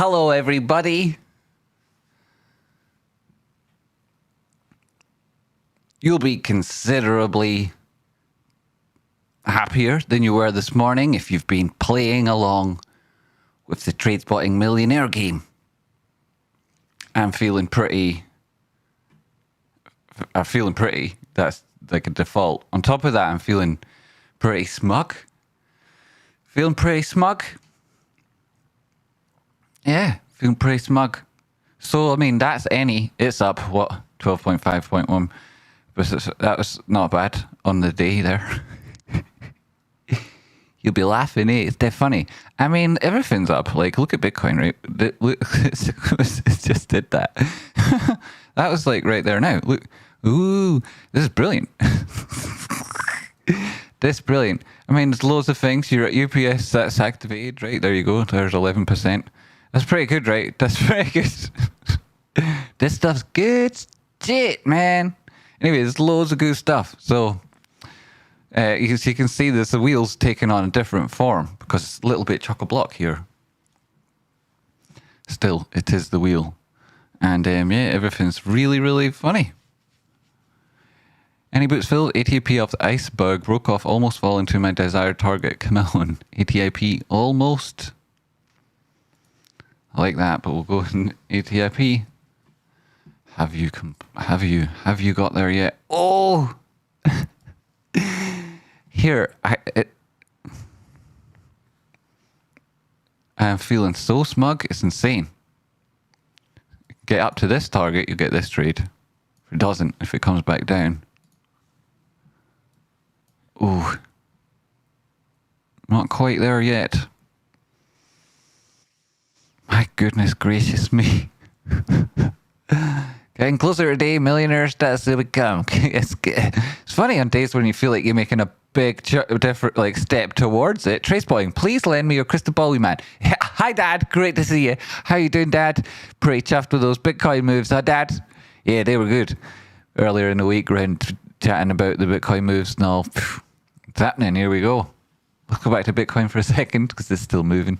Hello, everybody. You'll be considerably happier than you were this morning if you've been playing along with the Trade Spotting Millionaire game. I'm feeling pretty. That's like a default. On top of that, I'm feeling pretty smug. Yeah, feeling pretty smug. So, I mean, that's any. It's up, what, 12.5.1. But that was not bad on the day there. You'll be laughing, eh? It's dead funny. I mean, everything's up. Like, look at Bitcoin, right? Look, it just did that. That was like right there now. Look. Ooh, this is brilliant. This is brilliant. I mean, there's loads of things. You're at UPS, that's activated, right? There you go. There's 11%. That's pretty good, right? That's pretty good. This stuff's good shit, man. Anyway, there's loads of good stuff. So, you can see this, the wheel's taking on a different form because it's a little bit chock-a-block here. Still, it is the wheel. And, yeah, everything's really, really funny. Any boots filled? ATIP off the iceberg. Broke off, almost falling to my desired target. Come on. ATIP, almost. I like that, but we'll go in ATIP. Have you got there yet? Oh! Here, I'm feeling so smug, it's insane. Get up to this target, you get this trade. If it doesn't, if it comes back down. Ooh. Not quite there yet. My goodness gracious me. Getting closer today, millionaire status to become. It's funny on days when you feel like you're making a big different step towards it. Trade Spotting, please lend me your crystal ball, man. Hi, Dad. Great to see you. How you doing, Dad? Pretty chuffed with those Bitcoin moves, huh, Dad? Yeah, they were good. Earlier in the week, around chatting about the Bitcoin moves. No, it's happening. Here we go. Let's go back to Bitcoin for a second because it's still moving.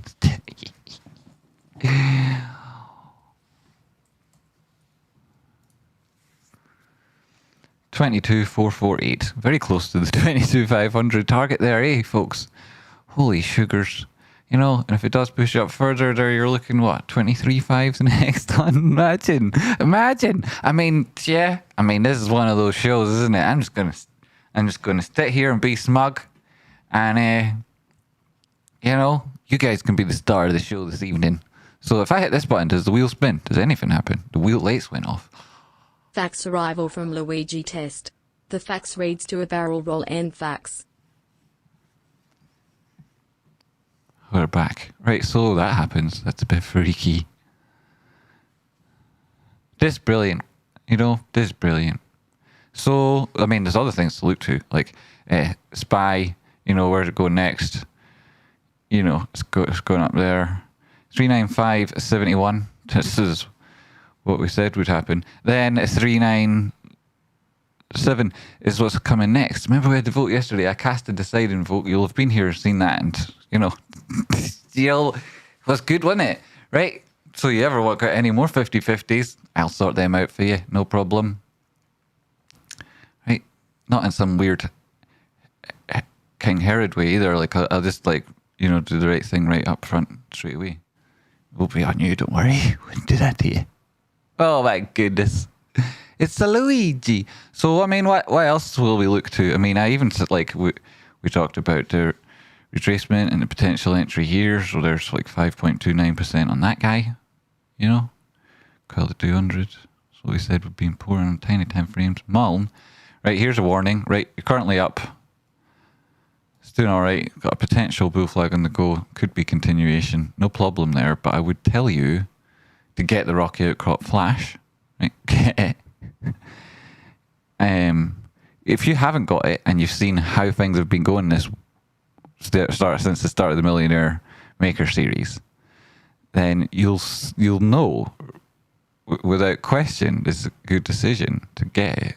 22,448. Very close to the 22,500 target there, eh, folks? Holy sugars. You know, and if it does push up further there, you're looking, what, 23.5s next one? Imagine. I mean, yeah. I mean, this is one of those shows, isn't it? I'm just gonna sit here and be smug. And, you know, you guys can be the star of the show this evening. So if I hit this button, does the wheel spin? Does anything happen? The wheel lights went off. Fax arrival from Luigi test. The fax reads to a barrel roll and fax. We're back. Right, so that happens. That's a bit freaky. This is brilliant. You know, this is brilliant. So, I mean, there's other things to look to. Like, SPY, you know, where to go next. You know, it's going up there. 395.71. This is what we said would happen. Then 397 is what's coming next. Remember we had the vote yesterday? I cast a deciding vote. You'll have been here, seen that, and you know, it was good, wasn't it? Right? So you ever got any more 50-50s? I'll sort them out for you, no problem. Right? Not in some weird King Herod way either. Like I'll just do the right thing right up front straight away. We'll be on you, don't worry. We'll do that to you. Oh my goodness. It's a Luigi. So, I mean, what else will we look to? I mean, I even said, like, we talked about the retracement and the potential entry here. So there's like 5.29% on that guy, you know? Call it 200. So we said we've been poor on tiny time frames. MULN. Right, here's a warning. Right, you're currently up. It's doing all right. Got a potential bull flag on the go. Could be continuation. No problem there. But I would tell you to get the Rocky Outcrop flash. Right? If you haven't got it and you've seen how things have been going since the start of the Millionaire Maker series, then you'll know without question this is a good decision to get it.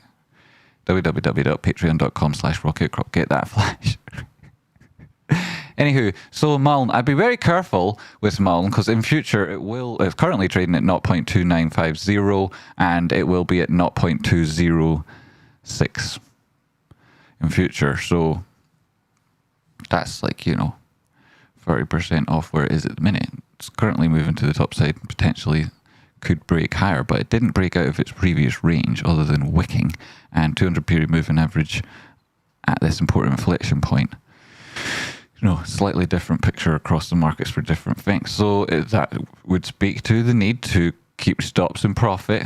www.patreon.com/rockoutcrop. Get that flash. Anywho, so MULN, I'd be very careful with MULN because in future it's currently trading at 0.2950 and it will be at 0.206 in future. So that's like, you know, 30% off where it is at the minute. It's currently moving to the top side and potentially could break higher, but it didn't break out of its previous range other than wicking and 200 period moving average at this important inflection point. You know, slightly different picture across the markets for different things. So that would speak to the need to keep stops in profit,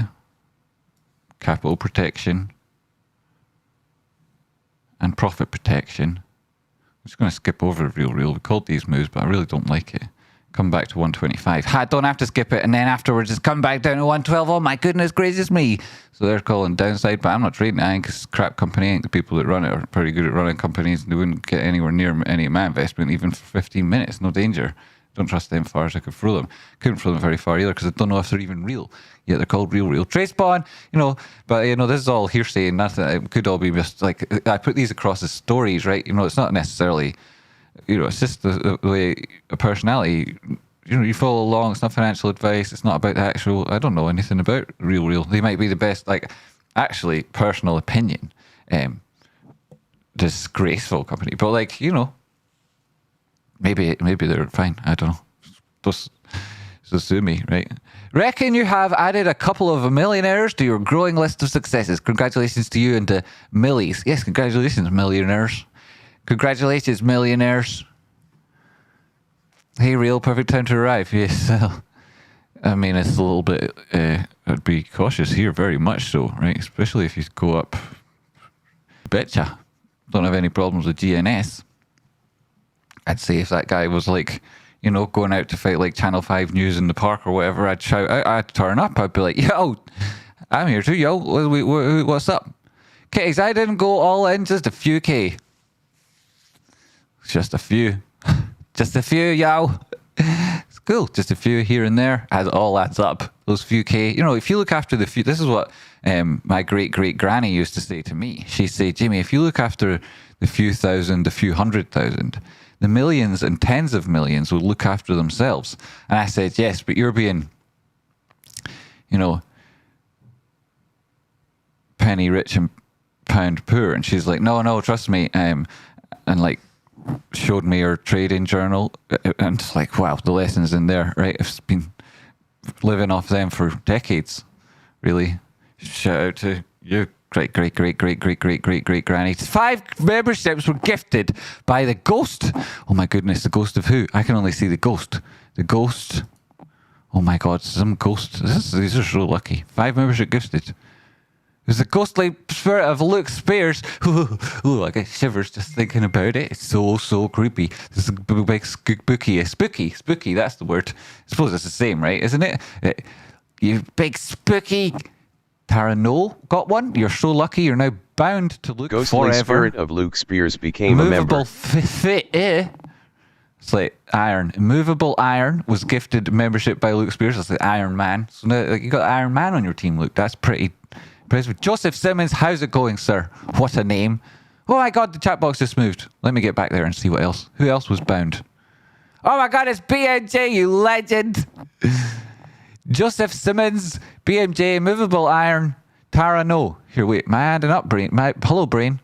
capital protection, and profit protection. I'm just going to skip over real. We called these moves, but I really don't like it. Come back to 125. I don't have to skip it, and then afterwards just come back down to 112. Oh my goodness gracious me. So they're calling downside, but I'm not trading it. I think it's a crap company. I think the people that run it are pretty good at running companies. They wouldn't get anywhere near any of my investment, even for 15 minutes. No danger. Don't trust them far as I could throw them. Couldn't throw them very far either because I don't know if they're even real. Yet they're called real. Trade spawn, you know, but you know, this is all hearsay and nothing. It could all be just like, I put these across as stories, right? You know, it's not necessarily, you know, it's just the way a personality, you know, you follow along. It's not financial advice. It's not about the actual, I don't know anything about real. They might be the best, like, actually, personal opinion. Disgraceful company. But, like, you know, maybe they're fine. I don't know. Just sue me, right? Reckon you have added a couple of millionaires to your growing list of successes. Congratulations to you and to millies. Yes, congratulations, millionaires. Congratulations, millionaires. Hey, real perfect time to arrive. Yes. I mean, it's a little bit, I'd be cautious here, very much so, right? Especially if you go up. Betcha. Don't have any problems with GNS. I'd say if that guy was like, you know, going out to fight like Channel 5 News in the park or whatever, I'd shout out, I'd turn up. I'd be like, yo, I'm here too, yo. What's up? Kitties, I didn't go all in, just a few K. Just a few. Just a few, yo. It's cool. Just a few here and there. As all adds up. Those few K. You know, if you look after the few, this is what my great granny used to say to me. She'd say, Jimmy, if you look after the few thousand, the few 100,000, the millions and tens of millions will look after themselves. And I said, yes, but you're being, you know, penny rich and pound poor. And she's like, no, trust me. And like, showed me her trading journal, and it's like, wow, the lessons in there, right? I've been living off them for decades, really. Shout out to you, great granny. 5 memberships were gifted by the ghost. Oh my goodness, the ghost of who? I can only see the ghost. The ghost. Oh my god, some ghost. These are so lucky. 5 membership gifted. There's the ghostly spirit of Luke Spears. Ooh, I get shivers just thinking about it. It's so creepy. This is a big spooky. Spooky, that's the word. I suppose it's the same, right? Isn't it? You big spooky. Tara Noel got one. You're so lucky. You're now bound to Luke ghostly forever. Spirit of Luke Spears became a member. It's like iron. Immovable Iron was gifted membership by Luke Spears. That's the Iron Man. So now you got Iron Man on your team, Luke. That's pretty impressive. Joseph Simmons, how's it going, sir? What a name. Oh my god, the chat box just moved. Let me get back there and see what else. Who else was bound? Oh my god, it's BMJ, you legend. Joseph Simmons, BMJ, Immovable Iron, Tara No. Here, wait, my adding up brain. Hello, brain.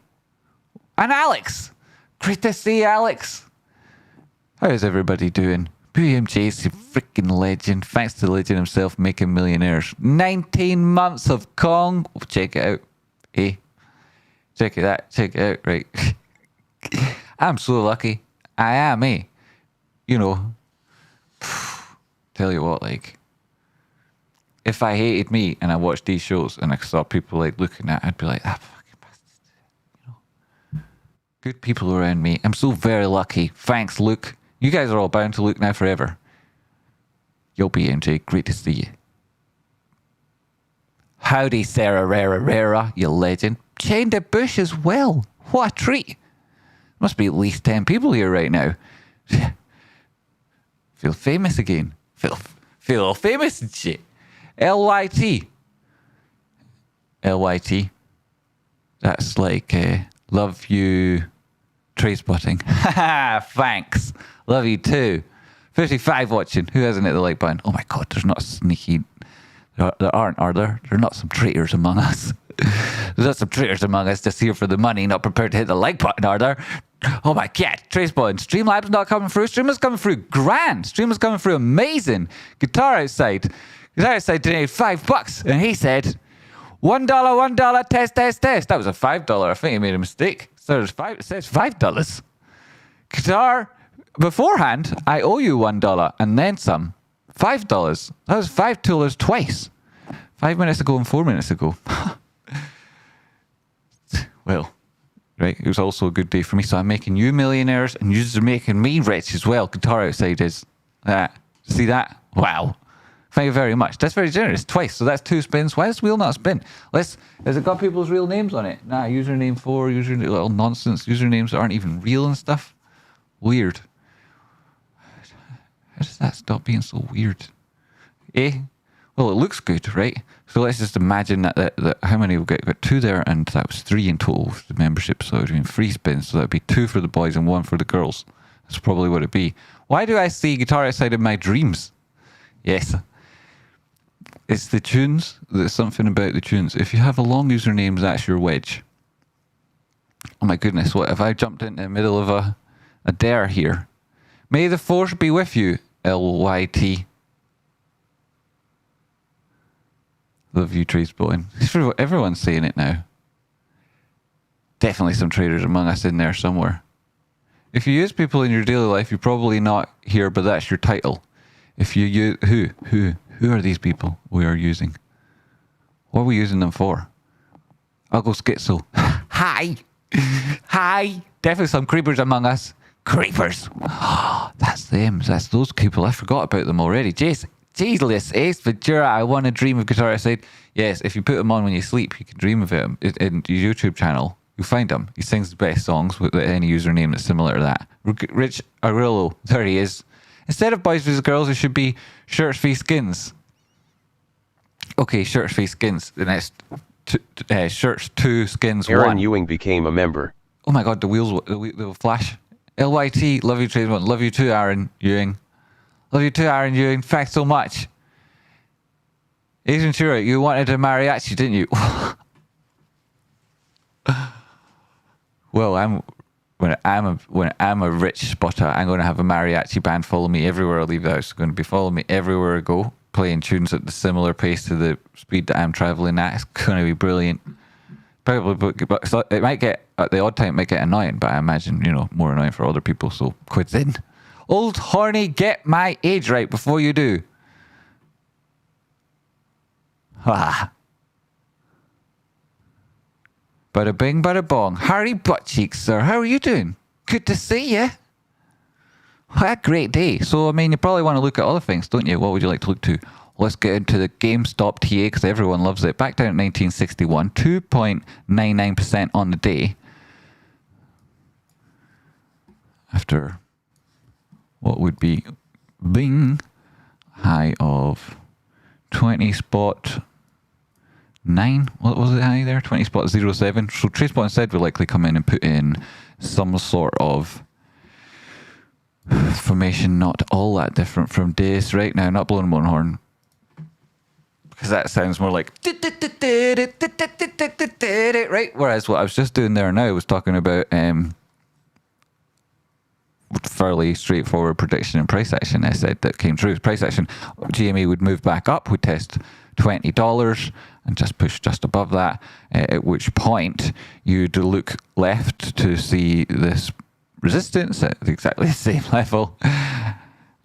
And Alex. Great to see you, Alex. How's everybody doing? BMJ's a freaking legend. Thanks to the legend himself making millionaires. 19 months of Kong. Oh, check it out. Eh? Check it out, right? I'm so lucky. I am, eh? You know, tell you what, like, if I hated me and I watched these shows and I saw people like looking at it, I'd be like, fucking bastard. You know, good people around me. I'm so very lucky. Thanks, Luke. You guys are all bound to Luke now forever. Yo, BMJ, great to see you. Howdy, Sarah Rera, you legend. Chained a bush as well. What a treat. Must be at least 10 people here right now. Feel famous again. Feel famous and shit. LYT. That's like love you trade spotting. Thanks. Love you too. 55 watching. Who hasn't hit the like button? Oh my God, there's not sneaky. There aren't, are there? There are not some traitors among us. There's not some traitors among us just here for the money, not prepared to hit the like button, are there? Oh my God, trade spotting. Streamlabs not coming through. Streamers coming through grand. Streamers coming through amazing. Guitar outside. Guitar outside donated $5 and he said, $1, test, test, test. That was a $5. I think he made a mistake. So it says $5. Guitar, beforehand, I owe you $1 and then some. $5. That was $5 twice. 5 minutes ago and 4 minutes ago. Well, right, it was also a good day for me. So I'm making you millionaires and you're making me rich as well. Guitar outside is that. See that? Wow. Thank you very much. That's very generous. Twice. So that's 2 spins. Why does the wheel not spin? Has it got people's real names on it? Nah, username 4, username, little nonsense. Usernames that aren't even real and stuff. Weird. How does that stop being so weird? Eh? Well, it looks good, right? So let's just imagine that how many we've got 2 there, and that was 3 in total with the membership. So it would be 3 spins. So that would be 2 for the boys and 1 for the girls. That's probably what it'd be. Why do I see Guitar outside in my dreams? Yes. It's the tunes. There's something about the tunes. If you have a long username, that's your wedge. Oh my goodness, what if I jumped into the middle of a dare here? May the force be with you, LYT. Love you, trade spotting. Everyone's saying it now. Definitely some traders among us in there somewhere. If you use people in your daily life, you're probably not here, but that's your title. If you use who are these people we are using? What are we using them for? I'll go schizo. Hi. Hi. Definitely some creepers among us. Creepers. That's them. That's those people. I forgot about them already. Jesus, Ace Ventura, I want to dream of Guitar outside. Yes, if you put him on when you sleep, you can dream of him. In your YouTube channel, you'll find him. He sings the best songs with any username that's similar to that. Rich Arillo, there he is. Instead of boys vs girls, it should be shirts v skins. Okay, shirts v skins. The next shirts 2 skins 1. Aaron Ewing became a member. Oh my God, the wheels will flash. LYT, love you, trade one. Love you too, Aaron Ewing. Love you too, Aaron Ewing. Thanks so much. Asian Chura, you wanted a mariachi, didn't you? Well, when I'm a rich spotter, I'm going to have a mariachi band follow me everywhere I leave the house. It's going to be following me everywhere I go, playing tunes at the similar pace to the speed that I'm traveling at. It's going to be brilliant. Probably, but so it might get at the odd time, it might get annoying, but I imagine more annoying for other people. So quids in. Old horny, get my age right before you do. Ha. Bada bing, bada bong. Harry Buttcheeks, sir. How are you doing? Good to see you. What a great day. So, I mean, you probably want to look at other things, don't you? What would you like to look to? Let's get into the GameStop TA because everyone loves it. Back down in 1961, 2.99% on the day. After what would be Bing high of 20 spot 9. What was it high there? 20 spot 07. So TradeSpot instead will likely come in and put in some sort of formation not all that different from this right now. Not blowing my own horn. Because that sounds more like right. Whereas what I was just doing there now was talking about fairly straightforward prediction and price action. I said that came true. Price action, GME would move back up, would test $20 and just push just above that, at which point you'd look left to see this resistance at exactly the same level.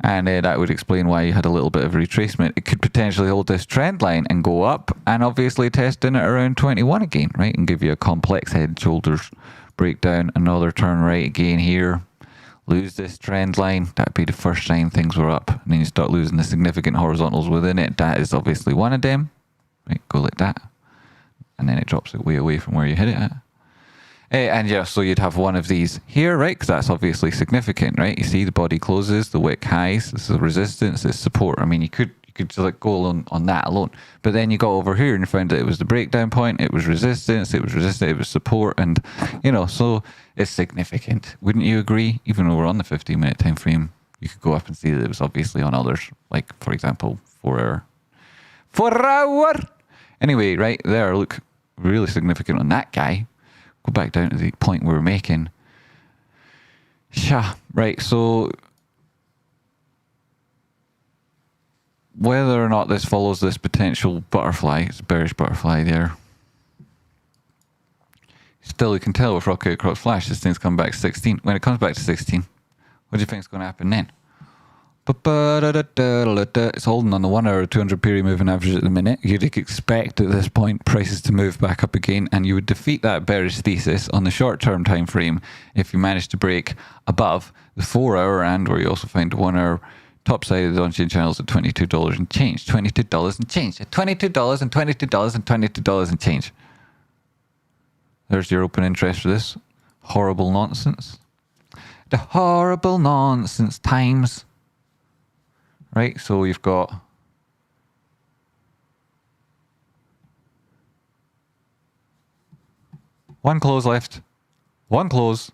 And that would explain why you had a little bit of retracement. It could potentially hold this trend line and go up and obviously test in at around 21 again, right? And give you a complex head and shoulders breakdown. Another turn right again here. Lose this trend line. That'd be the first sign things were up. And then you start losing the significant horizontals within it. That is obviously one of them. Right, go like that. And then it drops it way away from where you hit it at. And yeah, so you'd have one of these here, right? Because that's obviously significant, right? You see the body closes, the wick highs, this is resistance, this is support. I mean, you could could just like go on that alone. But then you got over here and you found that it was the breakdown point, it was resistance, it was support, and you know, so it's significant. Wouldn't you agree? Even though we're on the 15-minute time frame, you could go up and see that it was obviously on others, like for example 4 hour. 4 hour. Anyway, right there, look, really significant on that guy. Go back down to the point we were making. Right, so whether or not this follows this potential butterfly, it's a bearish butterfly there. Still, you can tell with Rocket across flash, this thing's come back to 16. When it comes back to 16, what do you think is going to happen then? It's holding on the 1 hour 200 period moving average at the minute. You'd expect at this point prices to move back up again, and you would defeat that bearish thesis on the short term time frame if you manage to break above the 4 hour and where you also find 1 hour top side of the on-chain channels at $22 and change. $22 and change. At $22 and $22 and $22 and change. There's your open interest for this horrible nonsense. The horrible nonsense times. Right, so you've got one close left. One close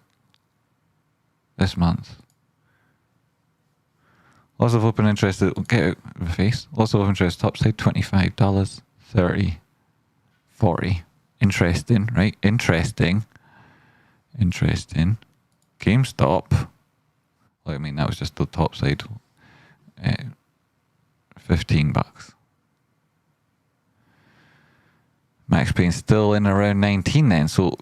this month. Lots of open interest that will get out of the face. Lots of open interest top side, $25, 30, 40. Interesting, right? Interesting. GameStop. Well, I mean, that was just the top side. $15. Max Payne's still in around 19 then. So,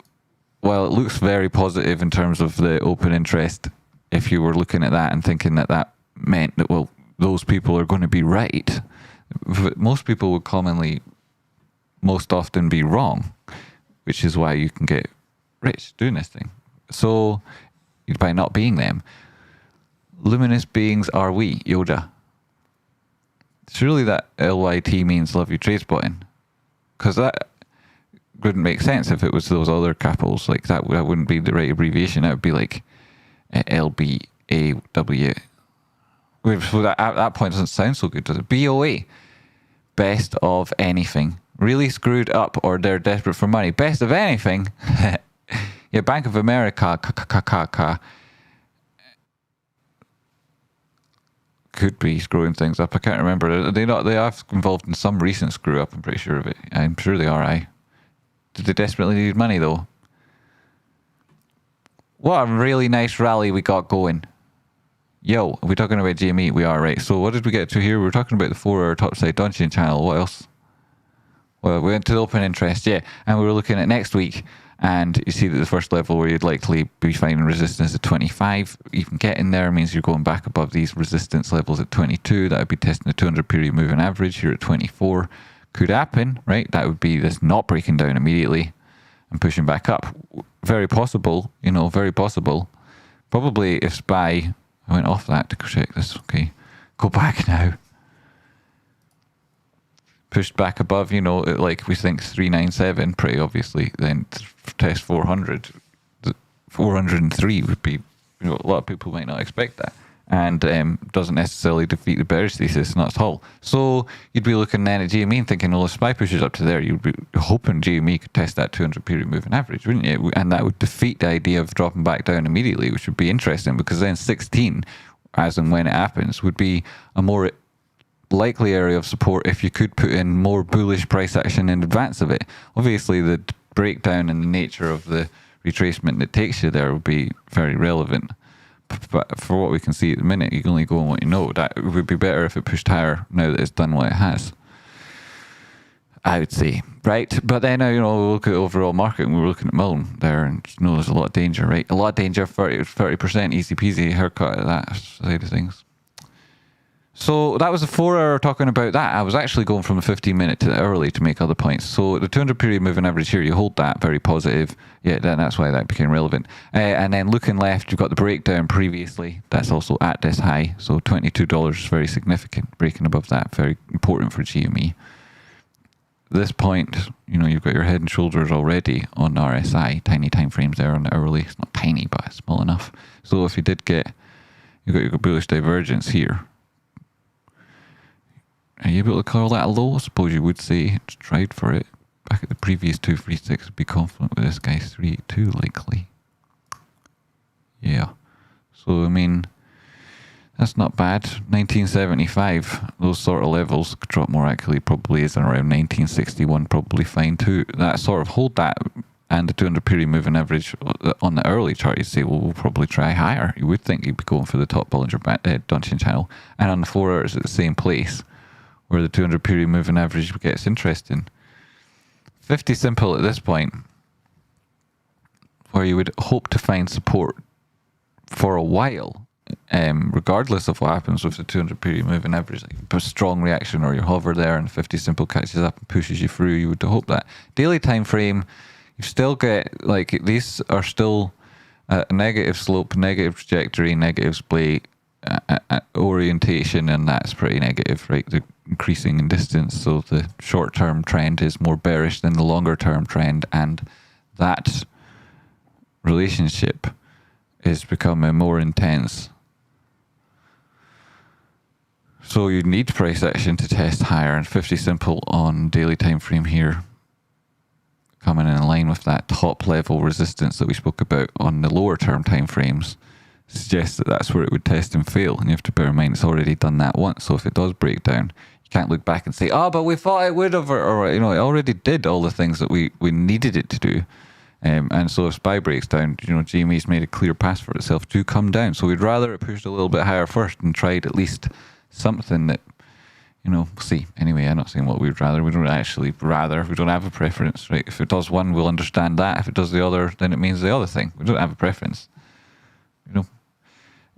while it looks very positive in terms of the open interest, if you were looking at that and thinking that that meant that, well, those people are going to be right, most people would commonly, most often be wrong, which is why you can get rich doing this thing. So, by not being them. Luminous beings are we, Yoda. Surely that LYT means love you trades button. Because that wouldn't make sense if it was those other capitals. Like that wouldn't be the right abbreviation. That would be like LBAW. So that, at that point doesn't sound so good, does it? BOA. Best of anything. Really screwed up or they're desperate for money. Best of anything. Yeah, Bank of America. Could be screwing things up. I can't remember. They are involved in some recent screw up. I'm pretty sure of it. I'm sure they are. Did they desperately need money though? What a really nice rally we got going. Yo, are we talking about GME? We are, right. So what did we get to here? We were talking about the 4 hour topside on-chain channel. What else? Well, we went to the open interest, yeah. And we were looking at next week. And you see that the first level where you'd likely be finding resistance at 25, even getting there means you're going back above these resistance levels at 22. That would be testing the 200 period moving average here at 24. Could happen, right? That would be this not breaking down immediately and pushing back up. Very possible, you know, very possible. Probably if SPY, I went off that to check this, okay. Go back now. Pushed back above, you know, like we think 397 pretty obviously, then test 400. 403 would be, you know, a lot of people might not expect that. And doesn't necessarily defeat the bearish thesis, not at all. So you'd be looking then at GME and thinking, well, if SPY pushes up to there, you'd be hoping GME could test that 200 period moving average, wouldn't you? And that would defeat the idea of dropping back down immediately, which would be interesting because then 16, as and when it happens, would be a more likely area of support if you could put in more bullish price action in advance of it. Obviously, the breakdown and the nature of the retracement that takes you there would be very relevant. But for what we can see at the minute, you can only go on what you know. That would be better if it pushed higher now that it's done what it has, I would say, right? But then, you know, we look at overall market and we're looking at MULN there and you know there's a lot of danger, right? A lot of danger, 30%, easy peasy haircut at that side of things. So that was a 4 hour talking about that. I was actually going from the 15-minute to the hourly to make other points. So the 200 period moving average here, you hold that very positive. Yeah, then that's why that became relevant. And then looking left, you've got the breakdown previously. That's also at this high. So $22 is very significant. Breaking above that, very important for GME. This point, you know, you've got your head and shoulders already on RSI. Tiny time frames there on the hourly. It's not tiny, but it's small enough. So if you did get, you've got your bullish divergence here. Are you able to call that a low? I suppose you would say it's tried for it. Back at the previous 236, be confident with this guy's 382 likely. Yeah. So, I mean, that's not bad. 1975, those sort of levels, could drop more accurately probably is around 1961, probably fine too. That sort of hold that and the 200 period moving average on the early chart, you'd say, well, we'll probably try higher. You would think you'd be going for the top Bollinger Donchian channel. And on the 4 hours at the same place, where the 200 period moving average gets interesting. 50 simple at this point, where you would hope to find support for a while, regardless of what happens with the 200 period moving average, like a strong reaction or you hover there and 50 simple catches up and pushes you through, you would hope that. Daily time frame, you still get, like, these are still a negative slope, negative trajectory, negative splay orientation, and that's pretty negative, right? They're increasing in distance, so the short-term trend is more bearish than the longer-term trend, and that relationship is becoming more intense. So you need price action to test higher, and 50 simple on daily time frame here, coming in line with that top level resistance that we spoke about on the lower term time frames, suggests that that's where it would test and fail. And you have to bear in mind it's already done that once. So if it does break down, you can't look back and say, oh, but we thought it would have, or you know, it already did all the things that we needed it to do. And so if SPY breaks down, you know, GME's made a clear path for itself to come down. So we'd rather it pushed a little bit higher first and tried at least something that, you know, we'll see. Anyway, I'm not saying what we'd rather. We don't actually rather. We don't have a preference, right? If it does one, we'll understand that. If it does the other, then it means the other thing. We don't have a preference, you know.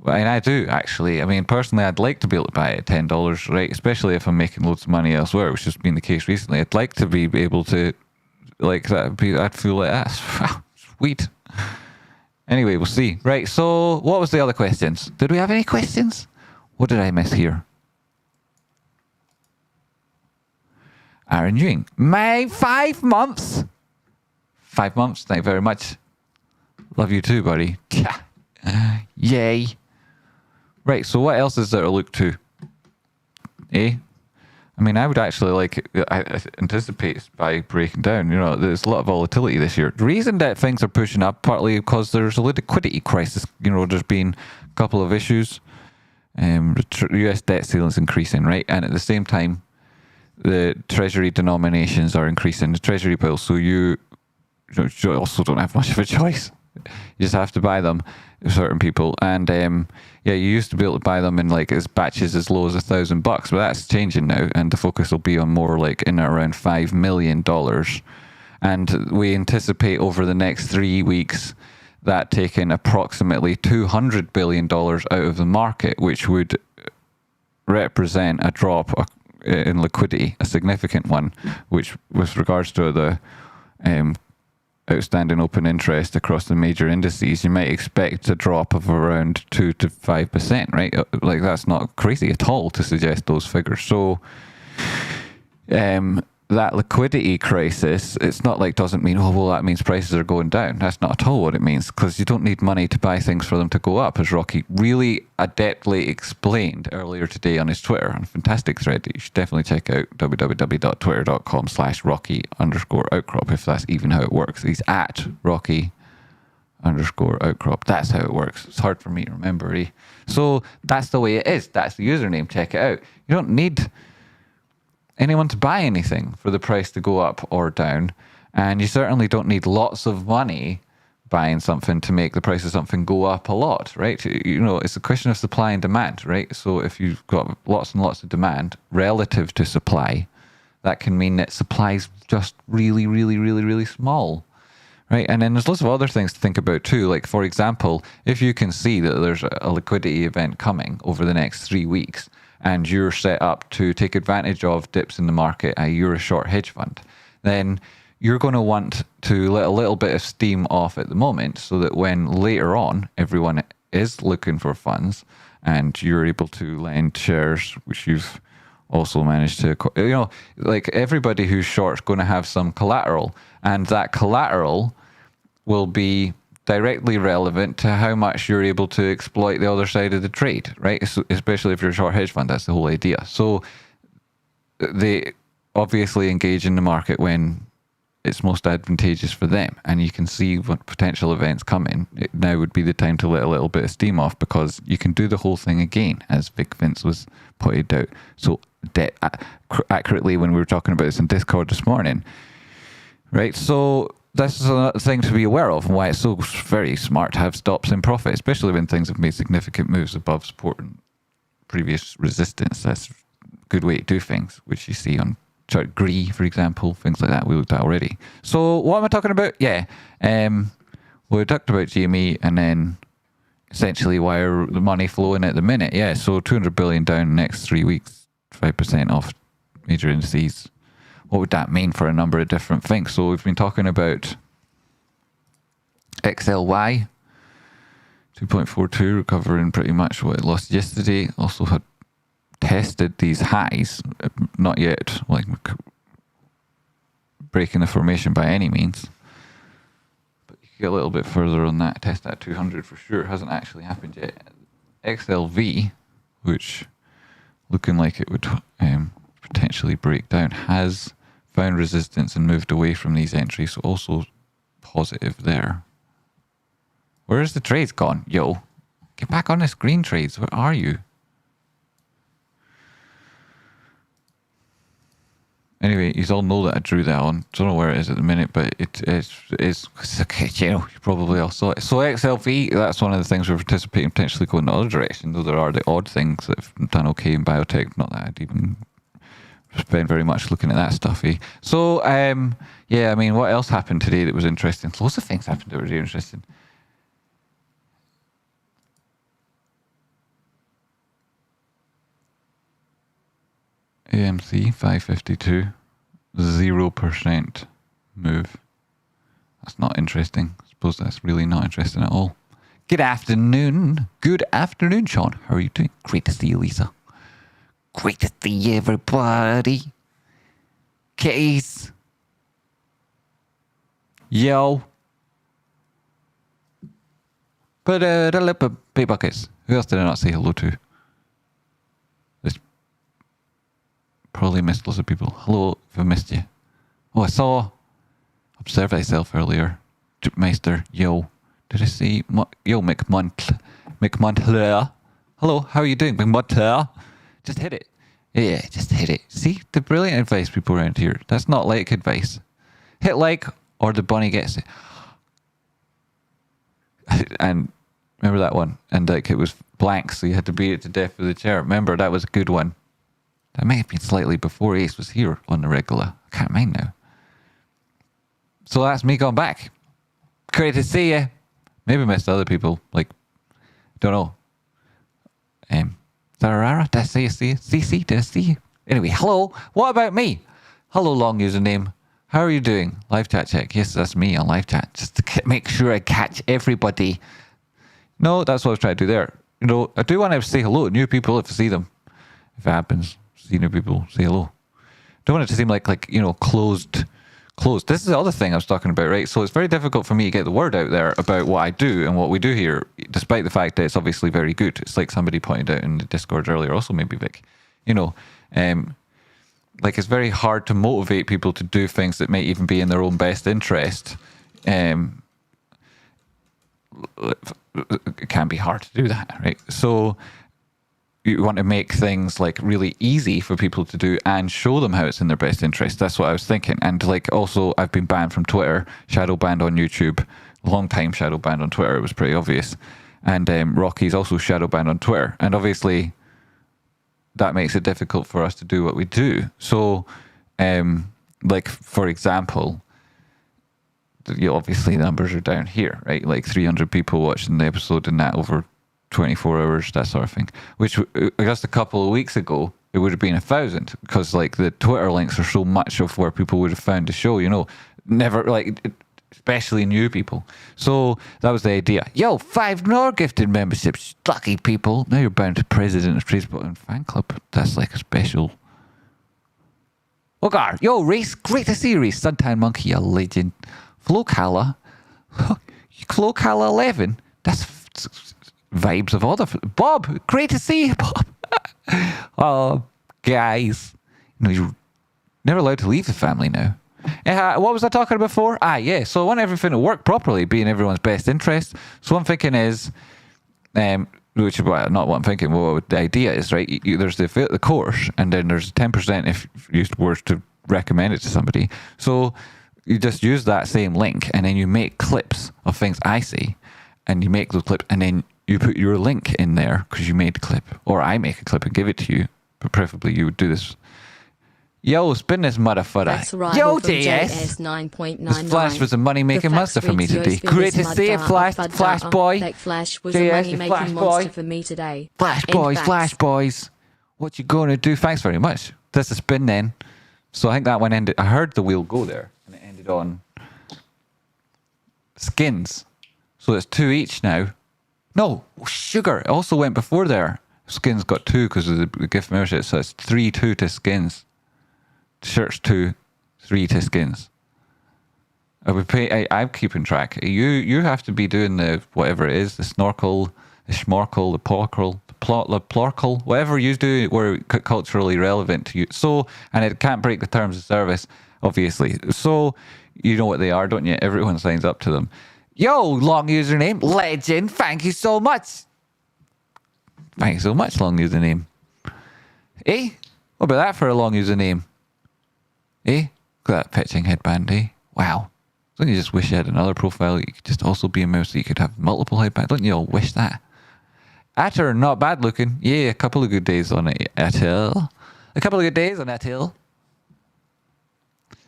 And I do, actually. I mean, personally, I'd like to be able to buy it at $10, right? Especially if I'm making loads of money elsewhere, which has been the case recently. I'd like to be able to, like, I'd feel like that's sweet. Anyway, we'll see. Right, so what was the other questions? Did we have any questions? What did I miss here? Aaron Ewing. My 5 months. 5 months, thank you very much. Love you too, buddy. Yay. Right, so what else is there to look to? Eh? I mean, I would actually I anticipate by breaking down, you know, there's a lot of volatility this year. The reason that things are pushing up, partly because there's a liquidity crisis. You know, there's been a couple of issues. US debt ceiling's increasing, right? And at the same time, the treasury denominations are increasing, the treasury bill, so you also don't have much of a choice. You just have to buy them, certain people. And yeah, you used to be able to buy them in like as batches as low as $1,000, but that's changing now, and the focus will be on more like in and around $5 million. And we anticipate over the next 3 weeks that taking approximately $200 billion out of the market, which would represent a drop in liquidity, a significant one, which with regards to the outstanding open interest across the major indices, you might expect a drop of around 2 to 5%, right? Like, that's not crazy at all to suggest those figures. So that liquidity crisis, it's not like doesn't mean, oh, well, that means prices are going down. That's not at all what it means, because you don't need money to buy things for them to go up, as Rocky really adeptly explained earlier today on his Twitter, on a fantastic thread that you should definitely check out, www.twitter.com/Rocky_Outcrop, if that's even how it works. He's at Rocky_Outcrop. That's how it works. It's hard for me to remember, eh? So that's the way it is. That's the username. Check it out. You don't need anyone to buy anything for the price to go up or down, and you certainly don't need lots of money buying something to make the price of something go up a lot, right? You know, it's a question of supply and demand, right? So if you've got lots and lots of demand relative to supply, that can mean that supply is just really, really, really, really small, right? And then there's lots of other things to think about too. Like, for example, if you can see that there's a liquidity event coming over the next 3 weeks, and you're set up to take advantage of dips in the market, you're a short hedge fund, then you're going to want to let a little bit of steam off at the moment, so that when later on everyone is looking for funds and you're able to lend shares, which you've also managed to, you know, like everybody who's short is going to have some collateral, and that collateral will be directly relevant to how much you're able to exploit the other side of the trade, right? Especially if you're a short hedge fund, that's the whole idea. So they obviously engage in the market when it's most advantageous for them, and you can see what potential events coming. Now would be the time to let a little bit of steam off, because you can do the whole thing again, as Vic Vince was pointed out so accurately when we were talking about this in Discord this morning, right? So this is a thing to be aware of, and why it's so very smart to have stops in profit, especially when things have made significant moves above support and previous resistance. That's a good way to do things, which you see on chart Gree, for example, things like that we looked at already. So what am I talking about? Yeah, we talked about GME, and then essentially why are the money flowing at the minute? Yeah, so 200 billion down the next 3 weeks, 5% off major indices. What would that mean for a number of different things? So we've been talking about XLY 2.42 recovering pretty much what it lost yesterday. Also had tested these highs, not yet like breaking the formation by any means, but you can get a little bit further on that. Test that 200 for sure. Hasn't actually happened yet. XLV, which looking like it would potentially break down, has found resistance and moved away from these entries, so also positive there. Where's the trades gone? Yo, get back on the screen, trades. Where are you? Anyway, you all know that I drew that on. Don't know where it is at the minute, but it's okay, you know, you probably all saw it. So XLV, that's one of the things we're participating potentially going the other direction, though there are the odd things that have done okay in biotech. Not that I'd even spend very much looking at that stuff, eh? So, yeah, I mean, what else happened today that was interesting? Lots of things happened that were really interesting. AMC 552, 0% move. That's not interesting. I suppose that's really not interesting at all. Good afternoon. Good afternoon, Sean. How are you doing? Great to see you, Lisa. Great to see everybody. Case. Yo. But Big Buckets. Who else did I not say hello to? There's probably missed lots of people. Hello, if I missed you. Oh, I saw Observe Thyself earlier. Meister, yo. Did I see? Yo, McMuntler. Hello, how are you doing, McMuntler? Just hit it. Yeah, just hit it. See, the brilliant advice people around here. That's not like advice. Hit like, or the bunny gets it. And remember that one? And like it was blank, so you had to beat it to death with the chair. Remember, that was a good one. That may have been slightly before Ace was here on the regular. I can't mind now. So that's me going back. Great to see you. Maybe missed other people. Like, don't know. Sarara, did I say you see you? CC, did I see you? Anyway, hello. What about me? Hello, long username. How are you doing? Live chat check. Yes, that's me on live chat. Just to make sure I catch everybody. No, that's what I was trying to do there. You know, I do want to say hello to new people if I see them. If it happens, see new people, say hello. Don't want it to seem like you know, closed. This is the other thing I was talking about, right? So it's very difficult for me to get the word out there about what I do and what we do here, despite the fact that it's obviously very good. It's like somebody pointed out in the Discord earlier, also maybe Vic. You know, like it's very hard to motivate people to do things that may even be in their own best interest. It can be hard to do that, right? So you want to make things like really easy for people to do and show them how it's in their best interest. That's what I was thinking. And like also I've been banned from Twitter, shadow banned on YouTube, long time shadow banned on Twitter. It was pretty obvious. And Rocky's also shadow banned on Twitter. And obviously that makes it difficult for us to do what we do. So like for example, obviously the numbers are down here, right? Like 300 people watching the episode and that over 24 hours, that sort of thing, which just a couple of weeks ago it would have been 1,000, because like the Twitter links are so much of where people would have found the show, you know, never like, especially new people. So that was the idea. Yo, 5 more gifted memberships, lucky people. Now you're bound to President of Trades Button fan club. That's like a special. Ogar, yo, Reese, great to see you, Reese. Suntan Monkey, a legend. Flocala, Flocala 11. That's vibes of other. Bob, great to see you, Bob. Oh, guys, No, you're never allowed to leave the family now. What was I talking about before? Yeah. So I want everything to work properly, be in everyone's best interest. So what I'm thinking is, which is not what I'm thinking. What the idea is, right? There's the course, and then there's 10% if you were to recommend it to somebody. So you just use that same link, and then you make clips of things I say, and you make those clips, and then you put your link in there because you made the clip, or I make a clip and give it to you. But preferably you would do this. Yo, spin this motherfucker. Yo, DS. 9.99. This Flash was a money-making monster for me today. Great to see you, Flash boy. Flash was a money-making monster for me today. Flash boys. What you gonna do? Thanks very much. That's a spin then. So I think that one ended. I heard the wheel go there, and it ended on skins. So it's 2 each now. No, sugar. It also went before there. Skins got 2 because of the gift membership. So it's 3-2 to skins. Shirts 2, 3 to skins. I'm keeping track. You have to be doing the whatever it is, the snorkel, the schmorkel, the porkel, the plorkel, whatever you do were culturally relevant to you. So, and it can't break the terms of service, obviously. So, you know what they are, don't you? Everyone signs up to them. Yo, long username, legend, thank you so much. Thank you so much, long username. Eh? What about that for a long username? Eh? Look at that pitching headband, eh? Wow. Don't you just wish you had another profile? You could just also be a mouse so you could have multiple headbands. Don't you all wish that? Atter, not bad looking. Yeah, a couple of good days on it. Atil. A couple of good days on Atil.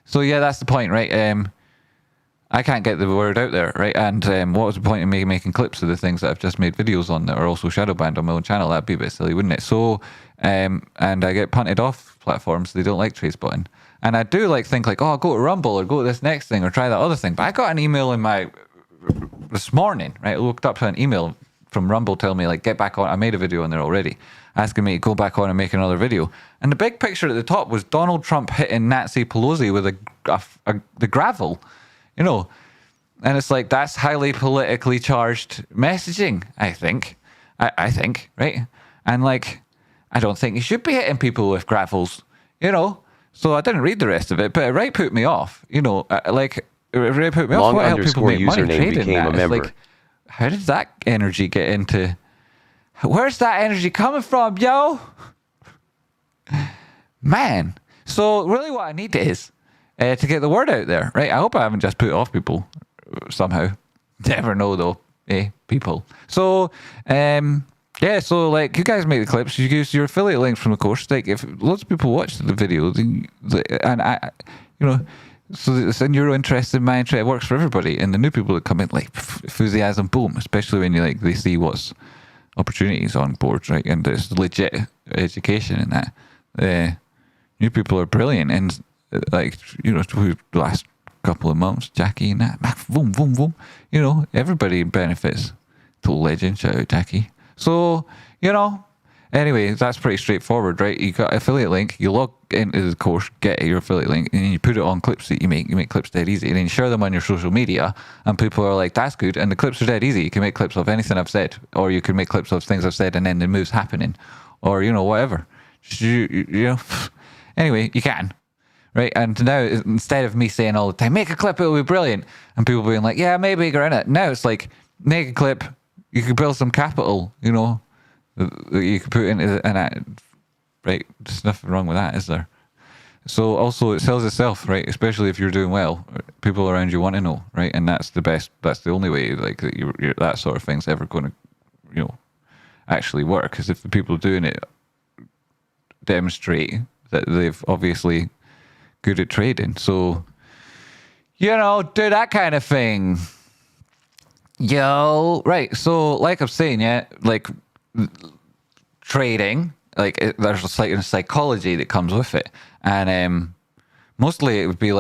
So yeah, that's the point, right? I can't get the word out there, right? And what was the point of me making clips of the things that I've just made videos on that are also shadow banned on my own channel? That'd be a bit silly, wouldn't it? So, and I get punted off platforms. They don't like trace button. And I do think oh, I'll go to Rumble or go to this next thing or try that other thing. But I got an email this morning, right? I looked up to an email from Rumble telling me get back on. I made a video on there already, asking me to go back on and make another video. And the big picture at the top was Donald Trump hitting Nancy Pelosi with the gravel, And it's that's highly politically charged messaging, I think. I think, right? And I don't think you should be hitting people with gravels, So I didn't read the rest of it, but it put me off. It really put me off. What helped people make money trading that? How did that energy get into? Where's that energy coming from, yo? Man. So really what I need is to get the word out there, right? I hope I haven't just put off people somehow. Never know though, people. So, yeah, so you guys make the clips, you use your affiliate links from the course. If loads of people watch the video, and I, so it's in your interest, in my interest, it works for everybody. And the new people that come in, enthusiasm, boom, especially when they see what's opportunities on boards, right? And there's legit education in that. New people are brilliant, and the last couple of months, Jackie and that, boom, boom, boom. Everybody benefits. Total legend, shout out Jackie. So, anyway, that's pretty straightforward, right? You got affiliate link, you log into the course, get your affiliate link, and then you put it on clips that you make. You make clips dead easy, and then you share them on your social media, and people are that's good, and the clips are dead easy. You can make clips of anything I've said, or you can make clips of things I've said, and then the moves happening, or, whatever. Anyway, you can. Right, and now instead of me saying all the time, make a clip, it'll be brilliant, and people being yeah, maybe you're in it. Now it's make a clip, you could build some capital, that you could put into an ad, right? There's nothing wrong with that, is there? So also it sells itself, right? Especially if you're doing well, people around you want to know, right? And that's the best. That's the only way, that that sort of thing's ever going to, actually work. Because if the people doing it demonstrate that they've obviously good at trading, so do that kind of thing. Yo, right. So, I'm saying, yeah, trading, there's a psychology that comes with it, and mostly it would be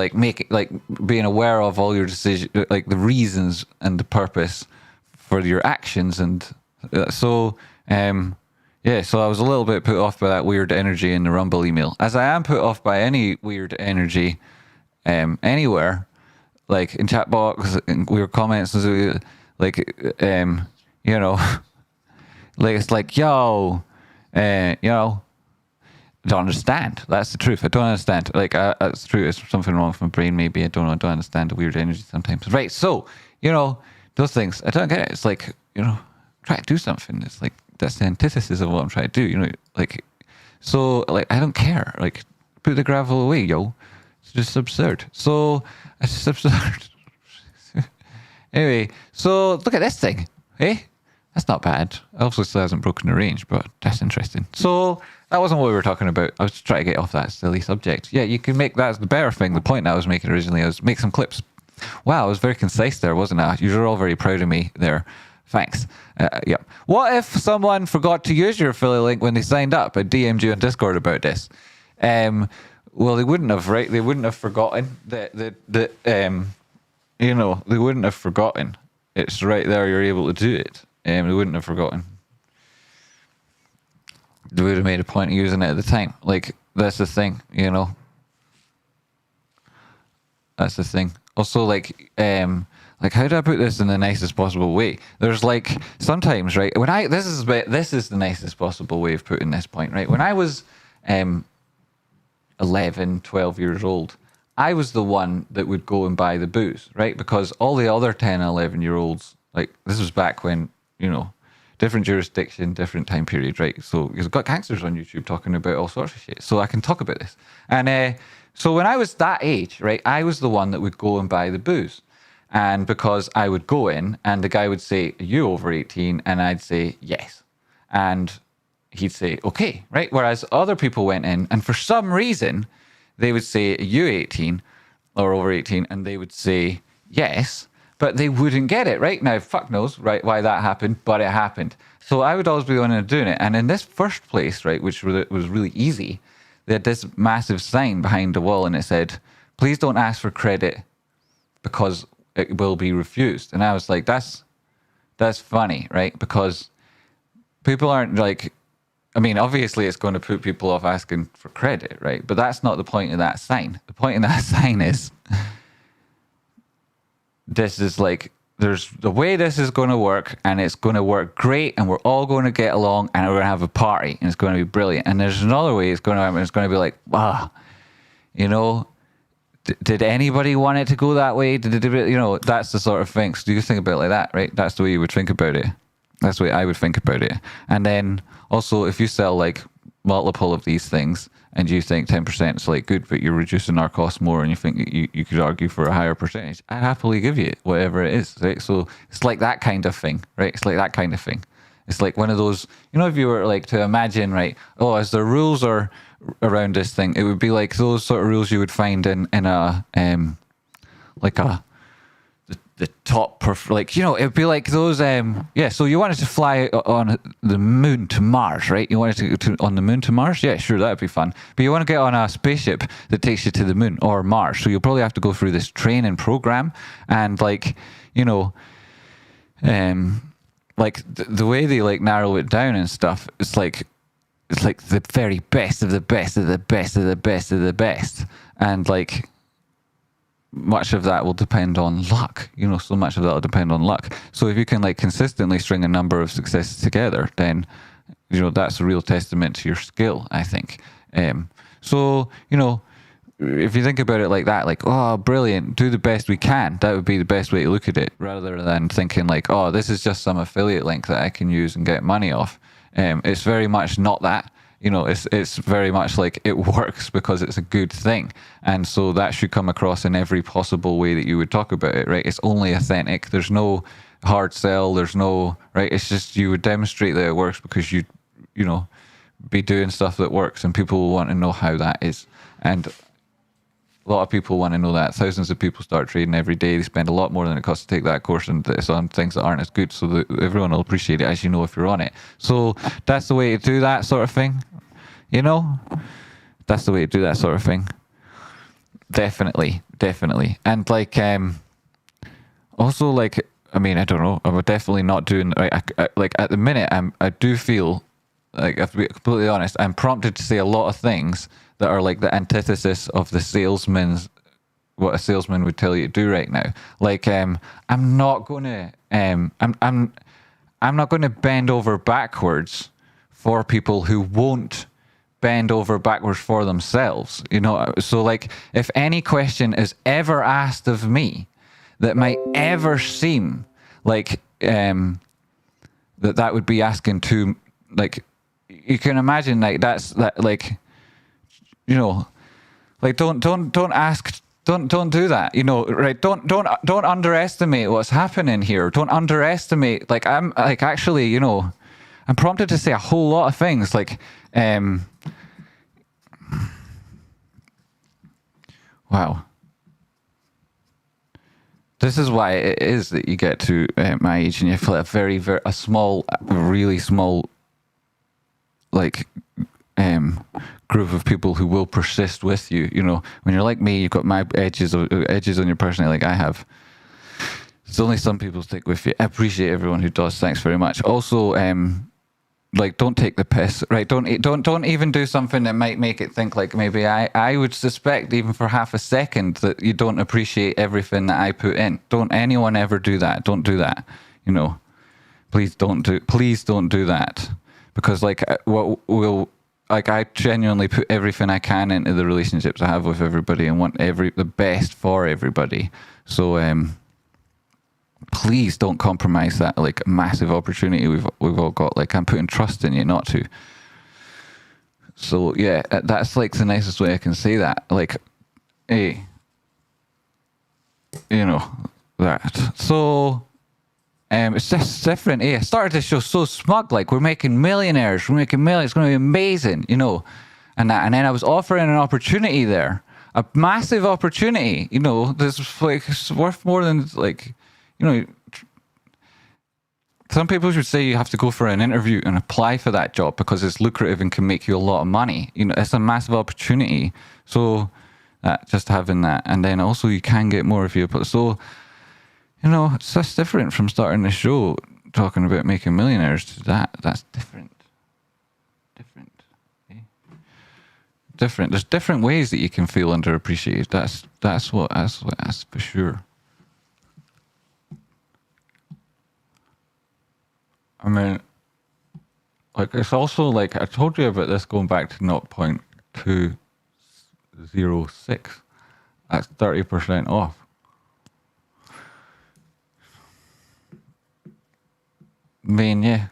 being aware of all your decisions, the reasons and the purpose for your actions, and so yeah. So I was a little bit put off by that weird energy in the Rumble email, as I am put off by any weird energy anywhere, in chat box, in weird comments, it's yo, don't understand. That's the truth. I don't understand. Like, that's true. It's something wrong with my brain, maybe. I don't know. I don't understand the weird energy sometimes. Right. So, you know, those things, I don't get it. It's like, you know, try to do something. It's like, that's the antithesis of what I'm trying to do, you know, like, so, like, I don't care. Like, put the gravel away, yo. It's just absurd. So, it's just absurd. Anyway, so look at this thing. Hey, that's not bad. Obviously still hasn't broken the range, but that's interesting. So that wasn't what we were talking about. I was just trying to get off that silly subject. Yeah, you can make, that's the better thing. The point I was making originally was make some clips. Wow, I was very concise there, wasn't I? You're all very proud of me there. Thanks. Yeah. What if someone forgot to use your affiliate link when they signed up? I DM'd you on Discord about this. Well, they wouldn't have, right? They wouldn't have forgotten you know, they wouldn't have forgotten. It's right there. You're able to do it. They wouldn't have forgotten. They would have made a point of using it at the time. Like, that's the thing, you know. That's the thing. Also, like how do I put this in the nicest possible way? There's like sometimes, right? When this is the nicest possible way of putting this point, right? When I was 11, 12 years old, I was the one that would go and buy the booze, right? Because all the other 10, 11-year-olds, like, this was back when, you know, different jurisdiction, different time period, right? So you've got gangsters on YouTube talking about all sorts of shit. So I can talk about this. And so when I was that age, right, I was the one that would go and buy the booze. And because I would go in and the guy would say, "Are you over 18?" And I'd say, "Yes." And he'd say, "Okay," right? Whereas other people went in and for some reason, they would say, "Are you 18 or over 18?" And they would say, "Yes," but they wouldn't get it, right? Now, fuck knows, right, why that happened, but it happened. So I would always be the one doing it. And in this first place, right, which was really easy, they had this massive sign behind the wall and it said, "Please don't ask for credit because it will be refused." And I was like, that's funny, right? Because people aren't like, I mean, obviously it's going to put people off asking for credit, right? But that's not the point of that sign. The point of that sign is this is like, there's the way this is going to work and it's going to work great and we're all going to get along and we're going to have a party and it's going to be brilliant. And there's another way it's going to happen. It's going to be like, wow, you know, did anybody want it to go that way? You know, that's the sort of thing. So you think about it like that, right? That's the way you would think about it. That's the way I would think about it. And then also, if you sell like multiple of these things and you think 10% is like good, but you're reducing our costs more and you think you could argue for a higher percentage, I happily give you whatever it is, right? So it's like that kind of thing, right? It's like that kind of thing. It's like one of those, you know, if you were like to imagine, right, oh, as the rules are around this thing, it would be like those sort of rules you would find in a like the top, like, you know, it'd be like those yeah, so you wanted to fly on the moon to Mars, right? You wanted to go on the moon to Mars? Yeah, sure, that'd be fun. But you want to get on a spaceship that takes you to the moon or Mars, so you'll probably have to go through this training program. And like, you know, like the way they like narrow it down and stuff, it's like the very best of the best of the best of the best of the best. And like, much of that will depend on luck, you know, so much of that will depend on luck. So if you can like consistently string a number of successes together, then, you know, that's a real testament to your skill, I think. So, you know, if you think about it like that, like, oh, brilliant, do the best we can, that would be the best way to look at it, rather than thinking like, oh, this is just some affiliate link that I can use and get money off. It's very much not that. You know, it's very much like it works because it's a good thing. And so that should come across in every possible way that you would talk about it, right? It's only authentic. There's no hard sell. There's no, right? It's just you would demonstrate that it works because you know, be doing stuff that works and people will want to know how that is. And a lot of people want to know that. Thousands of people start trading every day. They spend a lot more than it costs to take that course, and it's on things that aren't as good, so that everyone will appreciate it, as you know, if you're on it. So that's the way to do that sort of thing. You know, that's the way to do that sort of thing. Definitely. And like, also like, I mean, I don't know, I'm definitely not doing, right, I like at the minute, I do feel, like, I have to be completely honest, I'm prompted to say a lot of things that are like the antithesis of the salesman's, what a salesman would tell you to do right now. Like, I'm not gonna, I'm not gonna bend over backwards for people who won't bend over backwards for themselves, you know. So like, if any question is ever asked of me that might ever seem like that would be asking too, like, you can imagine, like, that's that, like, you know, like, don't ask, don't do that, you know, right? Don't underestimate what's happening here. Don't underestimate, like, I'm like, actually, you know, I'm prompted to say a whole lot of things, like, wow. This is why it is that you get to my age and you feel a very, a small, really small, like, group of people who will persist with you. You know, when you're like me, you've got my edges on your personality, like I have. There's only some people stick with you. I appreciate everyone who does. Thanks very much. Also, like, don't take the piss, right? Don't even do something that might make it think like maybe I would suspect even for half a second that you don't appreciate everything that I put in. Don't anyone ever do that. Don't do that. You know, please don't do that, because like like, I genuinely put everything I can into the relationships I have with everybody and want the best for everybody. So please don't compromise that, like, massive opportunity we've all got. Like, I'm putting trust in you not to. So yeah, that's like the nicest way I can say that. Like, hey, you know, that. So it's just different. Hey, I started this show so smug, like, we're making millionaires, we're making millions, it's going to be amazing, you know, and that. And then I was offering an opportunity there, a massive opportunity, you know, this is like, it's worth more than, like, you know, some people should say you have to go for an interview and apply for that job because it's lucrative and can make you a lot of money. You know, it's a massive opportunity. So just having that, and then also you can get more if you apply. So, you know, it's just different from starting the show talking about making millionaires to that. That's different. Okay? Different. There's different ways that you can feel underappreciated. That's for sure. I mean, like, it's also like, I told you about this going back to 0.206. That's 30% off. I mean, yeah.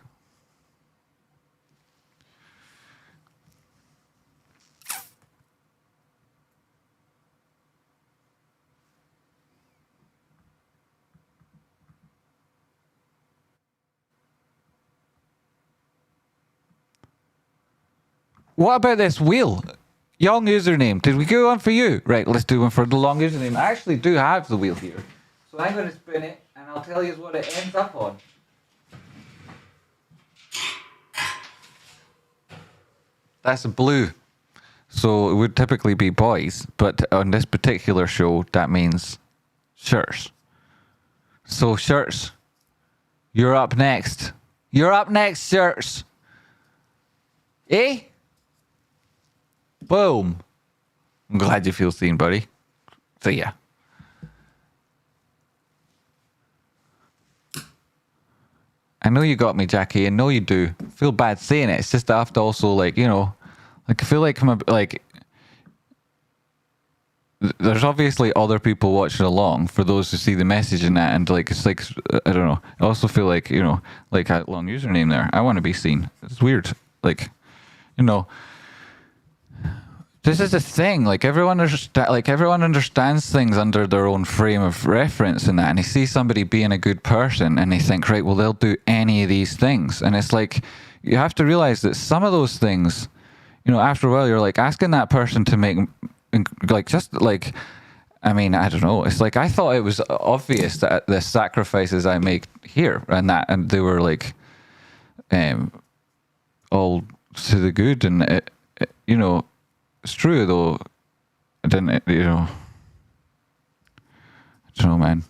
What about this wheel? Young username. Did we go one for you? Right, let's do one for the long username. I actually do have the wheel here. So I'm going to spin it and I'll tell you what it ends up on. That's a blue. So it would typically be boys, but on this particular show, that means shirts. So shirts, you're up next. You're up next, shirts. Eh? Boom. I'm glad you feel seen, buddy. See ya. I know you got me, Jackie. I know you do. I feel bad saying it. It's just that I have to also, like, you know, like, I feel like I'm like, there's obviously other people watching along for those who see the message in that, and like, it's like, I don't know. I also feel like, you know, like a long username there. I want to be seen. It's weird. Like, you know, this is the thing. Like, everyone understands things under their own frame of reference and that, and they see somebody being a good person and they think, right, well, they'll do any of these things. And it's like, you have to realize that some of those things, you know, after a while, you're like asking that person to make, like, just like, I mean, I don't know. It's like, I thought it was obvious that the sacrifices I make here and that, and they were like, all to the good. And you know, it's true though. I didn't, you know, I don't know, man.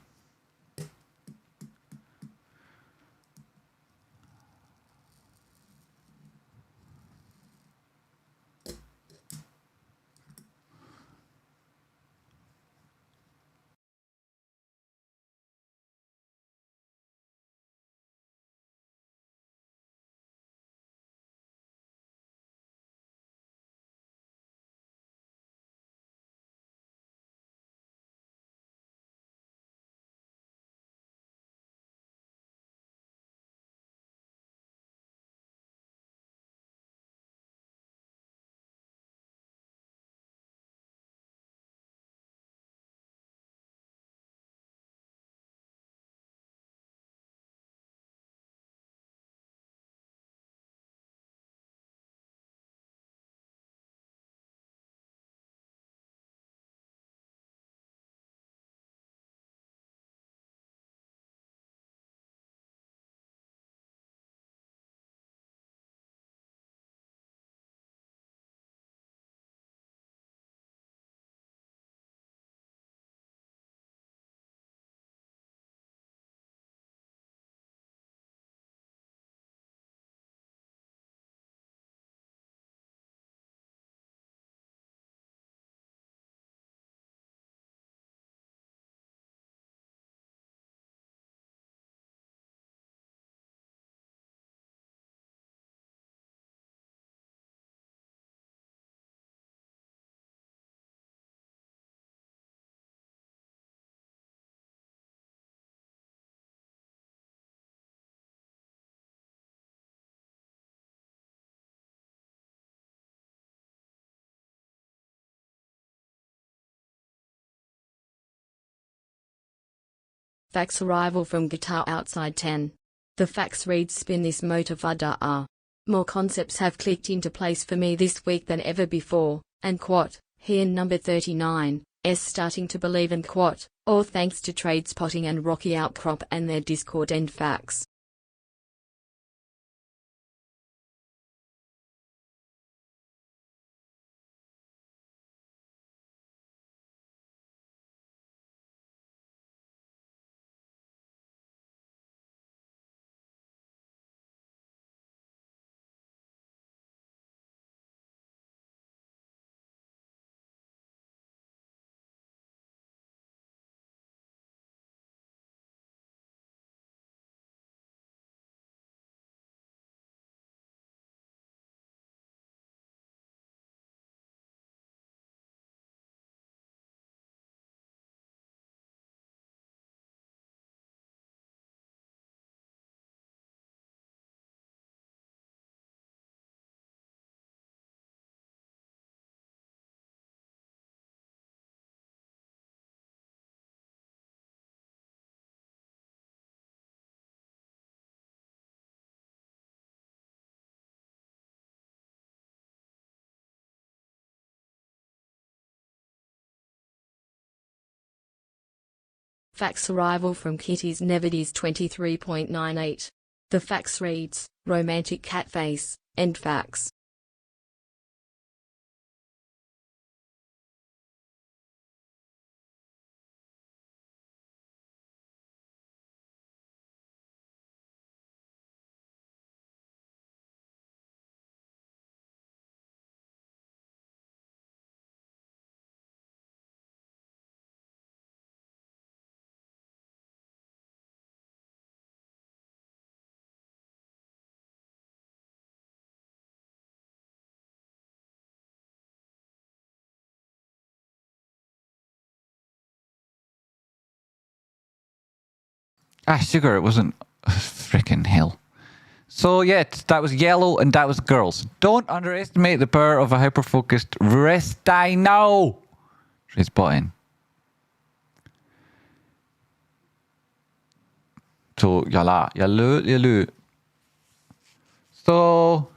Fax arrival from Guitar Outside 10. The fax reads spin this motor fada. More concepts have clicked into place for me this week than ever before, and quat, here number 39, is starting to believe in quat, all thanks to trade spotting and Rocky Outcrop and their Discord and fax. Fax arrival from Kitty's Nevities 23.98. The fax reads, romantic cat face, end fax. Ah, sugar, it wasn't freaking hell. So yeah, that was yellow and that was girls. Don't underestimate the power of a hyper-focused wrist dino. She's bought in. So, yalu. So...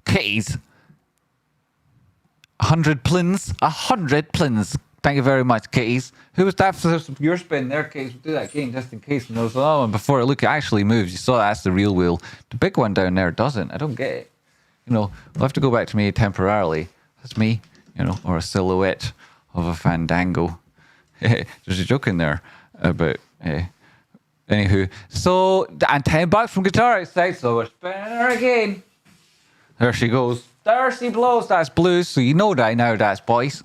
Kitties. 100 plins. 100 plins. Thank you very much, kitties. Who was that for your spin? Their case. We'll do that again just in case. And those, oh, and before it actually moves. You saw that's the real wheel. The big one down there doesn't. I don't get it. You know, we'll have to go back to me temporarily. That's me, you know, or a silhouette of a fandango. There's a joke in there about... anywho. So, and $10 from Guitar Outside, so we're spinning her again. There she goes. There she blows. That's blues, so you know that now that's boys.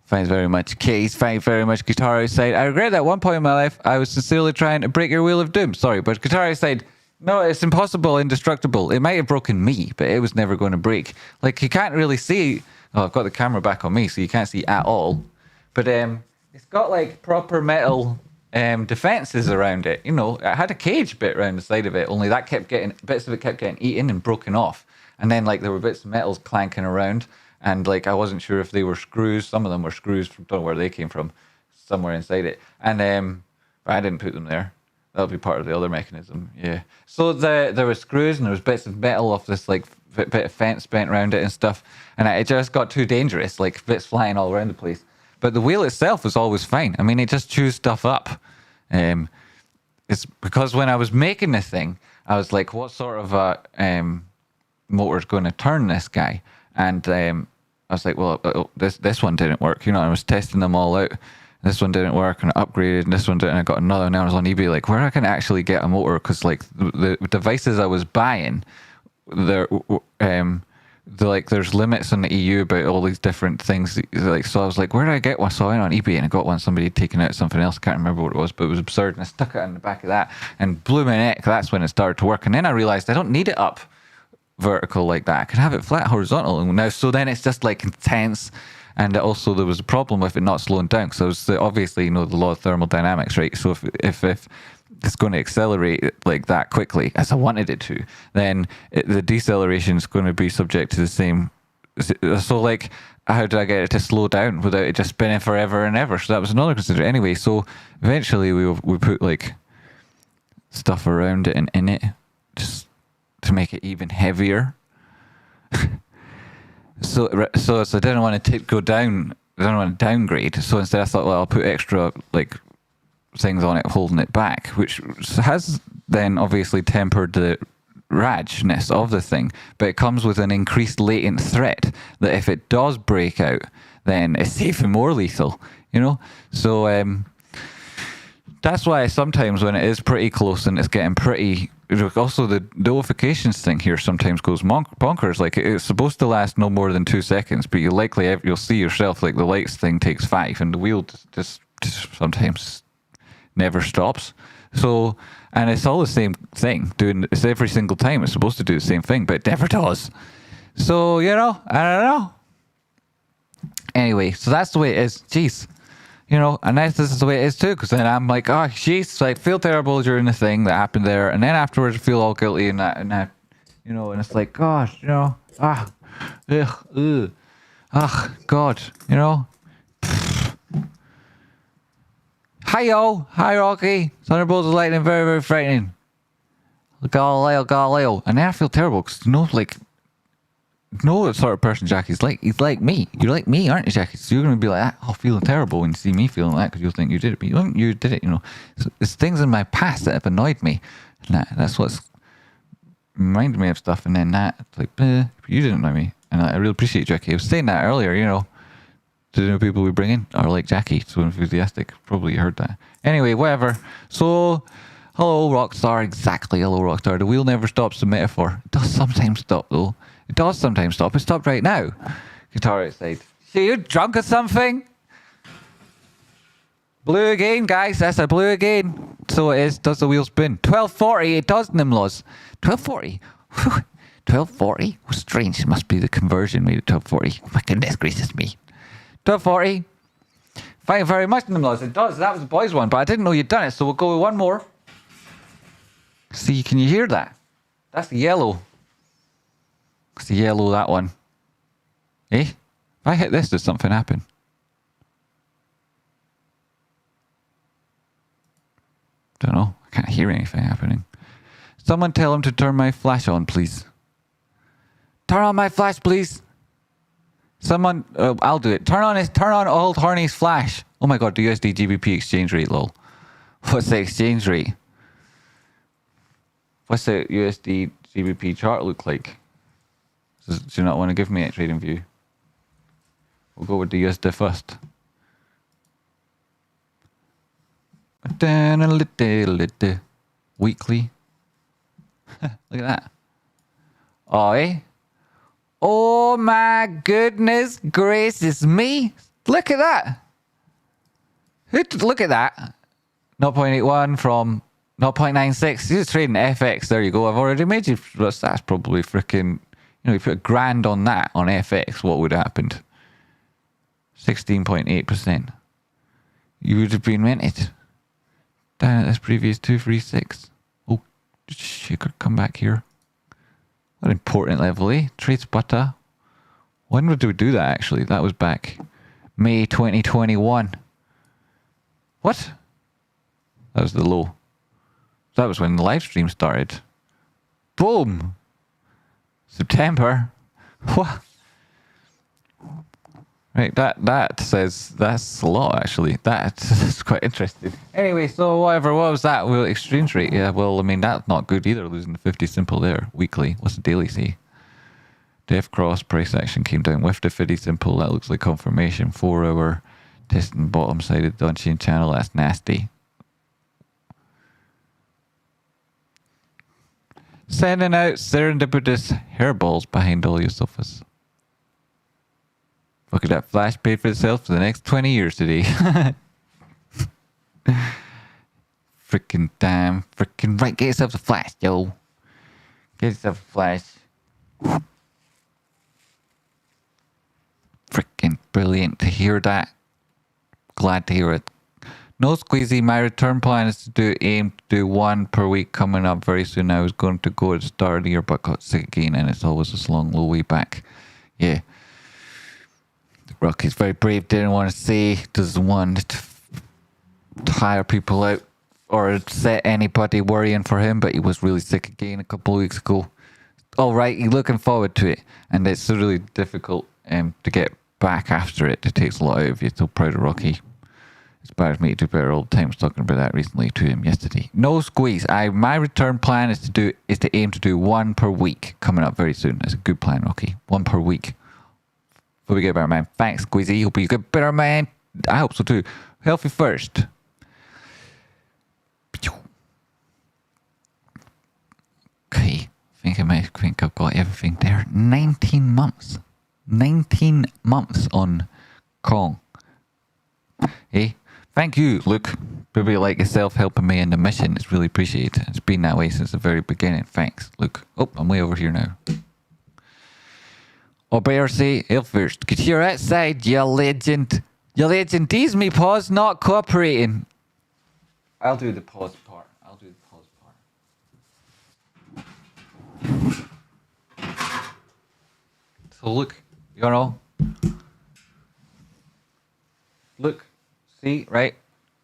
Thanks very much, Case. Thanks very much, Guitar Outside. I regret that at one point in my life, I was sincerely trying to break your wheel of doom. Sorry, but Guitar Outside, no, it's impossible, indestructible. It might have broken me, but it was never going to break. Like, you can't really see... Oh, I've got the camera back on me, so you can't see at all. But it's got, like, proper metal... defenses around it. You know, it had a cage bit around the side of it, only that kept getting, bits of it kept getting eaten and broken off. And then, like, there were bits of metals clanking around, and, like, I wasn't sure if they were screws. Some of them were screws, don't know where they came from, somewhere inside it. And I didn't put them there. That'll be part of the other mechanism, yeah. So there were screws, and there was bits of metal off this, like, bit of fence bent around it and stuff. And it just got too dangerous, like, bits flying all around the place. But the wheel itself was always fine. I mean, it just chews stuff up. It's because when I was making this thing, I was like, what sort of a motor's going to turn this guy? And I was like, well, this one didn't work. You know, I was testing them all out. This one didn't work, and I upgraded, and this one didn't. And I got another, and I was on eBay, like, where I can actually get a motor? Because, like, the devices I was buying, there's limits on the EU about all these different things. Like, so I was like, where do I get one? So I went on eBay and I got one. Somebody had taken out something else. I can't remember what it was, but it was absurd. And I stuck it on the back of that and blew my neck. That's when it started to work. And then I realized I don't need it up vertical like that. I can have it flat horizontal now. So then it's just like intense. And also there was a problem with it not slowing down. So it's obviously, you know, the law of thermodynamics, right? So if it's going to accelerate like that quickly as I wanted it to, then the deceleration is going to be subject to the same. So like, how do I get it to slow down without it just spinning forever and ever? So that was another consideration. Anyway, so eventually we put like stuff around it and in it just to make it even heavier. So I didn't want to go down. I didn't want to downgrade. So instead I thought, well, I'll put extra like things on it holding it back, which has then obviously tempered the rageness of the thing, but it comes with an increased latent threat that if it does break out, then it's even more lethal, you know? So that's why sometimes when it is pretty close and it's getting pretty, also the notifications thing here sometimes goes bonkers. Like it's supposed to last no more than 2 seconds, but you'll see yourself like the lights thing takes 5 and the wheel just sometimes never stops. So, and it's all the same thing, it's every single time it's supposed to do the same thing, but it never does. So, you know, I don't know. Anyway, so that's the way it is. Jeez. You know, and this is the way it is too, because then I'm like, oh, jeez, like, feel terrible during the thing that happened there, and then afterwards I feel all guilty and that, you know, and it's like, gosh, you know, God, you know. Hi Rocky, thunderbolts of lightning, very, very frightening. Galileo. And then I feel terrible, because, you know, like, know what sort of person Jackie's like. He's like me. You're like me, aren't you, Jackie? So you're going to be like, oh, feeling terrible when you see me feeling like that because you'll think you did it. But you did it, you know. So there's things in my past that have annoyed me. And that's what's reminded me of stuff. And then that, it's like, you didn't know me. And I really appreciate Jackie. I was saying that earlier, you know. The new people we bring in are like Jackie, so enthusiastic. Probably heard that. Anyway, whatever. So, hello, Rockstar. Exactly, hello, Rockstar. The wheel never stops, the metaphor. It does sometimes stop, though. It does sometimes stop. It stopped right now. Guitar outside. So you drunk or something? Blue again, guys. That's a blue again. So it is. Does the wheel spin? 1240. It does, Nimlaws. 1240. 1240? Oh, strange. It must be the conversion made it 1240. Oh, my goodness gracious me. 1240. Thank you very much, Nimlaws. It does. That was the boys' one, but I didn't know you'd done it, so we'll go with one more. See, can you hear that? That's the yellow. It's the yellow, that one. Eh? If I hit this, does something happen? Don't know. I can't hear anything happening. Someone tell him to turn my flash on, please. Turn on my flash, please. Someone, I'll do it. Turn on old Horny's flash. Oh my god, the USD GBP exchange rate, lol. What's the exchange rate? What's the USD GBP chart look like? Do you not want to give me a trading view? We'll go with the USD first. Weekly. Look at that. Oh, eh? Oh my goodness gracious me. Look at that. Look at that. 0.81 from 0.96. You're trading FX. There you go. I've already made you. That's probably freaking... You know, if you put $1,000 on that on FX, what would have happened? 16.8%. You would have been minted. Down at this previous 236. Oh, she could come back here. What an important level, eh? Trades butter. When would we do that, actually? That was back May 2021. What? That was the low. That was when the live stream started. Boom! September. What? Right, that says that's a lot, actually. That's quite interesting. Anyway, so whatever, what was that? Well, exchange rate. Yeah, well, I mean, that's not good either, losing the 50 simple there, weekly. What's the daily say? Def cross price action came down with the 50 simple. That looks like confirmation. 4 hour testing bottom sided on-chain channel. That's nasty. Sending out serendipitous hairballs behind all your sofas. Look at that flash paid for itself for the next 20 years today. Freaking damn. Freaking right. Get yourself a flash, yo. Get yourself a flash. Freaking brilliant to hear that. Glad to hear it. No squeezy, my return plan is to aim to do 1 per week coming up very soon. I was going to go at the start of the year but got sick again and it's always this long low way back. Yeah. Rocky's very brave, didn't want to say, doesn't want to hire people out or set anybody worrying for him, but he was really sick again a couple of weeks ago. Alright, he's looking forward to it and it's really difficult to get back after it. It takes a lot out of you. So proud of Rocky. Inspires me to do better all the time. I was talking about that recently to him yesterday. No squeeze. My return plan is to aim to do 1 per week coming up very soon. That's a good plan, Rocky. 1 per week. Before we get better, man. Thanks, Squeezy. Hope you get better, man. I hope so too. Healthy first. Okay. I think I've got everything there. 19 months. 19 months on Kong. Hey, thank you, Luke. Bbby like yourself helping me in the mission. It's really appreciated. It's been that way since the very beginning. Thanks, Luke. Oh, I'm way over here now. RYCEY, health first. Get here outside, you legend. You legend. These me pause not cooperating. I'll do the pause part. I'll do the pause part. So look, you know. Look, see, right?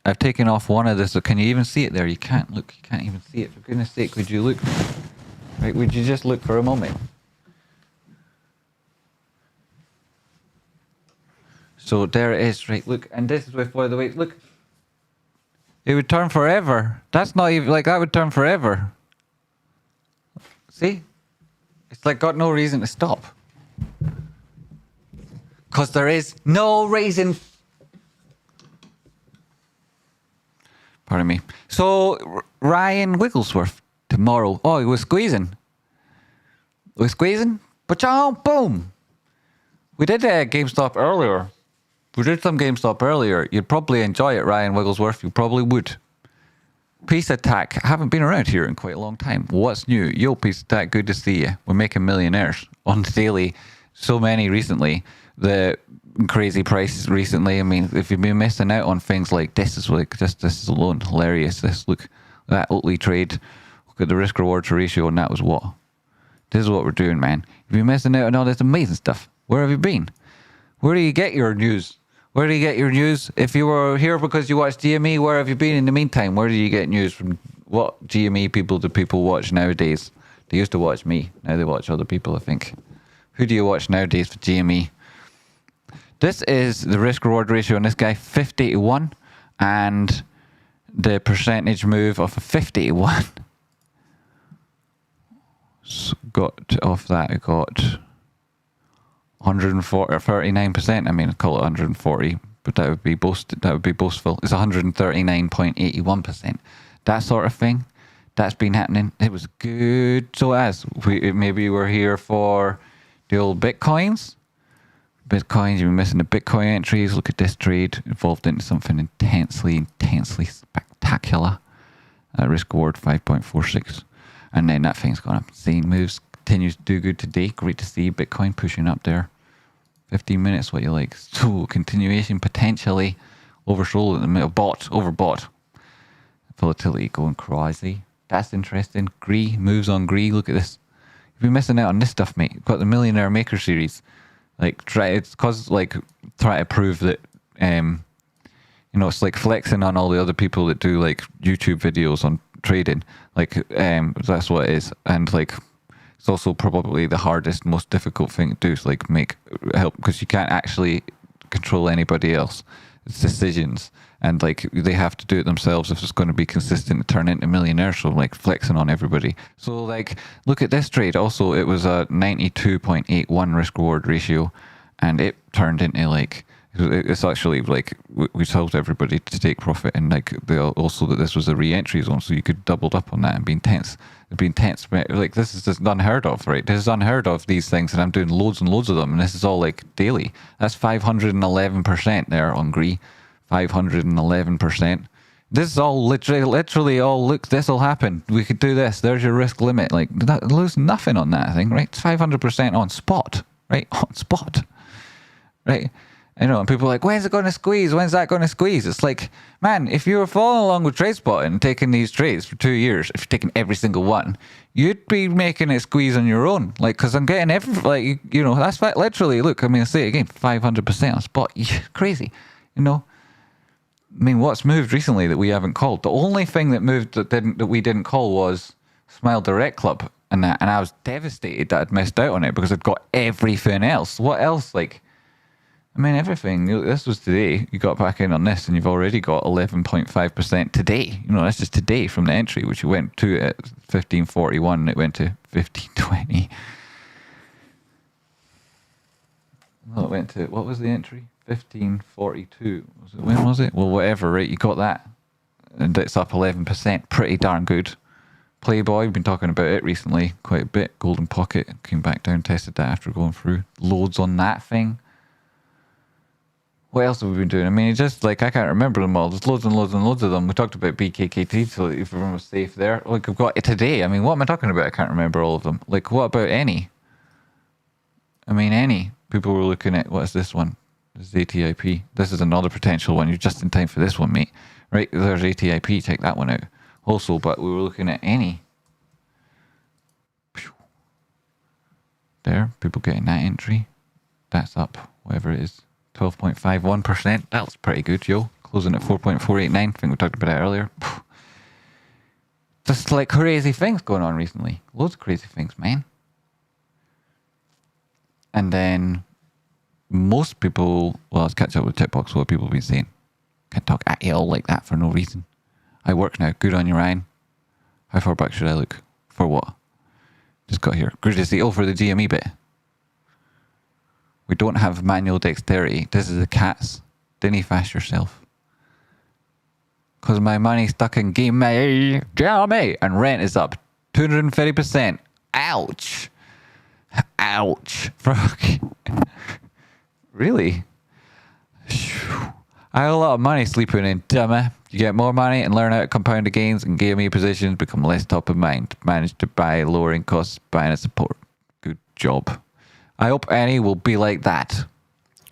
I've taken off one of this. So can you even see it there? You can't look. You can't even see it. For goodness sake, would you look? Right? Would you just look for a moment? So there it is, right? Look, and this is with, by the way, look. It would turn forever. That's not even like that would turn forever. See? It's like got no reason to stop. Because there is no reason. Pardon me. So, Ryan Wigglesworth tomorrow. Oh, he was squeezing. He was squeezing. But boom. We did GameStop earlier. We did some GameStop earlier. You'd probably enjoy it, Ryan Wigglesworth. You probably would. Peace Attack. I haven't been around here in quite a long time. What's new? Yo, Peace Attack. Good to see you. We're making millionaires on the daily. So many recently. The crazy prices recently. I mean, if you've been missing out on things like this, is like this is alone hilarious. This look that OTLY trade. Look at the risk reward ratio, and that was what. This is what we're doing, man. If you're missing out on all this amazing stuff, where have you been? Where do you get your news? Where do you get your news? If you were here because you watched GME, where have you been in the meantime? Where do you get news from? What GME people do people watch nowadays? They used to watch me. Now they watch other people, I think. Who do you watch nowadays for GME? This is the risk reward ratio on this guy, 50 to 1. And the percentage move of a 50 to 1. So got off that, it got 140 or 39%. I mean, I call it 140, but that would be boastful. It's 139.81%. That sort of thing. That's been happening. It was good. So as maybe we're here for the old Bitcoins. Bitcoins, you've been missing the Bitcoin entries. Look at this trade. Evolved into something intensely spectacular. Risk reward 5.46. And then that thing's gone up. Insane moves. Continues to do good today. Great to see Bitcoin pushing up there. 15 minutes, what you like. So, continuation potentially oversold in the middle. Overbought. Volatility going crazy. That's interesting. Gree, moves on Gree. Look at this. You've been missing out on this stuff, mate. You've got the Millionaire Maker series. Like, try to prove that, it's like flexing on all the other people that do, like, YouTube videos on trading. Like, that's what it is. And, like, it's also probably the hardest, most difficult thing to do is like help because you can't actually control anybody else. It's decisions, and like they have to do it themselves if it's going to be consistent to turn into millionaires. So like flexing on everybody. So like look at this trade. Also, it was a 92.81 risk reward ratio, and it turned into like it's actually like we told everybody to take profit, and like also that this was a re-entry zone, so you could double up on that and be intense. It'd be intense. Like this is just unheard of, right? This is unheard of, these things, and I'm doing loads and loads of them, and this is all like daily. That's 511% there on Gree. 511%. This is all literally all, look, this will happen. We could do this. There's your risk limit. Like, lose nothing on that thing, right? It's 500% on spot, right? On spot, right? You know, and people are like, when's it going to squeeze? When's that going to squeeze? It's like, man, if you were following along with TradeSpot and taking these trades for 2 years, if you're taking every single one, you'd be making it squeeze on your own. Like, because I'm getting every, like, you know, that's literally, look, I mean, I say it again, 500% on spot. Crazy, you know? I mean, what's moved recently that we haven't called? The only thing that moved that we didn't call was Smile Direct Club, and I was devastated that I'd missed out on it because I'd got everything else. What else? Like, I mean, everything. This was today. You got back in on this, and you've already got 11.5% today. You know, that's just today from the entry, which you went to at 1541, and it went to 1520. Well, it went to, what was the entry? 1542. When was it? Well, whatever, right? You got that. And it's up 11%. Pretty darn good. PLBY, we've been talking about it recently quite a bit. Golden Pocket came back down, tested that after going through. Loads on that thing. What else have we been doing? I mean, it's just like, I can't remember them all. There's loads and loads and loads of them. We talked about BKKT, so if everyone was safe there. Like, I've got it today. I mean, what am I talking about? I can't remember all of them. Like, what about any? I mean, any. People were looking at, what is this one? This is ATIP. This is another potential one. You're just in time for this one, mate. Right, there's ATIP. Check that one out. Also, but we were looking at any. There, people getting that entry. That's up, whatever it is. 12.51%. That was pretty good, yo. Closing at 4.489. I think we talked about that earlier. Just like crazy things going on recently. Loads of crazy things, man. And then most people, well, let's catch up with tip box. What people have been saying. Can't talk at you all like that for no reason. I work now. Good on you, Ryan. How far back should I look? For what? Just got here. Good to see. Oh, for the GME bit. We don't have manual dexterity. This is the cats. Didn't fast yourself. Because my money's stuck in GME, and rent is up 250%. Ouch. Ouch. Fuck. Really? I have a lot of money sleeping in, dummy. You get more money and learn how to compound the gains, and GME positions become less top of mind. Manage to buy lowering costs, buying a support. Good job. I hope any will be like that.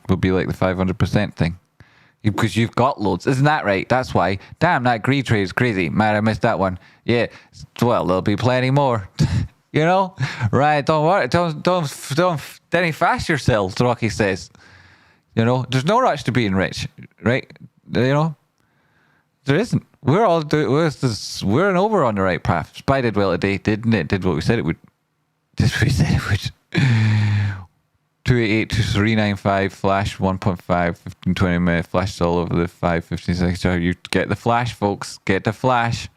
Will be like the 500% thing. Because you've got loads. Isn't that right? That's why. Damn, that Gree trade is crazy. Man, I missed that one. Yeah. Well, there'll be plenty more. You know? Right, don't worry. Don't any fast yourselves, Rocky says. You know? There's no rush to being rich. Right? You know? There isn't. We're all we're over on the right path. Spy did well today, didn't it? Did what we said it would. Did what we said it would. 288 to 395 flash 1.5 15 20 minute flash all over the 5 15 seconds. So you get the flash, folks. Get the flash.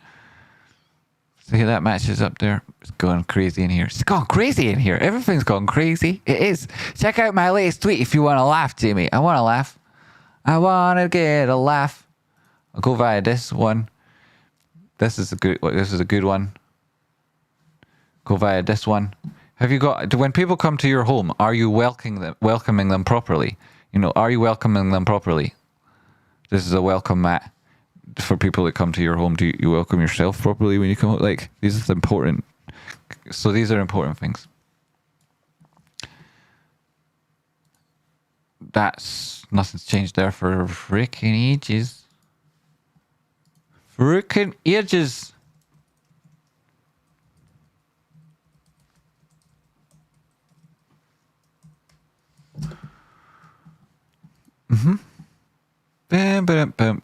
See that matches up there. It's going crazy in here. It's gone crazy in here. Everything's gone crazy. It is. Check out my latest tweet if you want to laugh, Jamie. I want to laugh. I want to get a laugh. I'll go via this one. This is a good one. Go via this one. Have you got, when people come to your home, are you welcoming them properly? You know, are you welcoming them properly? This is a welcome mat for people that come to your home. Do you welcome yourself properly when you come out? Like, these are important. So these are important things. Nothing's changed there for freaking ages. Freaking ages. Bam, bam, bam.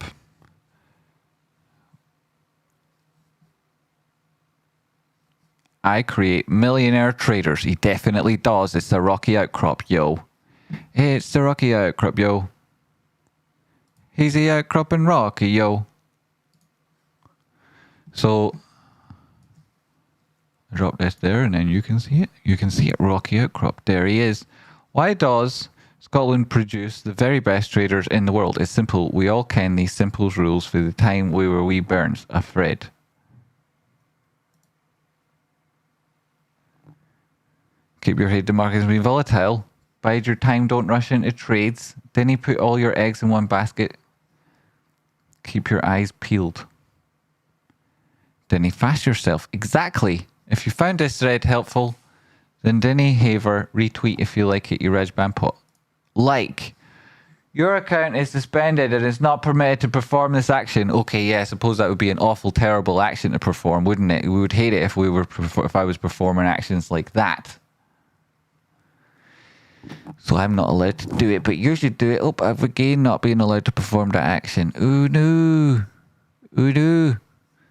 I create millionaire traders. He definitely does. It's the Rocky Outcrop, yo. It's the Rocky Outcrop, yo. He's the outcropping Rocky, yo. So, drop this there and then you can see it. You can see it, Rocky Outcrop. There he is. Why does Scotland produce the very best traders in the world? It's simple. We all ken these simple rules for the time we were wee bairns. Afraid. Keep your head. The market has been volatile. Bide your time. Don't rush into trades. Didn't put all your eggs in one basket. Keep your eyes peeled. Dinny, fast yourself. Exactly. If you found this thread helpful, then Dinny Haver, retweet if you like it, you Reg Bampot. Like. Your account is suspended and is not permitted to perform this action. Okay, yeah, I suppose that would be an awful, terrible action to perform, wouldn't it? We would hate it if I was performing actions like that. So I'm not allowed to do it, but you should do it. Oh, I've again not been allowed to perform that action. Ooh, no. Ooh, no.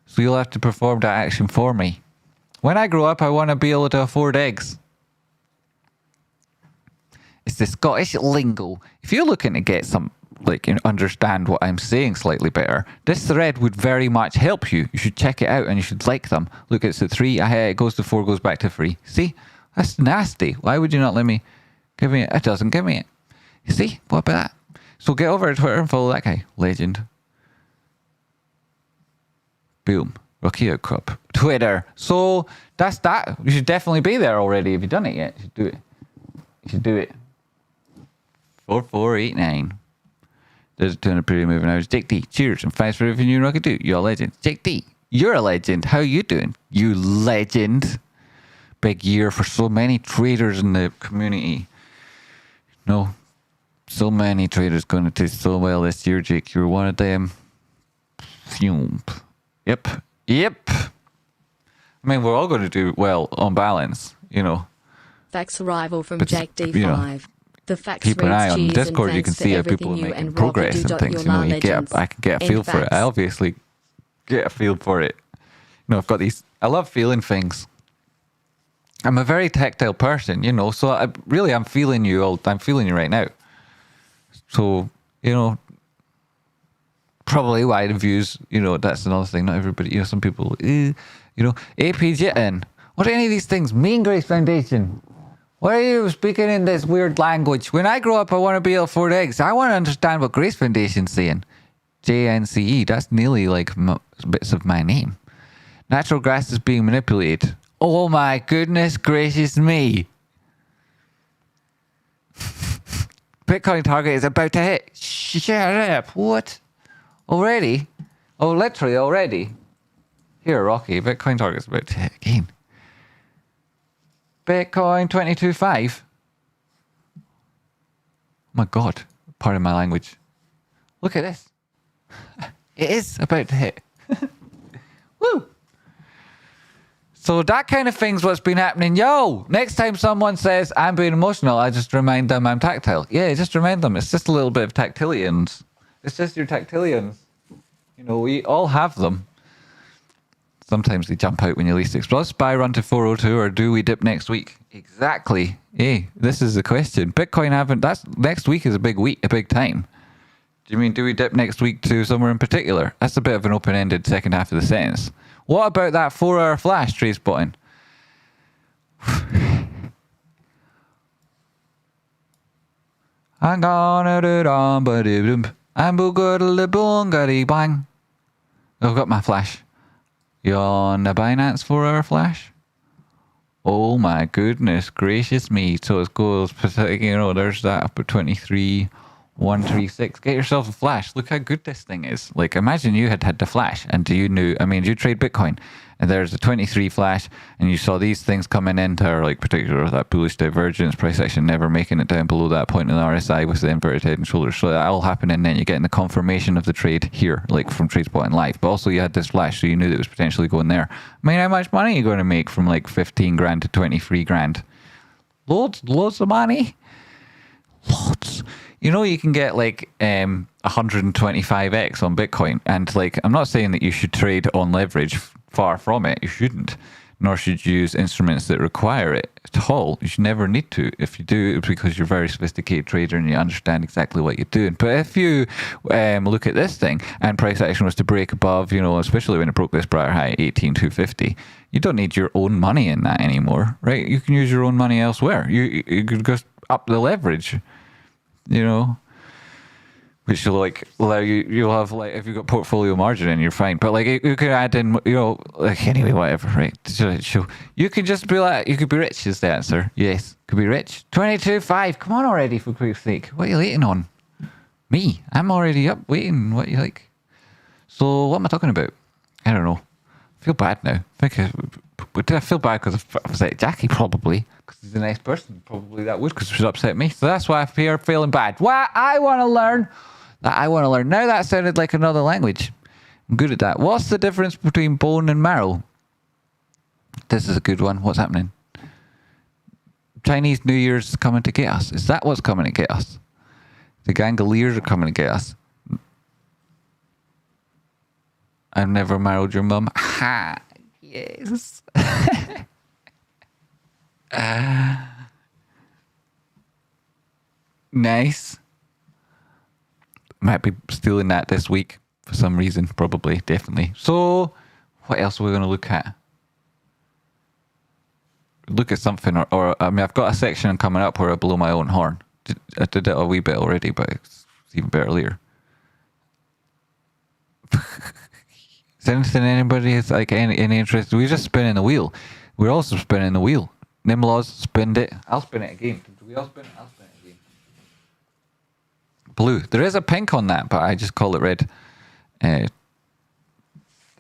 So you'll have to perform that action for me. When I grow up, I want to be able to afford eggs. It's the Scottish lingo. If you're looking to get some, like, understand what I'm saying slightly better, this thread would very much help you. You should check it out and you should like them. Look, it's at 3. It goes to 4, goes back to 3. See? That's nasty. Why would you not let me give me it? It doesn't give me it. You see? What about that? So get over to Twitter and follow that guy. Legend. Boom. Rookie Outcrop. Twitter. So that's that. You should definitely be there already. Have you done it yet? You should do it. You should do it. 4489. There's a 200 pretty moving hours. Jake D, cheers and thanks for everything you Rocket do. You're a legend. Jake D, you're a legend. How you doing? You legend. Big year for so many traders in the community. No, so many traders going to do so well this year, Jake. You're one of them. Fume. Yep. I mean, we're all going to do well on balance, you know. Facts arrival from But, Jack D5. you know, The facts keep an eye on cheers Discord. and You can thanks see for how people are everything you making and progress Rocket and do. things. Your You know, legends. I can get a feel for it. I obviously get a feel for it. You know, I've got these. I love feeling things. I'm a very tactile person, you know. So I'm feeling you. I'm feeling you right now. So you know, probably wide views. You know, that's another thing. Not everybody. You know, some people. You know, HGEN. What do any of these things mean, Grace Foundation? Why are you speaking in this weird language? When I grow up, I want to be able to afford eggs. I want to understand what Grace Foundation's saying. JNCE, that's nearly like bits of my name. Natural grass is being manipulated. Oh my goodness gracious me. Bitcoin target is about to hit. Shut up. What? Already? Oh, literally already. Here, Rocky, Bitcoin target's about to hit again. Bitcoin 22.5. Oh my god, pardon my language. Look at this. It is about to hit. Woo! So that kind of thing's what's been happening. Yo, next time someone says I'm being emotional, I just remind them I'm tactile. Yeah, just remind them. It's just a little bit of tactilians. It's just your tactilians. You know, we all have them. Sometimes they jump out when you least expect. Spy run to 402 or do we dip next week? Exactly. Hey, this is the question. Bitcoin next week is a big week, a big time. Do you mean do we dip next week to somewhere in particular? That's a bit of an open-ended second half of the sentence. What about that 4-hour flash trade spotting? I'm gonna do it on, but I'm good bang. I've got my flash. You on the Binance 4-hour flash? Oh my goodness gracious me. So it goes, you know, there's that up at 23,136. Get yourself a flash. Look how good this thing is. Like, imagine you had the flash and you trade Bitcoin and there's a 23 flash and you saw these things coming into, like, particular that bullish divergence price action, never making it down below that point in the RSI with the inverted head and shoulders. So that all happened, and then you're getting the confirmation of the trade here, like from TradeSpot and Live. But also you had this flash, so you knew that it was potentially going there. I mean, how much money are you going to make from like 15 grand to 23 grand? Loads of money. Loads. You know, you can get like 125x on Bitcoin, and like, I'm not saying that you should trade on leverage. Far from it. You shouldn't. Nor should you use instruments that require it at all. You should never need to. If you do, it's because you're a very sophisticated trader and you understand exactly what you're doing. But if you look at this thing and price action was to break above, you know, especially when it broke this prior high, 18,250, you don't need your own money in that anymore, right? You can use your own money elsewhere. You could just up the leverage, you know, which will like allow you'll have, like, if you've got portfolio margin in, you're fine. But like, you could add in, you know, like, anyway, whatever, right? So you could just be like, you could be rich is the answer. Yes, could be rich. 22.5. Come on already, for Christ's sake. What are you waiting on? Me? I'm already up waiting. What you like? So what am I talking about? I don't know. I feel bad now. Did I feel bad because I was like Jackie? Probably, because he's a nice person. Probably that would, because she upset me. So that's why I feel feeling bad. Well, I want to learn. Now that sounded like another language. I'm good at that. What's the difference between bone and marrow? This is a good one. What's happening? Chinese New Year's coming to get us. Is that what's coming to get us? The Gangoliers are coming to get us. I've never married your mum. Ha! Yes. Nice. Might be stealing that this week for some reason. Probably. Definitely. So, what else are we going to look at? Look at something, or I mean, I've got a section coming up where I blow my own horn. I did it a wee bit already, but it's even better later. Is anything anybody has like any interest? We're just spinning the wheel. We're also spinning the wheel. Nimlaws spinned it. I'll spin it again. Do we all spin it? I'll spin it again. Blue. There is a pink on that, but I just call it red. That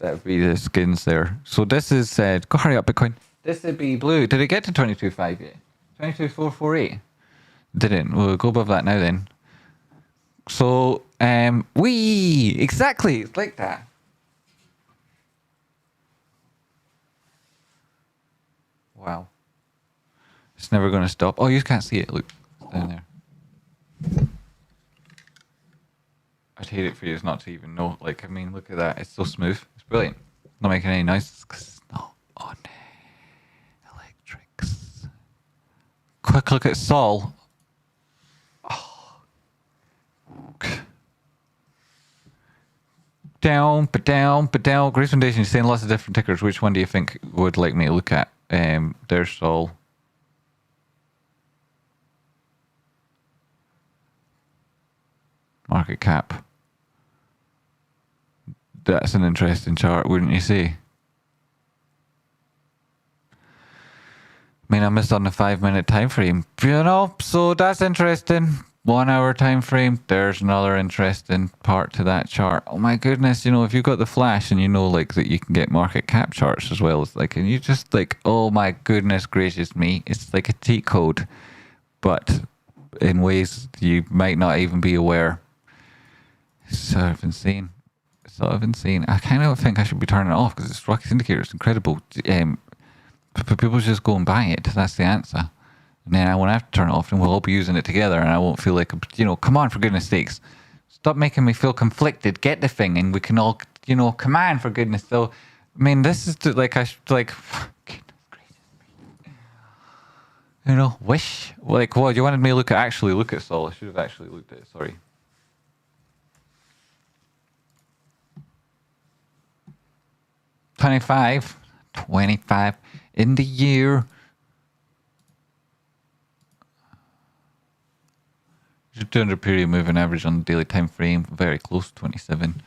would be the skins there. So this is go hurry up, Bitcoin. This would be blue. Did it get to 22.5 yet? 22.448. Didn't. We'll go above that now then. So exactly. It's like that. Wow. It's never going to stop. Oh, you can't see it. Look, it's down there. I'd hate it for you not to even know. Like, I mean, look at that. It's so smooth. It's brilliant. Not making any noises because it's not on electrics. Quick look at Sol. Oh. Down. Grace Foundation is saying lots of different tickers. Which one do you think would like me to look at? There's Sol. Market cap. That's an interesting chart, wouldn't you say? I mean, I missed on the 5-minute time frame, you know, so that's interesting. 1 hour time frame. There's another interesting part to that chart. Oh my goodness, you know, if you've got the flash and you know like that you can get market cap charts as well as like, and you just like, oh my goodness gracious me, it's like a cheat code, but in ways you might not even be aware. It's sort of insane. I kind of think I should be turning it off because it's Rocky's indicator. It's incredible. But people just go and buy it. That's the answer. And then I won't have to turn it off and we'll all be using it together and I won't feel like, you know, come on, for goodness sakes. Stop making me feel conflicted. Get the thing and we can all, you know, come on, for goodness. So, I mean, this is like, I should, like, goodness gracious. You know, wish. Like, what, you wanted me to actually look at Sol. I should have actually looked at it, sorry. $25 in the year. Just 200 period moving average on the daily time frame, very close, 27.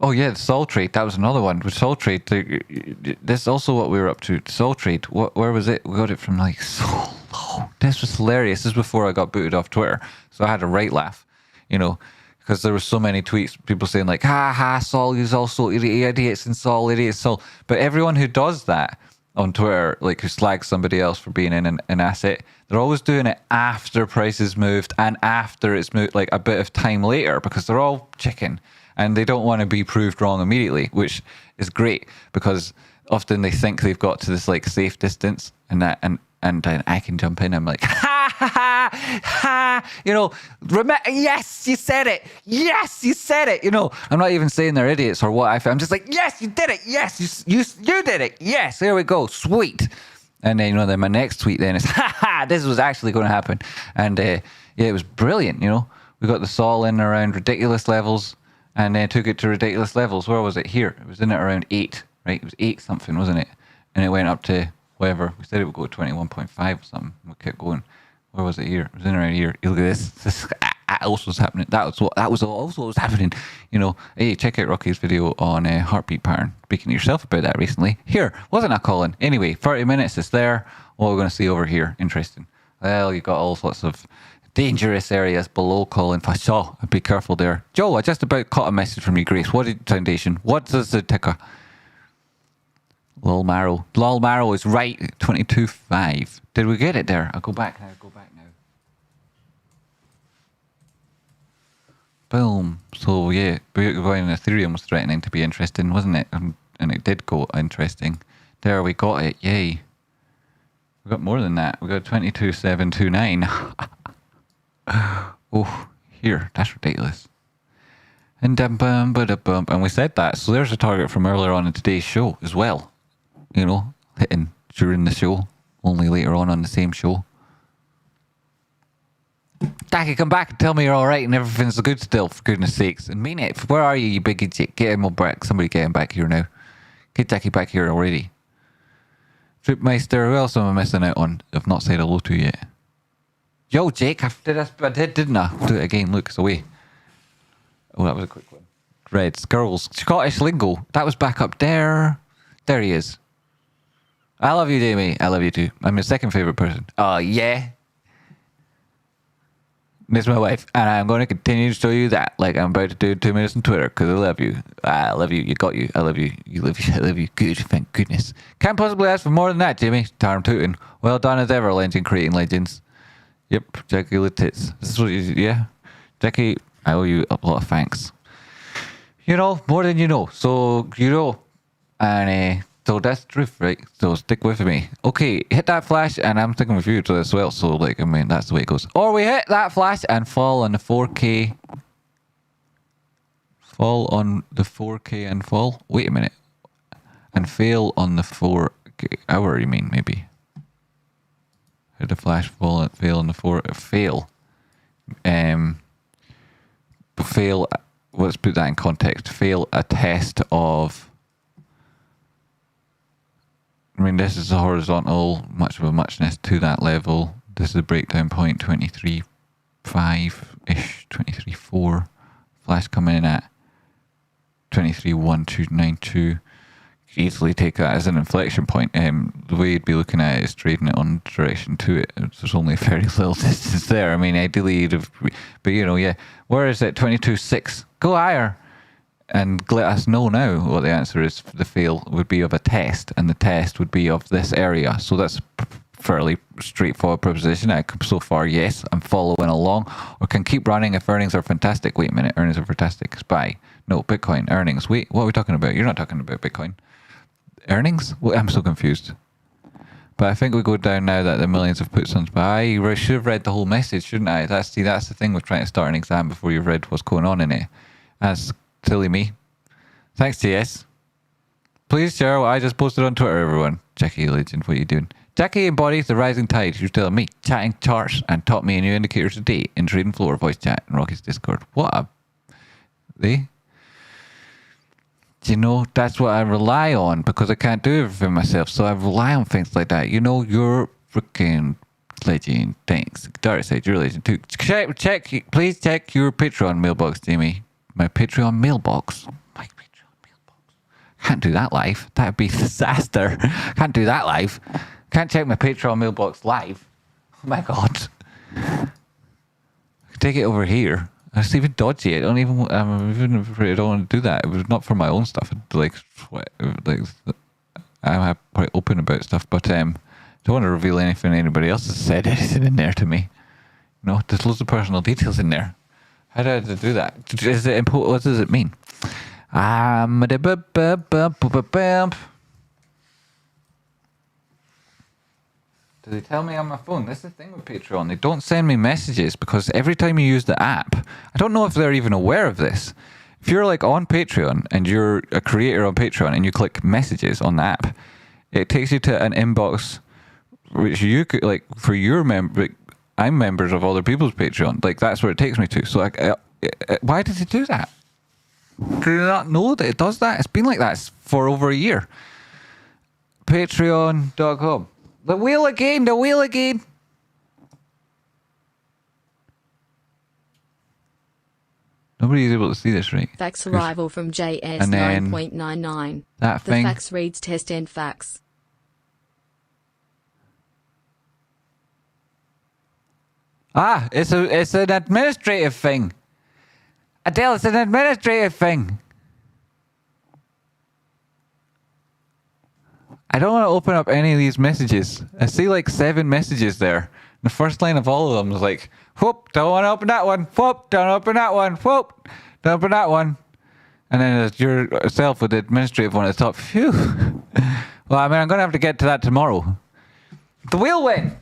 Oh yeah, the Sol trade, that was another one. With Sol trade, this is also what we were up to. Sol trade, where was it? We got it from like so low. This was hilarious. This is before I got booted off Twitter, so I had a right laugh, you know, because there were so many tweets, people saying like, ha ha, Sol is also idiots and Sol, idiots, Sol. But everyone who does that on Twitter, like who slags somebody else for being in an asset, they're always doing it after prices moved and after it's moved, like a bit of time later, because they're all chicken and they don't want to be proved wrong immediately, which is great because often they think they've got to this like safe distance and that, and I can jump in. I'm like, ha ha ha ha, you know, yes, you said it. Yes, you said it. You know, I'm not even saying they're idiots or what. I'm just like, yes, you did it. Yes, you did it. Yes, there we go. Sweet. And then, you know, then my next tweet then is, ha ha, this was actually going to happen. And yeah, it was brilliant. You know, we got the Sol in around ridiculous levels and then took it to ridiculous levels. Where was it? Here. It was in at around 8, right? It was 8 something, wasn't it? And it went up to whatever. We said it would go to 21.5 or something. We kept going. Where was it here? It was in around here. You look at this. This also was happening. That was also what was happening. You know, hey, check out Rocky's video on heartbeat pattern. Speaking to yourself about that recently. Here, wasn't I calling? Anyway, 30 minutes is there. What we're going to see over here. Interesting. Well, you got all sorts of Dangerous areas below Colin Fashaw. Be careful there. Joe, I just about caught a message from you, Grace. What is Foundation? What does the ticker? Lol Marrow. Lol Marrow is right. 22.5. Did we get it there? I'll go back now. Boom. So yeah, Bitcoin and Ethereum was threatening to be interesting, wasn't it? And it did go interesting. There, we got it. Yay. We got more than that. We got 22.729. Oh, here. That's ridiculous. And and we said that. So there's a target from earlier on in today's show as well. You know, hitting during the show, only later on the same show. Jackie, come back and tell me you're all right and everything's good still, for goodness sakes. And mean it. Where are you, you big idiot? Get him back. Somebody get him back here now. Get Jackie back here already. Tripmeister, who else am I missing out on? I've not said hello to yet. Yo, Jake, I did, didn't I? Do it again. Look, it's away. Oh, that was a quick one. Reds, girls, Scottish lingo. That was back up there. There he is. I love you, Jamie. I love you too. I'm your second favourite person. Oh, yeah. This is my wife, and I'm going to continue to show you that, like I'm about to do 2 minutes on Twitter, because I love you. I love you. You got you. I love you. You love you. I love you. Good. Thank goodness. Can't possibly ask for more than that, Jimmy. Tarm tootin'. Well done as ever, legend creating legends. Yep, Jackie Lititz. This is what you, yeah. Jackie, I owe you a lot of thanks. You know, more than you know. So, you know. And, so that's the truth, right? So stick with me. Okay, hit that flash, and I'm sticking with you to as well. So, like, I mean, that's the way it goes. Or we hit that flash and fall on the 4K. Fall on the 4K and fall. Wait a minute. And fail on the 4K hour, you mean, maybe. Hit the flash, fall, and fail on the 4. Fail. Fail. Let's put that in context. Fail a test of. I mean, this is a horizontal, much of a muchness to that level. This is a breakdown point, 23.5-ish, 23.4. Flash coming in at 23.1292. Easily take that as an inflection point. The way you'd be looking at it is trading it on direction to it. There's only very little distance there. I mean, ideally you'd have, but you know, yeah. Where is it? 22.6. Go higher. And let us know now what the answer is. The fail would be of a test, and the test would be of this area. So that's fairly straightforward proposition. So far, yes, I'm following along. Or can keep running if earnings are fantastic. Wait a minute, earnings are fantastic. SPY. No, Bitcoin, earnings. Wait, what are we talking about? You're not talking about Bitcoin. Earnings? Well, I'm so confused. But I think we go down now that the millions have put on SPY. I should have read the whole message, shouldn't I? That's the thing with trying to start an exam before you've read what's going on in it. That's silly me. Thanks, TS. Please share what I just posted on Twitter, everyone. Jackie Legend, what are you doing? Jackie embodies the rising tide. She was telling me, chatting charts, and taught me a new indicator today in trading floor voice chat in Rocky's Discord. What a... They? Do you know, that's what I rely on, because I can't do everything myself, so I rely on things like that. You know, you're freaking legend. Thanks. Dark Side, you're a legend too. Please check your Patreon mailbox, Jamie. My Patreon mailbox. My Patreon mailbox. Can't do that live. That would be a disaster. Can't do that live. Can't check my Patreon mailbox live. Oh my god. I can take it over here. It's even dodgy. I don't even. I'm even afraid I don't want to do that. It was not for my own stuff. I'm quite open about stuff, but I don't want to reveal anything anybody else has said anything in there to me. No, there's loads of personal details in there. How do I do that? Is it important? What does it mean? Do they tell me on my phone? This is the thing with Patreon. They don't send me messages because every time you use the app, I don't know if they're even aware of this. If you're like on Patreon and you're a creator on Patreon and you click messages on the app, it takes you to an inbox which you could, like, for your member. I'm members of other people's Patreon. Like, that's where it takes me to. So, like, why did it do that? Do you not know that it does that? It's been like that for over a year. Patreon.com. The wheel again, the wheel again. Nobody's able to see this, right? Fax arrival from JS 9.99. That the thing. fax reads test and fax. Ah, it's an administrative thing. Adele, it's an administrative thing. I don't want to open up any of these messages. I see like 7 messages there. The first line of all of them is like, whoop, don't want to open that one. Whoop, don't open that one. Whoop, don't open that one. And then it's yourself with the administrative one at the top. Phew. Well, I mean, I'm going to have to get to that tomorrow. The wheel win.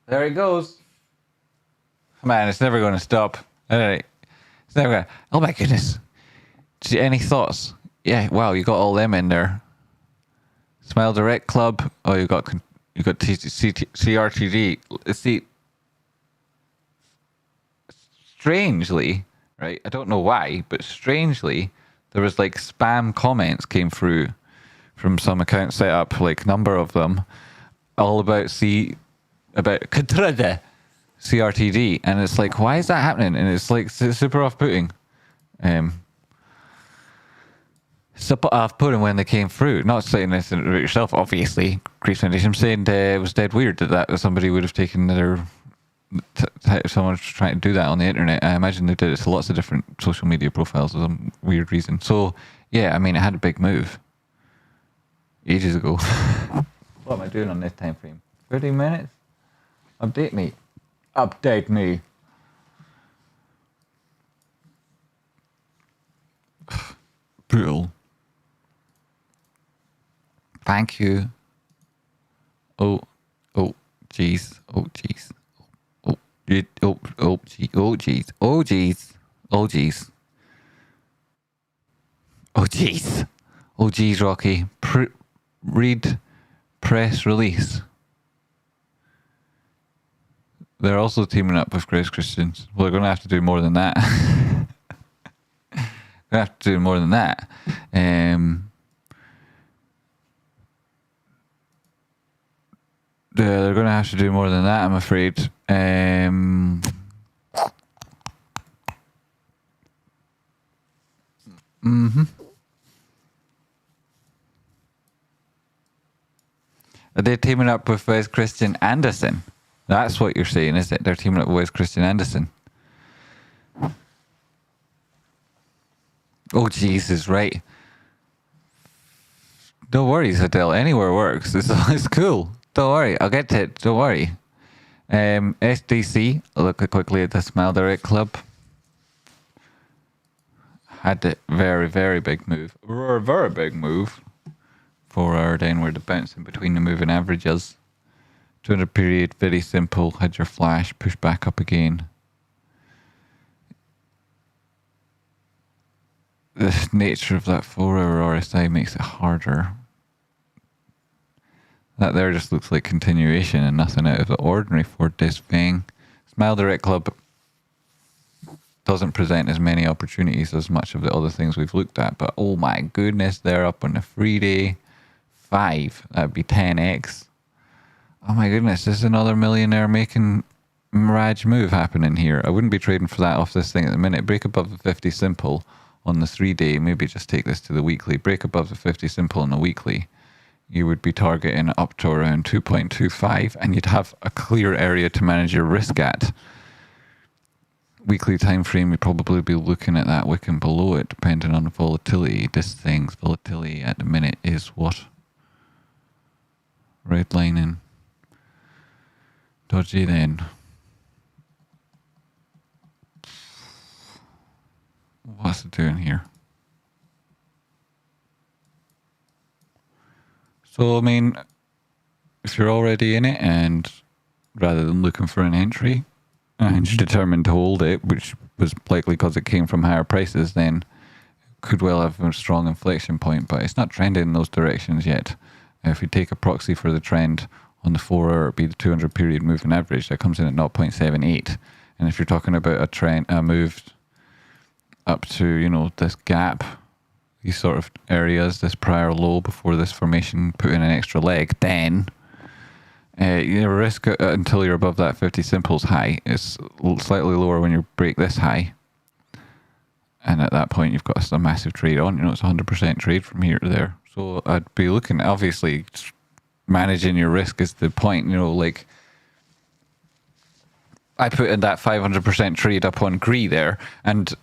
There he goes. Man, it's never going to stop. It's never going to... Oh my goodness. Any thoughts? Yeah, wow, you got all them in there. Smile Direct Club. Oh, you got CRTD. See, strangely, right? I don't know why, but strangely, there was like spam comments came through from some account set up, like number of them, all about CRTD, and it's like, why is that happening? And it's like super off-putting. Super off-putting when they came through. Not saying this about yourself, obviously, Grease Foundation. I'm saying it was dead weird that somebody would have taken their... someone's trying to do that on the internet. I imagine they did it to lots of different social media profiles for some weird reason. So, yeah, I mean, it had a big move. Ages ago. What am I doing on this time frame? 30 minutes? Update me. Update me. Brutal. Thank you. Oh, jeez. Oh, jeez. Oh, jeez. Oh, jeez. Oh, jeez. Oh, jeez. Oh, jeez. Oh, jeez, Rocky. Read press release. They're also teaming up with Grace Christians. Well, they're going to have to do more than that. They're going to have to do more than that. They're going to have to do more than that, I'm afraid. Are they teaming up with Wes Christian Anderson? That's what you're saying, is it? They're teaming up with Wes Christian Anderson. Oh, Jesus, right. No worries, Adele. Anywhere works. It's cool. Don't worry. I'll get to it. Don't worry. SDC. Look quickly at the Smile Direct Club. Had a very, very big move. Very big move. 4 hour downward bounce in between the moving averages. 200 period, very simple. Had your flash, push back up again. The nature of that 4 hour RSI makes it harder. That there just looks like continuation and nothing out of the ordinary for this thing. Smile Direct Club doesn't present as many opportunities as much of the other things we've looked at, but oh my goodness, they're up on the 3-day 5. That'd be 10x. Oh my goodness, there's another millionaire making Mirage move happening here. I wouldn't be trading for that off this thing at the minute. Break above the 50 simple on the 3-day. Maybe just take this to the weekly. Break above the 50 simple on the weekly. You would be targeting up to around 2.25 and you'd have a clear area to manage your risk at. Weekly time frame, you'd probably be looking at that wick and below it, depending on the volatility. This thing's volatility at the minute is what? Redlining. Dodgy then. What's it doing here? So, I mean, if you're already in it and rather than looking for an entry and you're determined to hold it, which was likely because it came from higher prices, then could well have a strong inflection point, but it's not trending in those directions yet. If we take a proxy for the trend on the 4 hour, it'd be the 200 period moving average that comes in at 0.78. And if you're talking about a trend, a move up to, you know, this gap, these sort of areas, this prior low before this formation put in an extra leg, then your risk until you're above that 50 simples high is slightly lower when you break this high. And at that point, you've got a massive trade on. You know, it's 100% trade from here to there. So I'd be looking, obviously, managing your risk is the point. You know, like I put in that 500% trade up on Gree there, and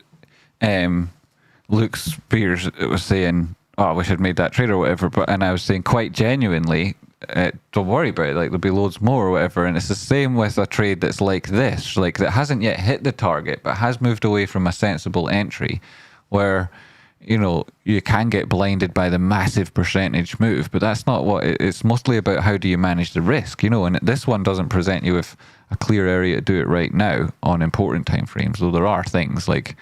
Luke Spears was saying, "Oh, I wish I'd made that trade or whatever." And I was saying quite genuinely, "Don't worry about it. Like there'll be loads more or whatever." And it's the same with a trade that's like this, like that hasn't yet hit the target, but has moved away from a sensible entry, where you know you can get blinded by the massive percentage move. But that's not what it's mostly about. How do you manage the risk? You know, and this one doesn't present you with a clear area to do it right now on important time frames. Though there are things like,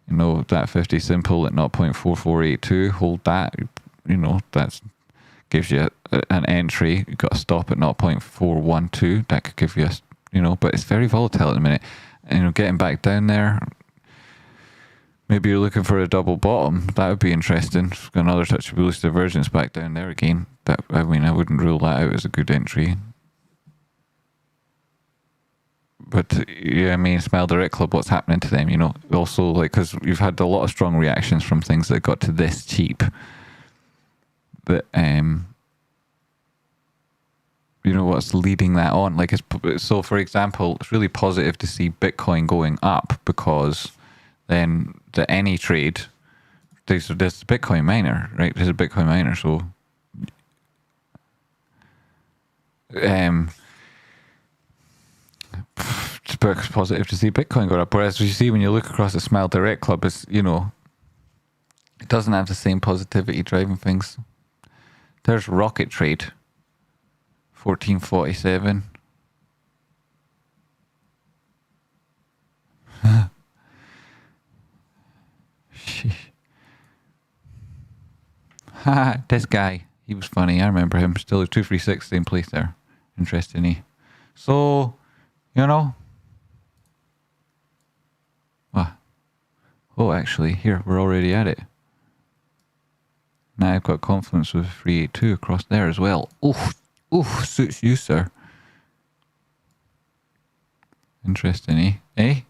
you know, that 50 simple at 0.4482, hold that, you know, that's gives you an entry. You've got to stop at 0.412. That could give you a, you know, but it's very volatile at the minute. And, you know, getting back down there, maybe you're looking for a double bottom. That would be interesting. Got another touch of bullish divergence back down there again. That, I mean, I wouldn't rule that out as a good entry. But yeah, I mean, Smile Direct Club, what's happening to them? You know, also like because you've had a lot of strong reactions from things that got to this cheap. But you know what's leading that on? Like, so for example, it's really positive to see Bitcoin going up because then any trade, there's a Bitcoin miner, right? There's a Bitcoin miner, so it's positive to see Bitcoin go up. Whereas you see when you look across the Smile Direct Club, it's, you know, it doesn't have the same positivity driving things. There's Rocket Trade, 1447. Ha! This guy, he was funny. I remember him. Still 236, same place there. Interesting. So, you know. Oh, actually, here we're already at it. Now I've got confidence with 382 across there as well. Oof, suits you, sir. Interesting, eh?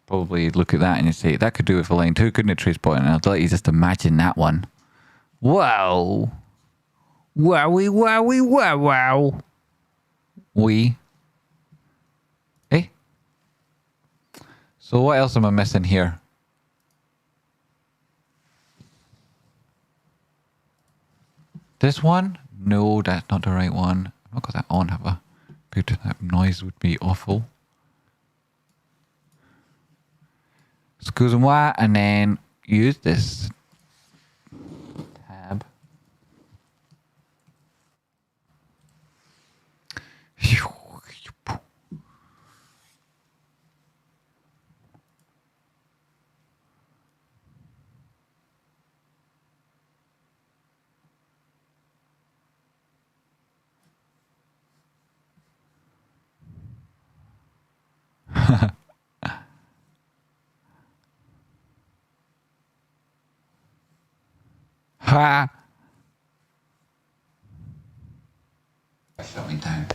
Probably look at that and you say, that could do with a line too, couldn't it, Trace Point? And I'll let you just imagine that one. Wow. Wowie, wowie, wow, wow. Eh? So what else am I missing here? This one? No, that's not the right one. I've not got that on, have I? That noise would be awful. Excuse-moi, and then use this tab. Ha! Shut me down.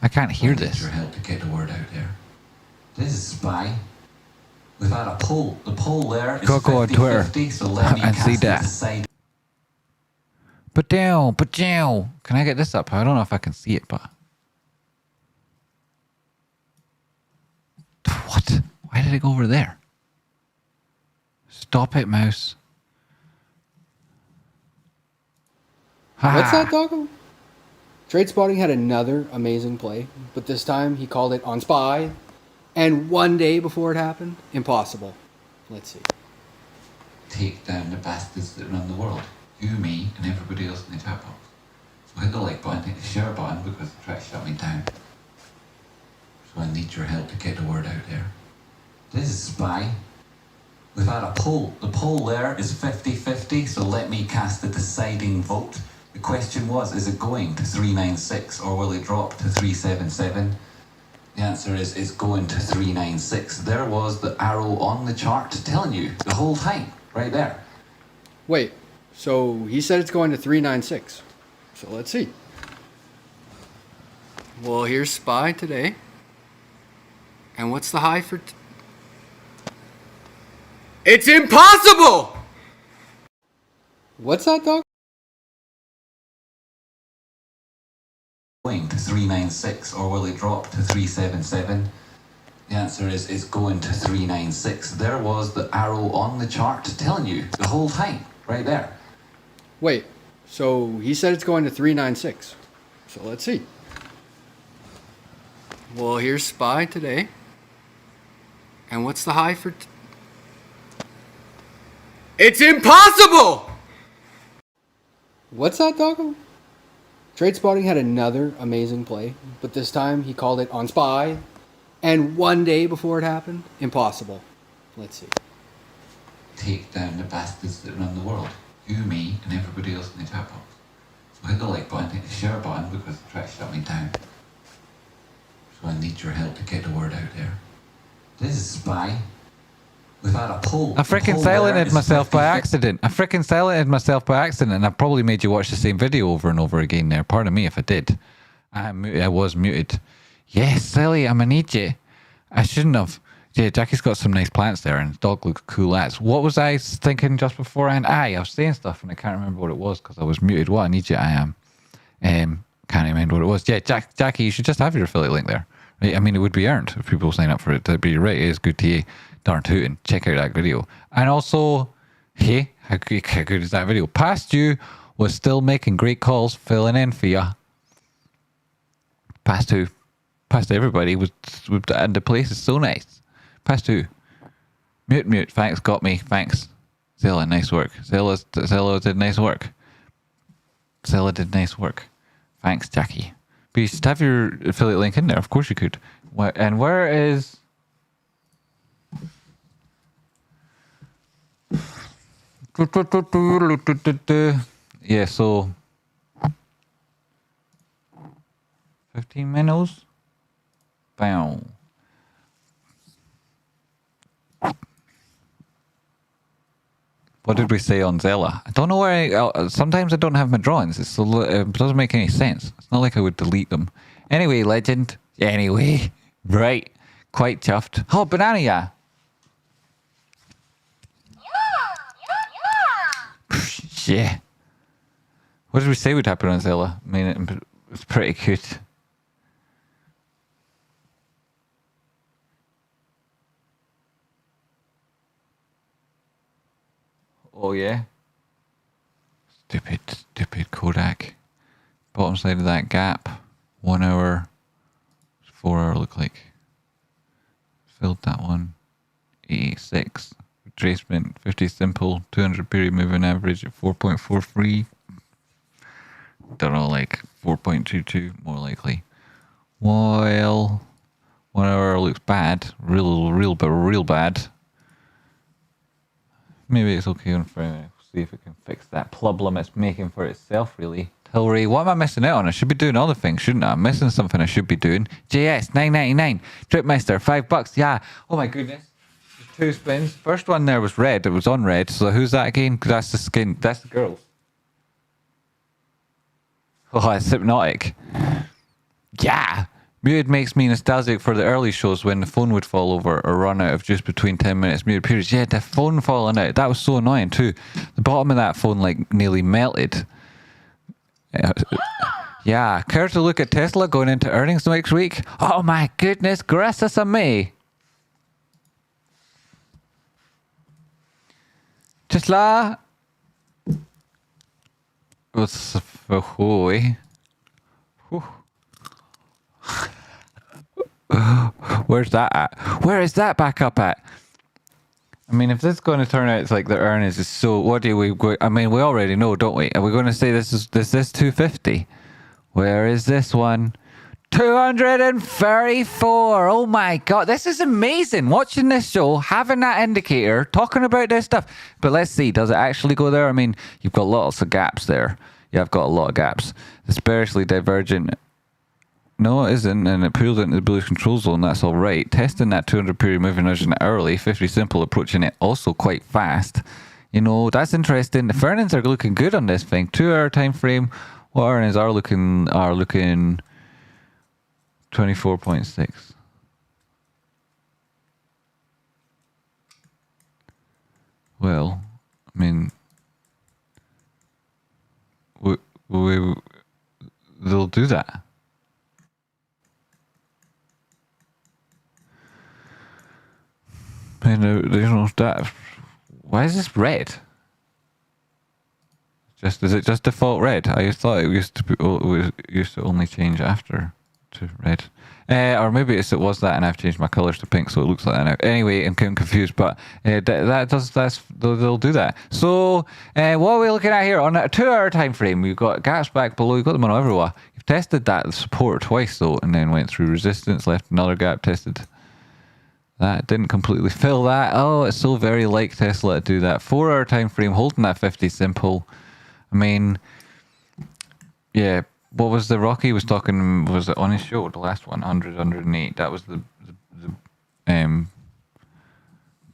I can't hear this. Your help to get the word out there. This is Spy. We've had a poll. The poll there is 50, on Twitter 50, so let me and see that. But down. Can I get this up? I don't know if I can see it, but what? Why did it go over there? Stop it, mouse. What's that, doggo? Trade Spotting had another amazing play, but this time he called it on Spy, and one day before it happened, impossible. Let's see. Take down the bastards that run the world. You, me, and everybody else in the chat box. So hit the like button, hit the share button, because they try to shut me down. So I need your help to get the word out there. This is Spy. We've had a poll. The poll there is 50-50, so let me cast the deciding vote. The question was, is it going to 396 or will it drop to 377? The answer is, it's going to 396. There was the arrow on the chart telling you the whole time, right there. Wait, so he said it's going to 396. So let's see. Well, here's Spy today. And what's the high for... It's impossible! What's that, dog? going to 396 or will it drop to 377? The answer is it's going to 396. There was the arrow on the chart telling you the whole time, right there. Wait, so he said it's going to 396. So let's see. Well, here's SPY today. And what's the high for... It's impossible! What's that, doggo? Trade Spotting had another amazing play, but this time he called it on SPY. And one day before it happened, impossible. Let's see. Take down the bastards that run the world. You, me, and everybody else in the chat box. So hit the like button, hit the share button because they're trying to shut me down. So I need your help to get the word out there. This is SPY. We've had a poll. I freaking silenced myself by accident. And I probably made you watch the same video over and over again there. Pardon me if I did. I was muted. Yes, Sally, I'm gonna need you. I shouldn't have. Yeah, Jackie's got some nice plants there and the dog looks cool as. What was I thinking just beforehand? I was saying stuff and I can't remember what it was because I was muted. What I need you, I am. Can't remember what it was. Yeah, Jackie, you should just have your affiliate link there. Right? I mean, it would be earned if people sign up for it. That'd be right. It is good TA. Darn tootin'. Check out that video. And also, hey, how good is that video? Past you was still making great calls, filling in for ya. Past who? Past everybody was, and the place is so nice. Past who? Mute. Thanks, got me. Thanks. Zella, nice work. Zella did nice work. Zella did nice work. Thanks, Jackie. But you should have your affiliate link in there. Of course you could. And where is... Yeah, so... 15 minutes. Bow. What did we say on Zella? I don't know where sometimes I don't have my drawings. It doesn't make any sense. It's not like I would delete them. Anyway, legend. Anyway. Right. Quite chuffed. Oh, banana, yeah. Yeah. What did we say would happen on Zella? I mean, it's pretty good. Oh yeah. Stupid Kodak. Bottom side of that gap. 1 hour. 4 hour look like. Filled that one. 86. Retracement 50 simple. 200 period moving average at 4.43. Don't know, like 4.22 more likely. While 1 hour looks bad. Real bad. Maybe it's okay on Friday. See if it can fix that problem it's making for itself, really. TLRY, what am I missing out on? I should be doing other things, shouldn't I? I'm missing something I should be doing. JS, $9.99. Dripmeister, $5. Yeah. Oh my goodness. 2 spins. First one there was red. It was on red. So who's that again? That's the skin. That's the girls. Oh, it's hypnotic. Yeah. Muted makes me nostalgic for the early shows when the phone would fall over or run out of juice between 10 minutes muted periods. Yeah, the phone falling out. That was so annoying too. The bottom of that phone like nearly melted. Yeah. Care to look at Tesla going into earnings next week? Oh my goodness. Gracias a me. Tesla. What's the Where's that at? Where is that back up at? I mean, if this is going to turn out it's like the earnings is so, what do we go? I mean, we already know, don't we? Are we going to say this is 250? Where is this one? 234. Oh my god, this is amazing. Watching this show, having that indicator, talking about this stuff. But let's see, does it actually go there? I mean, you've got lots of gaps there. Yeah, I've got a lot of gaps. Especially divergent. No, it isn't, and it pulls into the bullish control zone. That's all right. Testing that 200 period moving average hourly, 50 simple, approaching it also quite fast. You know, that's interesting. The earnings are looking good on this thing. 2 hour time frame. What earnings are looking 24.6. Well, I mean, they'll do that. And you know that. Why is this red? Is it just default red? I thought it used to be. It used to only change after to red. Or maybe it was that, and I've changed my colours to pink, so it looks like that now. Anyway, I'm getting confused, but they'll do that. So, what are we looking at here on a 2-hour time frame? We've got gaps back below. You've got them on everywhere. You've tested that support twice though, and then went through resistance, left another gap, tested. That didn't completely fill that. Oh, it's so very like Tesla to do that. 4-hour time frame, holding that 50 simple. I mean, yeah. What was the Rocky was talking? Was it on his show? The last one, 100, 108. That was the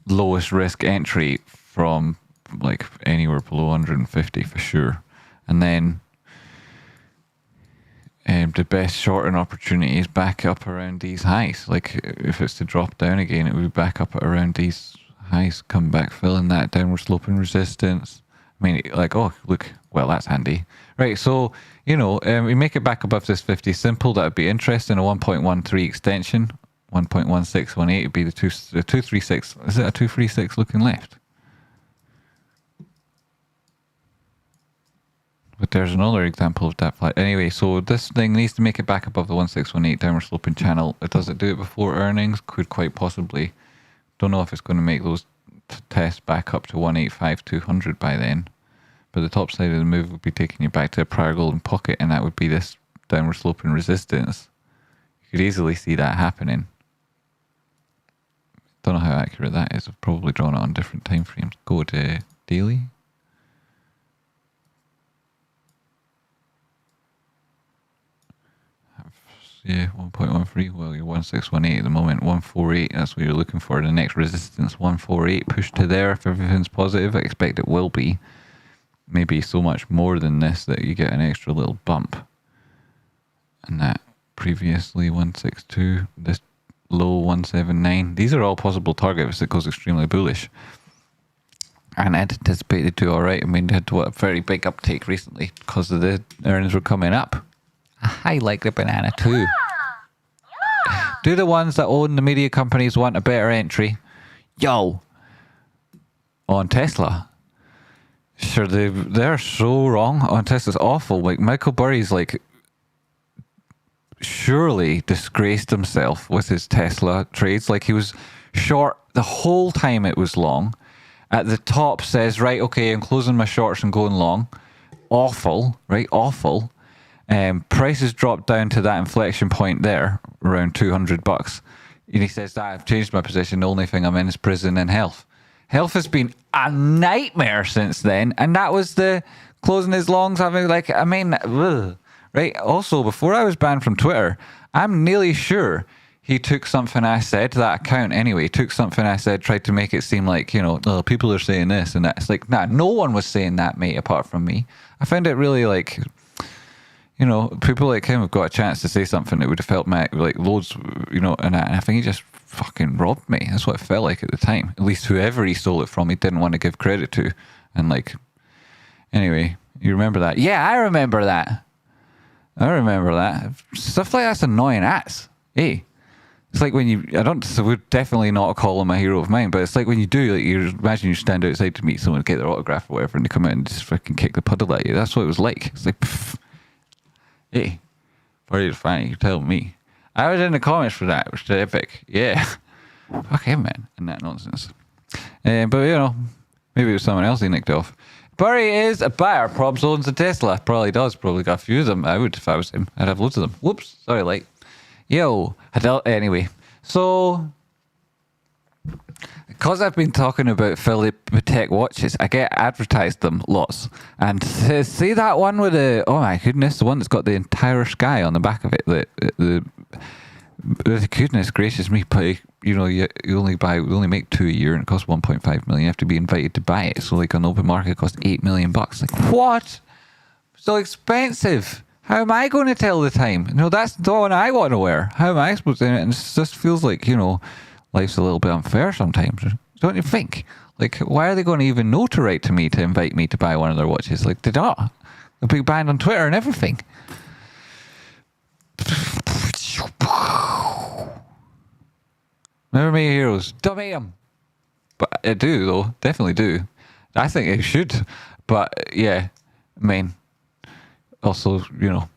lowest risk entry from like anywhere below 150 for sure. And then the best shorting opportunity is back up around these highs. Like if it's to drop down again, it would be back up at around these highs. Come back, filling that downward sloping resistance. I mean, like, oh, look, well, that's handy. Right, so, you know, we make it back above this 50 simple. That would be interesting. A 1.13 extension. 1.1618 would be the 236. Is it a 236 looking left? But there's another example of that flat. Anyway, so this thing needs to make it back above the 1618 downward sloping channel. Does it do it before earnings? Could quite possibly. Don't know if it's going to make those tests back up to 185-200 by then. But the top side of the move would be taking you back to a prior golden pocket, and that would be this downward sloping resistance. You could easily see that happening. Don't know how accurate that is. I've probably drawn it on different time frames. Go to daily. Yeah, 1.13. Well, you're 1618 at the moment. 148. That's what you're looking for. The next resistance, 148. Push to there if everything's positive. I expect it will be. Maybe so much more than this that you get an extra little bump. And that previously 162, this low 179. These are all possible targets that goes extremely bullish. And I'd anticipated to do alright. I mean, they had a very big uptake recently because of the earnings were coming up. I like the banana too. Do the ones that own the media companies want a better entry? Yo! On Tesla. Sure, they're so wrong on Tesla's awful. Like Michael Burry's like surely disgraced himself with his Tesla trades. Like he was short the whole time it was long. At the top says, right, okay, I'm closing my shorts and going long. Awful, right? Awful. Prices dropped down to that inflection point there, around $200. And he says that I've changed my position. The only thing I'm in is prison and health. Health has been a nightmare since then, and that was the closing his longs. Having like, I mean, ugh, right. Also, before I was banned from Twitter, I'm nearly sure he took something I said, that account anyway, took something I said, tried to make it seem like, you know, oh, people are saying this and that. It's like, nah, no one was saying that, mate, apart from me. I found it really like, you know, people like him have got a chance to say something that would have helped me like loads, you know, and I think he just fucking robbed me. That's what it felt like at the time. At least whoever he stole it from, he didn't want to give credit to. And like, anyway, you remember that? Yeah, I remember that. I remember that. Stuff like that's annoying ass. Hey, it's like when you, I would definitely not call him a hero of mine, but it's like when you do, like you imagine you stand outside to meet someone, get their autograph or whatever, and they come out and just fucking kick the puddle at you. That's what it was like. It's like, pff, hey, party is fine, you tell me. I was in the comments for that, which is epic. Yeah. Fuck him, man. And that nonsense. But, you know, maybe it was someone else he nicked off. Burry is a buyer. Probs owns a Tesla. Probably does. Probably got a few of them. I would if I was him. I'd have loads of them. Whoops. Sorry, like. Yo. Anyway. So, because I've been talking about Philly Patek watches, I get advertised them lots. And see that one with the, oh my goodness, the one that's got the entire sky on the back of it. The goodness gracious me, you know, you only make 2 a year and it costs 1.5 million. You have to be invited to buy it. So like on the open market, it costs $8 million. Like what? So expensive. How am I going to tell the time? No, that's the one I want to wear. How am I supposed to? And it just feels like, you know, life's a little bit unfair sometimes. Don't you think? Like, why are they going to even know to write to me to invite me to buy one of their watches? Like, they don't. They'll be banned on Twitter and everything. Never made heroes. Dummy 'em. But I do, though. Definitely do. I think it should. But, yeah. I mean, also, you know.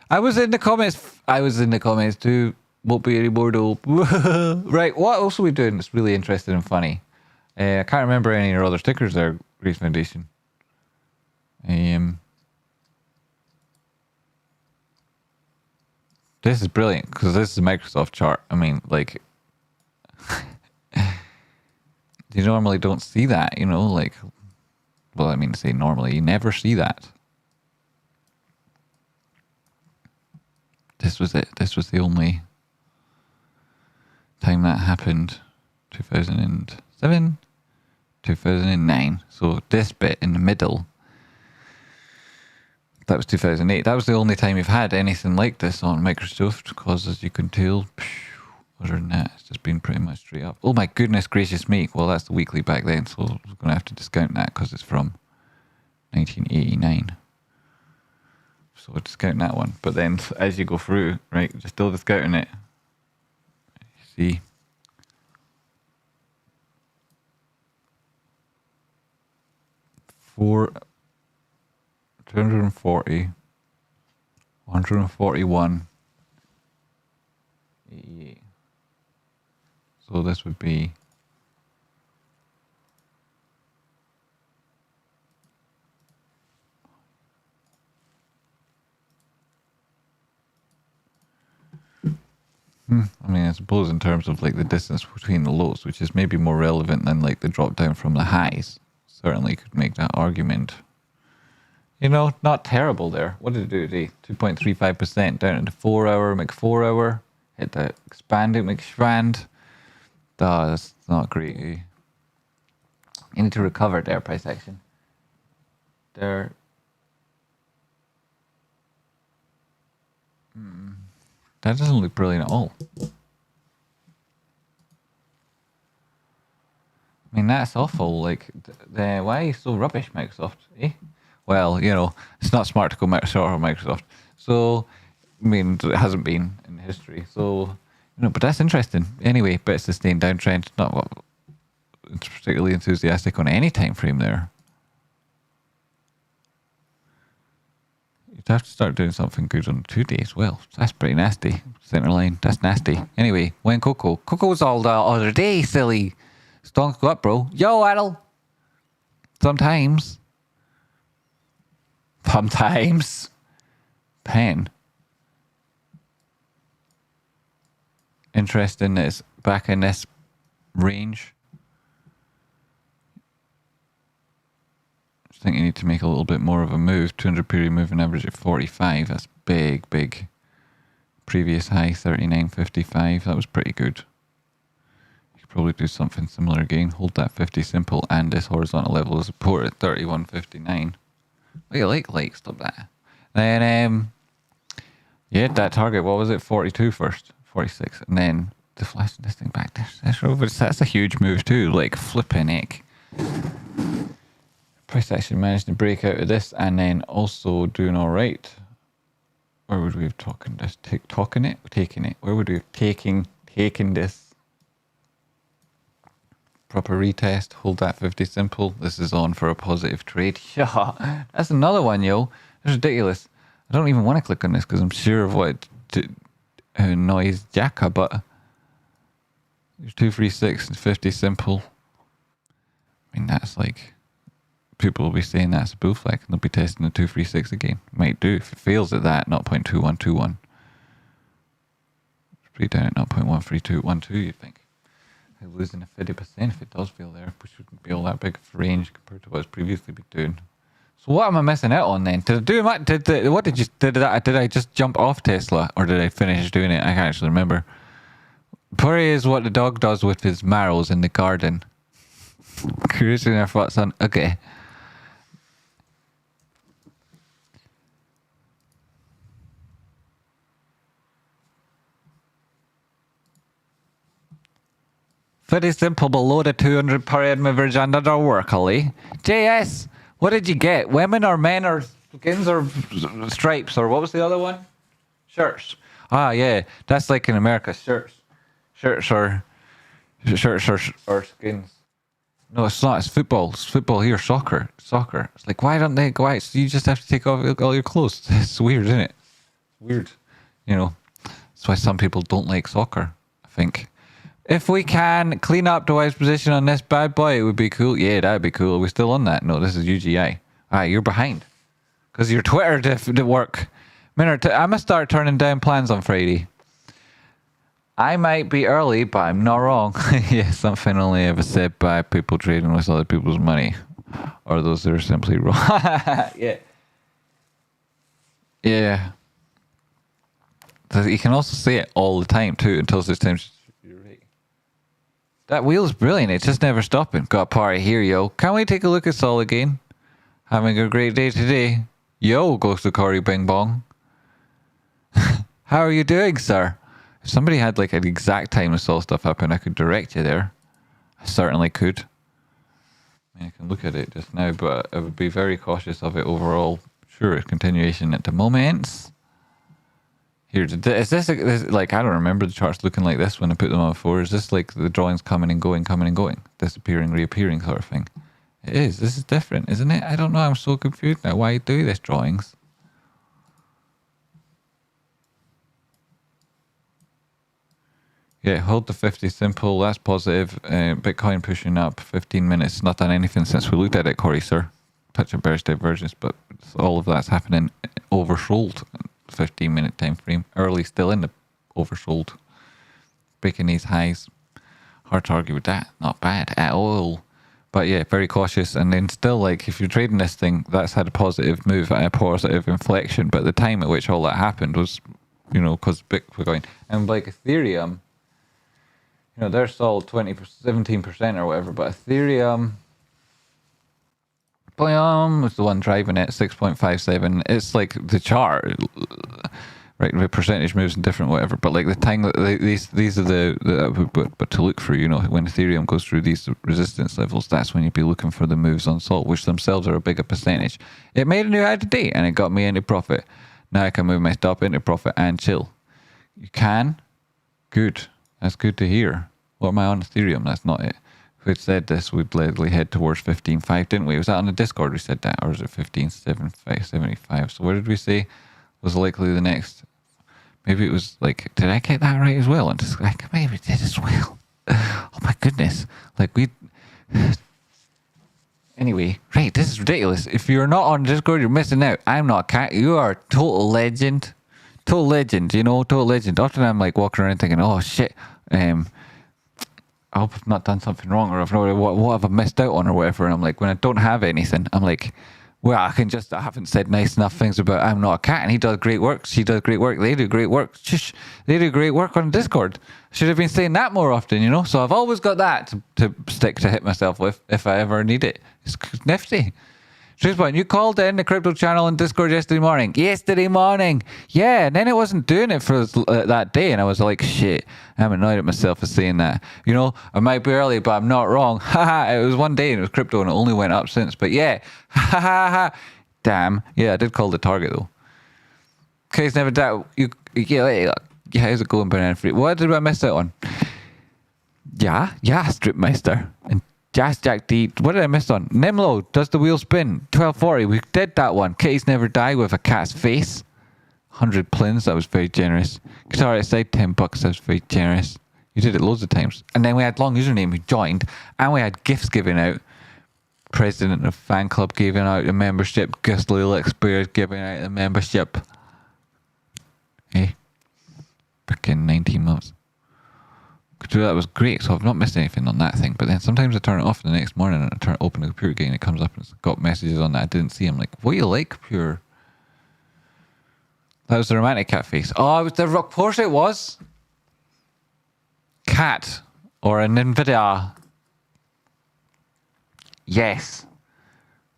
I was in the comments too. Won't be any more though. Right, what else are we doing that's really interesting and funny? I can't remember any of your other stickers there, Grace Foundation. This is brilliant because this is a Microsoft chart. I mean, like, you normally don't see that, you know, like, well, I mean, say normally, you never see that. This was it. This was the only time that happened. 2007, 2009. So this bit in the middle, that was 2008. That was the only time you've had anything like this on Microsoft, because as you can tell, other than that, it's just been pretty much straight up. Oh my goodness gracious me. Well, that's the weekly back then, so I'm going to have to discount that because it's from 1989. So we'll discount that one. But then as you go through, right, you're still discounting it. You see? For 240, 141, 88. So this would be I mean, I suppose in terms of like the distance between the lows, which is maybe more relevant than like the drop down from the highs, certainly could make that argument. You know, not terrible there. What did it do today? 2.35% down into 4 hour, make 4 hour. Hit that expand it, make expand. That's not great. You need to recover there, price action. There. That doesn't look brilliant at all. I mean, that's awful. Like, why are you so rubbish, Microsoft? Eh? Well, you know, it's not smart to go short on Microsoft. So, I mean, it hasn't been in history. So, you know, but that's interesting. Anyway, but it's a sustained downtrend. Not what it's particularly enthusiastic on any time frame there. You'd have to start doing something good on 2 days. Well, that's pretty nasty. Center line, that's nasty. Anyway, when Coco's all the other day, silly. Stonks go up, bro. Yo, Adel. Sometimes. PENN. Interesting that it's back in this range. I think you need to make a little bit more of a move. 200 period moving average at 45. That's big. Previous high 39.55. That was pretty good. You could probably do something similar again. Hold that 50 simple and this horizontal level of support at 31.59. What you like? Stop that. Then yeah, that target. What was it? 42 first. 46, and then deflashing this thing back. That's a huge move too. Like flipping heck. Price action managed to break out of this and then also doing all right. Where would we have taken this? Taking it? Where would we have taken this? Proper retest. Hold that 50 simple. This is on for a positive trade. Yeah, that's another one, yo. That's ridiculous. I don't even want to click on this because I'm sure of what it annoys Jacka, but there's 236 and 50 simple. I mean, that's like, people will be saying that's a bull flag and they'll be testing the 236 again. Might do if it fails at that 0.2121. It's pretty down at 0.13212, you'd think. They're losing a 50% if it does fail there, which wouldn't be all that big of a range compared to what it's previously been doing. So what am I missing out on then? Did I just jump off Tesla or did I finish doing it? I can't actually remember. Purry is what the dog does with his marrows in the garden. Cruising their thoughts on. Okay. Very simple below the 200 period average under the workily. JS, what did you get? Women or men or skins or stripes or what was the other one? Shirts. Ah, yeah. That's like in America, shirts. Shirts or skins. No, it's not. It's football. It's football here. Soccer. Soccer. It's like, why don't they go out? So you just have to take off all your clothes. It's weird, isn't it? Weird. You know, that's why some people don't like soccer, I think. If we can clean up the wife's position on this bad boy, it would be cool. Yeah, that'd be cool. Are we still on that? No, this is UGI. Ah, you're behind. Because your Twitter didn't work. I must start turning down plans on Friday. I might be early, but I'm not wrong. Yeah, something only ever said by people trading with other people's money. Or those that are simply wrong. Yeah. Yeah. You can also say it all the time, too, until this time. You're right. That wheel's brilliant. It's just never stopping. Got a party here, yo. Can we take a look at Sol again? Having a great day today. Yo, goes to Cory Bing Bong. How are you doing, sir? If somebody had like an exact time to Sol stuff happen, I could direct you there. I certainly could. I mean, I can look at it just now, but I would be very cautious of it overall. Sure, continuation at the moment. Here, is this like, I don't remember the charts looking like this when I put them on before. Is this like the drawings coming and going, disappearing, reappearing sort of thing? It is. This is different, isn't it? I don't know. I'm so confused now. Why do this drawings? Yeah, hold the 50 simple. That's positive. Bitcoin pushing up 15 minutes. Not done anything since we looked at it, Corey, sir. Touch of bearish divergence, but all of that's happening oversold. 15-minute time frame. Early still in the oversold. Breaking these highs. Hard to argue with that. Not bad at all. But yeah, very cautious. And then still, like, if you're trading this thing, that's had a positive move and a positive inflection. But the time at which all that happened was, you know, because Bitcoin. And like Ethereum, you know, they're still 17% or whatever. But Ethereum was the one driving it, 6.57. It's like the chart, right? The percentage moves in different whatever. But like the time that these are but to look for, you know, when Ethereum goes through these resistance levels, that's when you'd be looking for the moves on Sol, which themselves are a bigger percentage. It made a new high today, and it got me into profit. Now I can move my stop into profit and chill. You can? Good. That's good to hear. What am I on Ethereum? That's not it. We said this would likely head towards 15.5, didn't we? Was that on the Discord we said that? Or was it 15.75? So what did we say was likely the next? Maybe it was like, did I get that right as well? And just like, maybe did as well. Oh my goodness. Like anyway, right, this is ridiculous. If you're not on Discord, you're missing out. I'm not a cat. You are a total legend. Total legend, you know, total legend. Often I'm like walking around thinking, oh shit, I hope I've not done something wrong, or what have I missed out on, or whatever. And I'm like, when I don't have anything, I'm like, well, I haven't said nice enough things about I'm not a cat, and he does great work, she does great work, they do great work. Shush, they do great work on Discord. Should have been saying that more often, you know? So I've always got that to hit myself with if I ever need it. It's nifty. Truthpoint, you called in the crypto channel in Discord yesterday morning. Yeah, and then it wasn't doing it for that day, and I was like, shit, I'm annoyed at myself for saying that. You know, I might be early, but I'm not wrong. Haha, it was one day and it was crypto and it only went up since. But yeah, ha ha ha. Damn. Yeah, I did call the target though. Okay, it's never that. Yeah, how's it going, Banana Free? What did I miss out on? Yeah, Stripmeister. And Jazz Jack D. What did I miss on? Nimlo, does the wheel spin? 1240. We did that one. Kitties Never Die with a cat's face. 100 plins. That was very generous. Guitar outside, $10. That was very generous. You did it loads of times. And then we had Long Username who joined. And we had gifts given out. President of fan club giving out a membership. Xly Xlv giving out a membership. Hey. Freaking 19 months. That was great, so I've not missed anything on that thing. But then sometimes I turn it off the next morning and I open the computer again and it comes up and it's got messages on that I didn't see. I'm like, what do you like, Pure? That was the romantic cat face. Oh, it was the rock. Of course it was. Cat or an NVIDIA. Yes.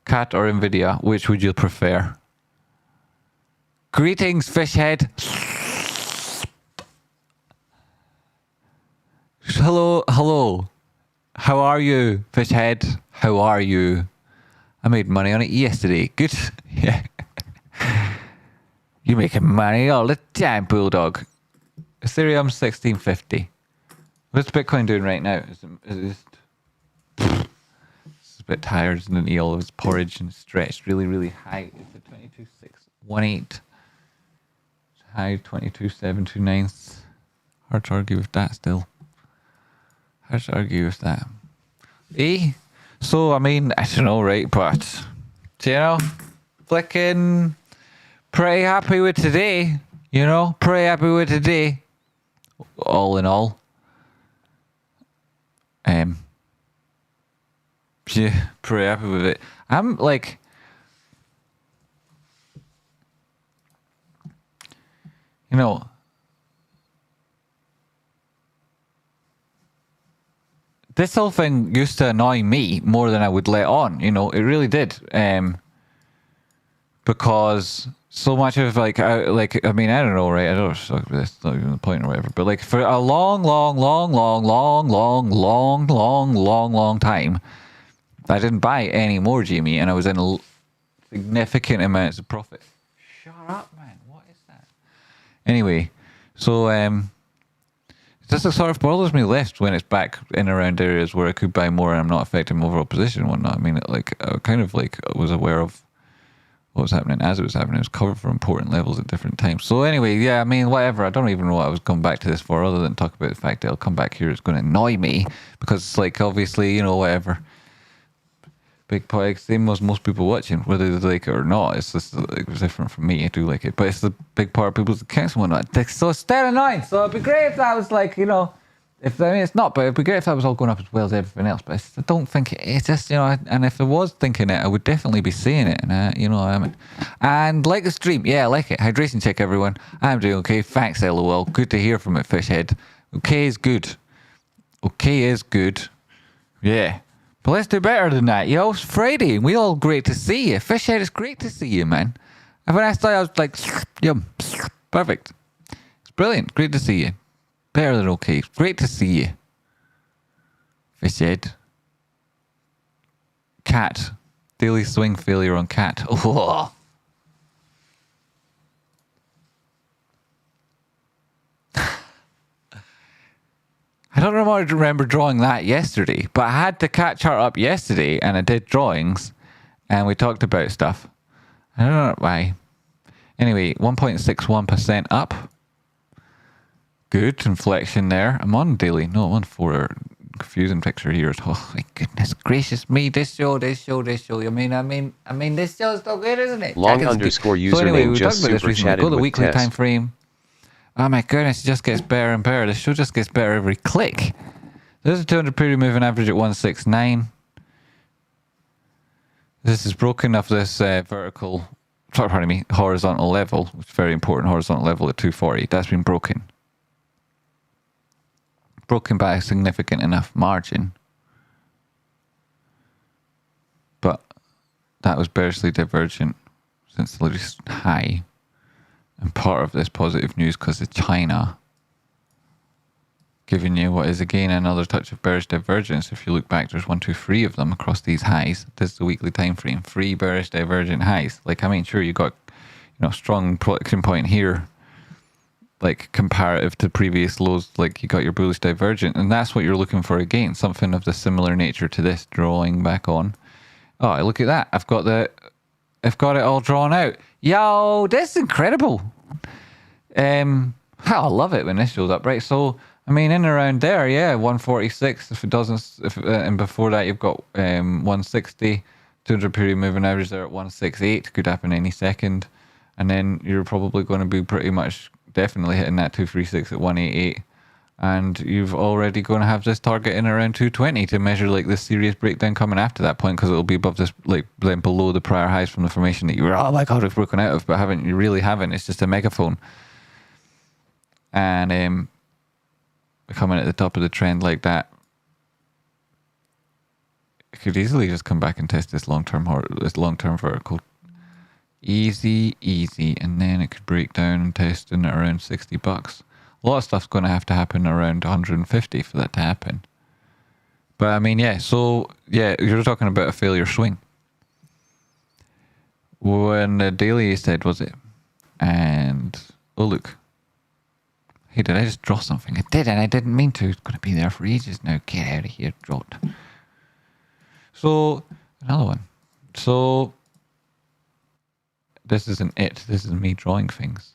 Cat or NVIDIA. Which would you prefer? Greetings, fishhead. Hello. How are you, fishhead? How are you? I made money on it yesterday. Good. Yeah. You're making money all the time, Bulldog. Ethereum 1650. What's Bitcoin doing right now? Is it bit tired and didn't eat all of his porridge and stretched really, really high. It's a 22.618. High 22.729. Hard to argue with that still. Hard to argue with that. So, I mean, I don't know, right? But, you know, flicking pretty happy with today. You know, pretty happy with today. All in all. Yeah, pretty happy with it. I'm like, you know, this whole thing used to annoy me more than I would let on. You know, it really did. Because so much of like, I mean, I don't know, right? I don't know, that's not even the point or whatever. But like for a long time, I didn't buy any more GME, and I was in significant amounts of profit. Shut up, man! What is that? Anyway, so this sort of bothers me less when it's back in around areas where I could buy more and I'm not affecting my overall position and whatnot. I mean, like I kind of like was aware of what was happening as it was happening. It was covered for important levels at different times. So anyway, yeah, I mean, whatever. I don't even know what I was coming back to this for, other than talk about the fact that I'll come back here. It's going to annoy me because it's like obviously, you know, whatever. Big part, same as most people watching, whether they like it or not. It's just like, it's different from me. I do like it, but it's the big part of people's accounts and whatnot. So it's dead annoying. So it'd be great if that was like, you know, if I mean it's not, but it'd be great if that was all going up as well as everything else. But I don't think it's just, you know. And if I was thinking it, I would definitely be saying it. And you know, I mean, and like the stream, yeah, I like it. Hydration check, everyone. I'm doing okay. Thanks, LOL. Good to hear from it, Fishhead. Okay is good. Okay is good. Yeah. But let's do better than that, yo. It's Friday, and we all great to see you. Fishhead, it's great to see you, man. And when I started, I was like, yum, perfect. It's brilliant. Great to see you. Better than okay. Great to see you. Fishhead. Cat. Daily swing failure on cat. Oh. I don't remember drawing that yesterday, but I had the cat chart up yesterday and I did drawings and we talked about stuff. I don't know why. Anyway, 1.61% up. Good inflection there. I'm on daily. No, I'm on 4 confusing picture here. Oh my goodness gracious me. This show. I mean, this show's so good, isn't it? Long underscore username so anyway, we just talked about super this recently. chatted Go to the with weekly Tess. time frame. Oh my goodness, it just gets better and better. The show just gets better every click. There's a 200 period moving average at 169. This is broken off this horizontal level, which is very important, horizontal level at 240. That's been broken. Broken by a significant enough margin. But that was bearishly divergent since the latest high. And part of this positive news because of China giving you what is again another touch of bearish divergence. If you look back, there's 1, 2, 3 of them across these highs. This is the weekly time frame. 3 bearish divergent highs. Like, I mean, sure, you got, you know, strong protection point here, like comparative to previous lows. Like, you got your bullish divergent, and that's what you're looking for again. Something of the similar nature to this, drawing back on. Oh, look at that! I've got it all drawn out. Yo, that's incredible. I love it when this shows up, right? So, I mean, in around there, yeah, 146. If it doesn't, and before that, you've got 160, 200 period moving average there at 168. Could happen any second, and then you're probably going to be pretty much definitely hitting that 236 at 188. And you've already going to have this target in around 220 to measure like this serious breakdown coming after that point, because it'll be above this, like then below the prior highs from the formation that you were, oh my god, we've broken out of, but you really haven't. It's just a megaphone. And coming at the top of the trend like that, it could easily just come back and test this long-term vertical. Easy, and then it could break down and test in at around $60. A lot of stuff's going to have to happen around 150 for that to happen. But I mean, yeah, so, yeah, you're talking about a failure swing. When the daily said, was it? And, oh, look. Hey, did I just draw something? I did, and I didn't mean to. It's going to be there for ages now. Get out of here, dropped. So, Another one. So this isn't it. This is me drawing things.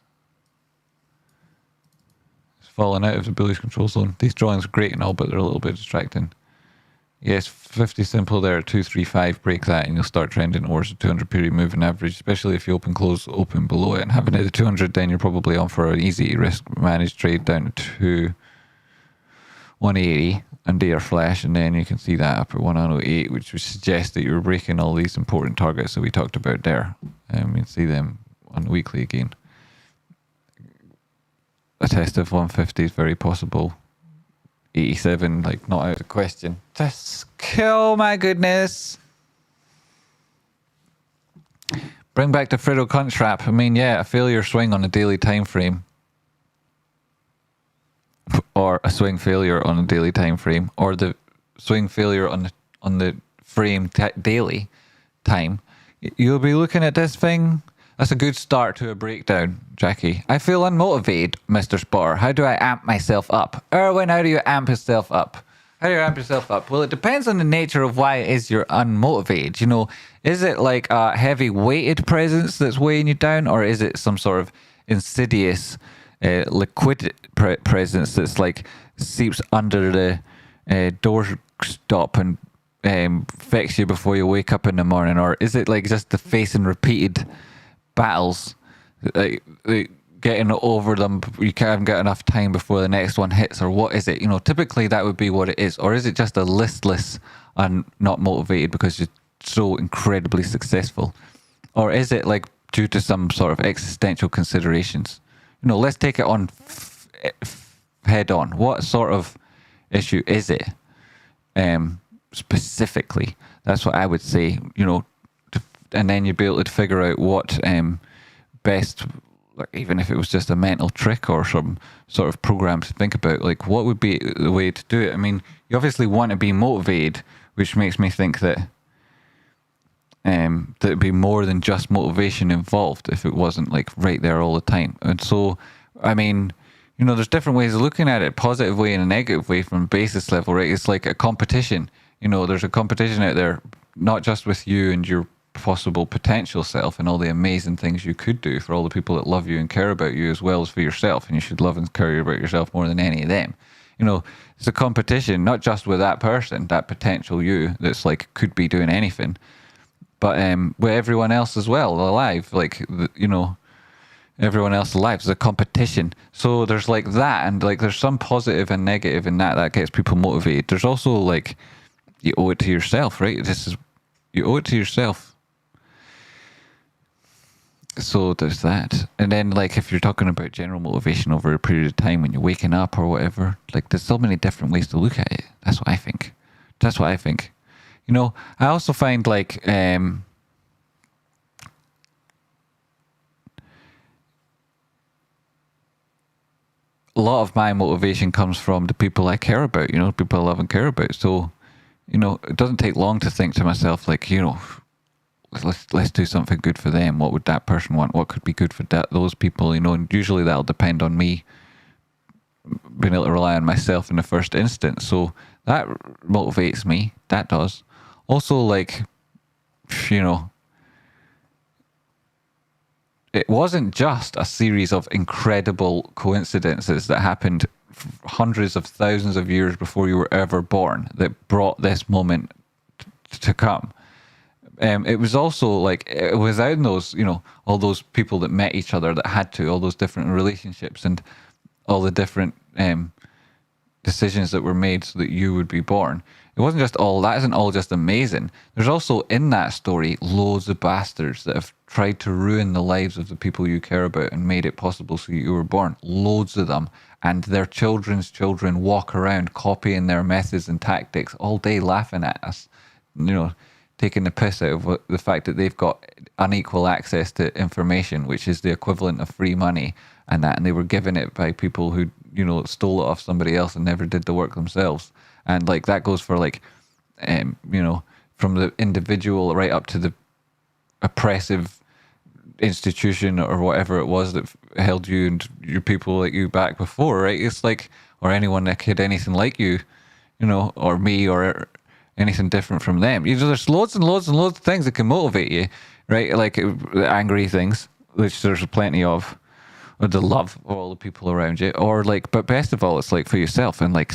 It's falling out of the bullish control zone. These drawings are great and all, but they're a little bit distracting. Yes, 50 simple there, 235, break that and you'll start trending towards the 200 period moving average, especially if you open below it and having hit the 200, then you're probably on for an easy risk managed trade down to 180 and day or flash, and then you can see that up at 108, which would suggest that you're breaking all these important targets that we talked about there. And we can see them on the weekly again. A test of 150 is very possible. 87, like, not out of the question. Just, oh my goodness. Bring back the Friddle cunt trap. I mean, yeah, a failure swing on a daily time frame, or a swing failure on a daily time frame, or the swing failure on the frame daily time. You'll be looking at this thing. That's a good start to a breakdown, Jackie. I feel unmotivated, Mr. Spotter. How do I amp myself up? Erwin, how do you amp yourself up? How do you amp yourself up? Well, it depends on the nature of why it is you're unmotivated. You know, is it like a heavy weighted presence that's weighing you down, or is it some sort of insidious liquid presence that's like seeps under the doorstop and affects you before you wake up in the morning? Or is it like just the facing repeated battles, like getting over them, you can't get enough time before the next one hits? Or what is it? You know, typically that would be what it is. Or is it just a listless and not motivated because you're so incredibly successful? Or is it like due to some sort of existential considerations? You know, let's take it on head on. What sort of issue is it specifically? That's what I would say, you know, and then you'd be able to figure out what best, like, even if it was just a mental trick or some sort of program to think about, like what would be the way to do it. I mean, you obviously want to be motivated, which makes me think that there'd be more than just motivation involved if it wasn't like right there all the time. And so, I mean, you know, there's different ways of looking at it, positive way and a negative way from basis level, right? It's like a competition. You know, there's a competition out there, not just with you and your possible potential self and all the amazing things you could do for all the people that love you and care about you, as well as for yourself. And you should love and care about yourself more than any of them. You know, it's a competition, not just with that person, that potential you that's like could be doing anything, but with everyone else as well alive. Like, you know, everyone else alive is a competition. So there's like that, and like there's some positive and negative in that gets people motivated. There's also like, you owe it to yourself, right? You owe it to yourself. So there's that. And then like if you're talking about general motivation over a period of time when you're waking up or whatever, like there's so many different ways to look at it. That's what I think. You know, I also find like a lot of my motivation comes from the people I care about, you know, people I love and care about. So, you know, it doesn't take long to think to myself like, you know, let's do something good for them. What would that person want? What could be good for those people? You know, and usually that'll depend on me being able to rely on myself in the first instance. So that motivates me. That does. Also, like, you know, it wasn't just a series of incredible coincidences that happened hundreds of thousands of years before you were ever born that brought this moment to come. It was also like, without those, you know, all those people that met each other that had to, all those different relationships and all the different decisions that were made so that you would be born. It wasn't just all, that isn't all just amazing. There's also in that story loads of bastards that have tried to ruin the lives of the people you care about and made it possible so you were born. Loads of them. And their children's children walk around copying their methods and tactics all day, laughing at us, you know, taking the piss out of the fact that they've got unequal access to information, which is the equivalent of free money and that, and they were given it by people who, you know, stole it off somebody else and never did the work themselves. And like that goes for like, you know, from the individual right up to the oppressive institution or whatever it was that held you and your people like you back before, right? It's like, or anyone that had anything like you, you know, or me or anything different from them. There's loads and loads and loads of things that can motivate you, right? Like angry things, which there's plenty of, or the love of all the people around you, or like, but best of all, it's like for yourself. And like,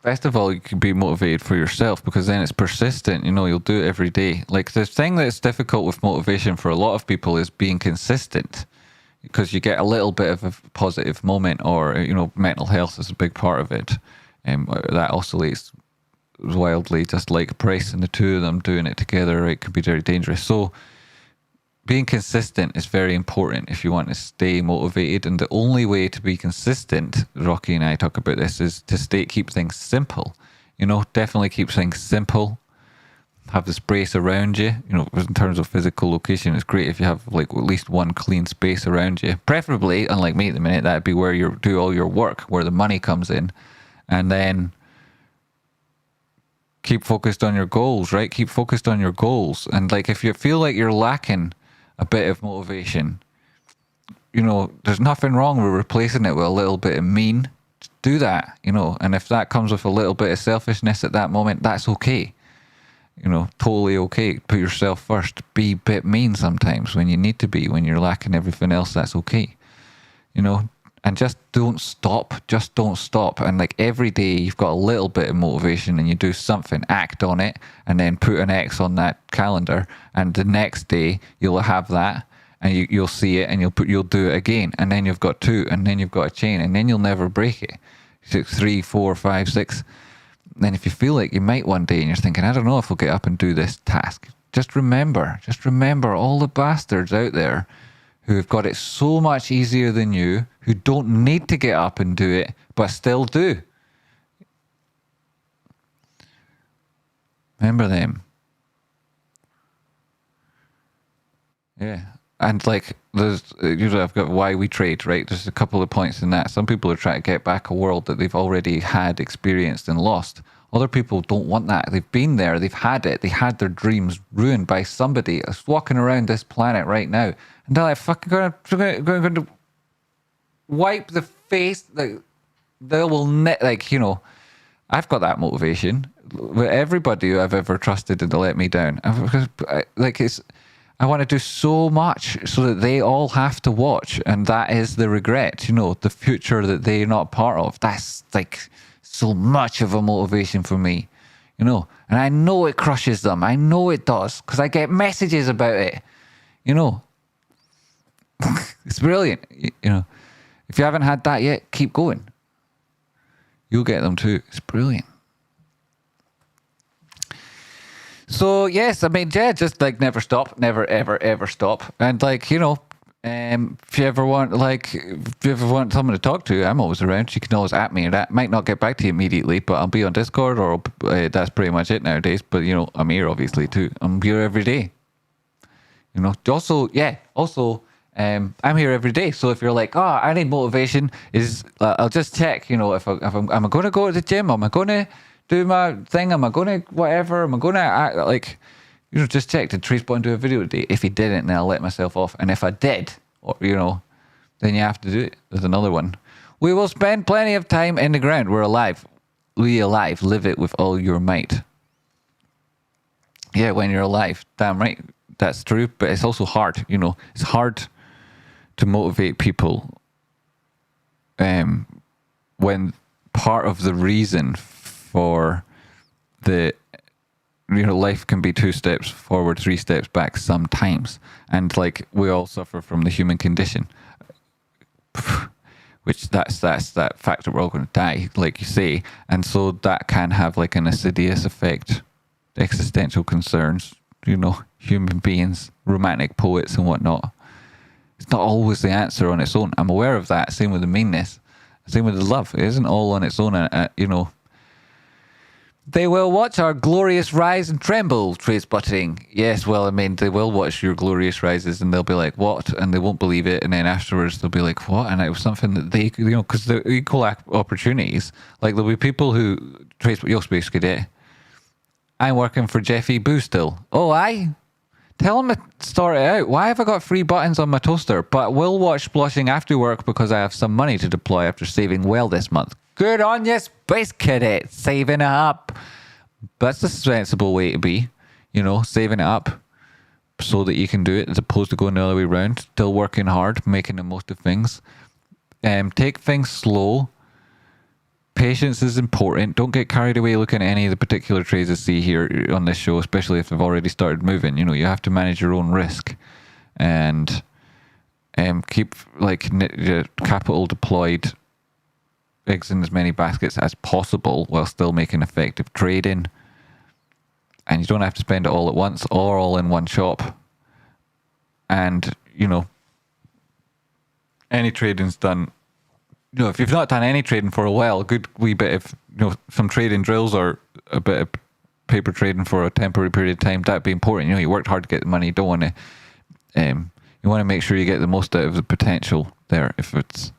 best of all, you can be motivated for yourself, because then it's persistent. You'll do it every day. Like, the thing that's difficult with motivation for a lot of people is being consistent, because you get a little bit of a positive moment, or mental health is a big part of it, and that oscillates wildly, just like price, and the two of them doing it together, right, could be very dangerous. So being consistent is very important if you want to stay motivated. And the only way to be consistent, Rocky and I talk about this, is to keep things simple. Definitely keep things simple. Have the space around you. In terms of physical location, it's great if you have like at least one clean space around you. Preferably, unlike me at the minute, that'd be where you do all your work, where the money comes in. And then keep focused on your goals, right? Keep focused on your goals. And like, if you feel like you're lacking a bit of motivation, there's nothing wrong with replacing it with a little bit of mean. Do that, and if that comes with a little bit of selfishness at that moment, that's okay. Totally okay. Put yourself first. Be a bit mean sometimes when you need to be, when you're lacking everything else, that's okay. And just don't stop. Just don't stop. And like, every day you've got a little bit of motivation and you do something, act on it, and then put an X on that calendar. And the next day you'll have that, and you'll see it, and you'll do it again. And then you've got 2, and then you've got a chain, and then you'll never break it. 6, 3, 4, 5, 6. Then if you feel like you might one day, and you're thinking, I don't know if I'll get up and do this task, just remember all the bastards out there who have got it so much easier than you, who don't need to get up and do it, but still do. Remember them. Yeah. And like, there's, I've got why we trade, right? There's a couple of points in that. Some people are trying to get back a world that they've already had, experienced, and lost. Other people don't want that. They've been there, they've had it, they had their dreams ruined by somebody that's walking around this planet right now. And they're like, fucking going to wipe the face. Like, they will, I've got that motivation with everybody who I've ever trusted and to let me down. I want to do so much so that they all have to watch, and that is the regret, the future that they're not part of. That's like so much of a motivation for me, and I know it crushes them. I know it does, because I get messages about it, It's brilliant, If you haven't had that yet, keep going. You'll get them too. It's brilliant. So yes, I mean, yeah, just like never stop, never ever ever stop. And like, if you ever want someone to talk to, I'm always around. You can always at me, and I might not get back to you immediately, but I'll be on Discord, or that's pretty much it nowadays. But I'm here obviously too. I'm here every day. Also, I'm here every day. So if you're like, I need motivation, I'll just check. If am I going to go to the gym? Am I going to do my thing? Am I going to whatever? Am I going to act just check, did Tracepot do a video today? If he didn't, then I'll let myself off. And if I did, then you have to do it. There's another one. We will spend plenty of time in the ground. We're alive. We alive. Live it with all your might. Yeah, when you're alive. Damn right. That's true. But it's also hard. It's hard to motivate people when part of the reason for the life can be 2 steps forward, 3 steps back sometimes, and like, we all suffer from the human condition, which that's that fact that we're all going to die, like you say, and so that can have like an insidious effect. Existential concerns, human beings, romantic poets and whatnot. It's not always the answer on its own. I'm aware of that. Same with the meanness. Same with the love. It isn't all on its own. They will watch our glorious rise and tremble, Tracepotting. Yes, well, I mean, they will watch your glorious rises and they'll be like, what? And they won't believe it. And then afterwards they'll be like, what? And it was something that they, because they're equal opportunities. Like, there'll be people who, USGBP, I'm working for Jeffy Boo still. Oh, tell him to sort it out. Why have I got 3 buttons on my toaster? But will watch Sploshing after work because I have some money to deploy after saving well this month. Good on you, Space Cadet. Saving it up. That's a sensible way to be. You know, saving it up so that you can do it as opposed to going the other way around. Still working hard, making the most of things. Take things slow. Patience is important. Don't get carried away looking at any of the particular trades I see here on this show, especially if they've already started moving. You know, you have to manage your own risk and keep like your capital deployed, eggs in as many baskets as possible while still making effective trading. And you don't have to spend it all at once or all in one shop. And, you know, any trading's done. You know, if you've not done any trading for a while, a good wee bit of, you know, some trading drills or a bit of paper trading for a temporary period of time, that'd be important. You know, you worked hard to get the money. You don't want to, you want to make sure you get the most out of the potential there. If it's,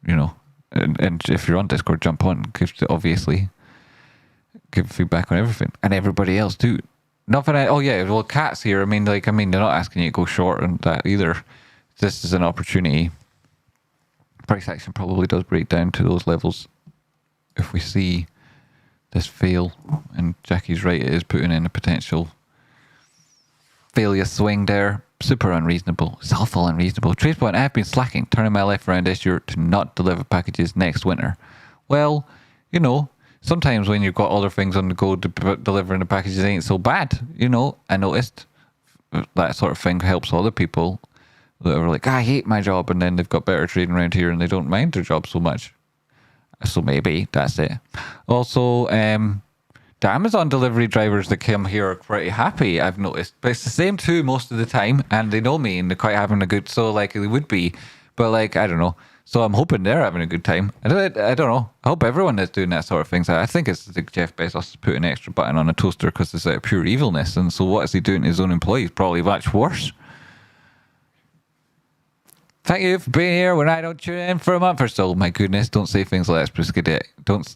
you know, and if you're on Discord, jump on, because obviously give feedback on everything, and everybody else too. Nothing. Oh yeah, well, Cat's here. I mean, they're not asking you to go short on that either. This is an opportunity. Price action probably does break down to those levels if we see this fail, and Jackie's right, it is putting in a potential failure swing there. Super unreasonable. It's awful unreasonable. TradeSpot, I've been slacking, turning my life around this year to not deliver packages next winter. Well, you know, sometimes when you've got other things on the go, delivering the packages ain't so bad. You know, I noticed that sort of thing helps other people that are like, I hate my job, and then they've got better trading around here and they don't mind their job so much. So maybe that's it. Also, the Amazon delivery drivers that come here are pretty happy, I've noticed. But it's the same too most of the time, and they know me and they're quite having a good, so like they would be. But like, I don't know. So I'm hoping they're having a good time. I don't know. I hope everyone is doing that sort of thing. So I think it's like Jeff Bezos put an extra button on a toaster because it's out of pure evilness. And so what is he doing to his own employees? Probably much worse. Thank you for being here when I don't tune in for a month or so. My goodness, don't say things like that, Sploshing TA.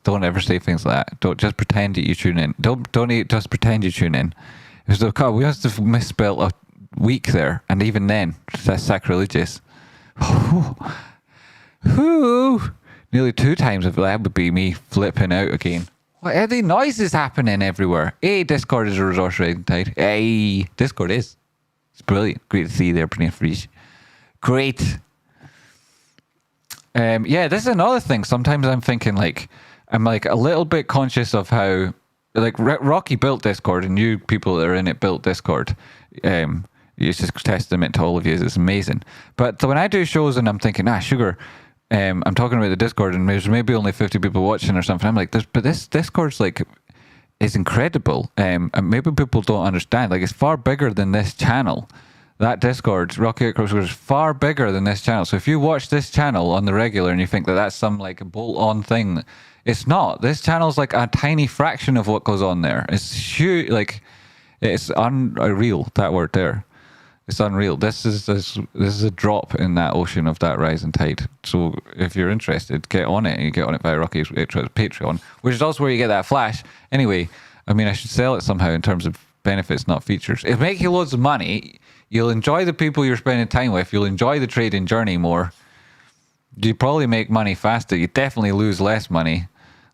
Don't ever say things like that. Don't just pretend that you tune in. Don't just pretend you tune in. We must have misspelled a week there, and even then, that's sacrilegious. Nearly 2 times of that would be me flipping out again. What are the noises happening everywhere? Hey, Discord is a resource rating tide. Hey, Discord is. It's brilliant. Great to see you there, Prince Freeze. Great. Yeah, this is another thing. Sometimes I'm thinking I'm like a little bit conscious of how like Rocky built Discord, and you people that are in it built Discord. It's just a testament to all of you. It's amazing. But when I do shows and I'm thinking, sugar, I'm talking about the Discord and there's maybe only 50 people watching or something. I'm like, but this Discord's like is incredible. And maybe people don't understand. Like, it's far bigger than this channel. That Discord, Rocky Outcrop, is far bigger than this channel. So if you watch this channel on the regular and you think that that's some like a bolt-on thing, it's not. This channel's like a tiny fraction of what goes on there. It's huge. Like, it's unreal, that word there. It's unreal. This is a drop in that ocean of that rising tide. So if you're interested, get on it. You get on it via Rocky Outcrop's Patreon, which is also where you get that flash. Anyway, I mean, I should sell it somehow in terms of benefits, not features. It'll make you loads of money. You'll enjoy the people you're spending time with. You'll enjoy the trading journey more. You probably make money faster. You definitely lose less money.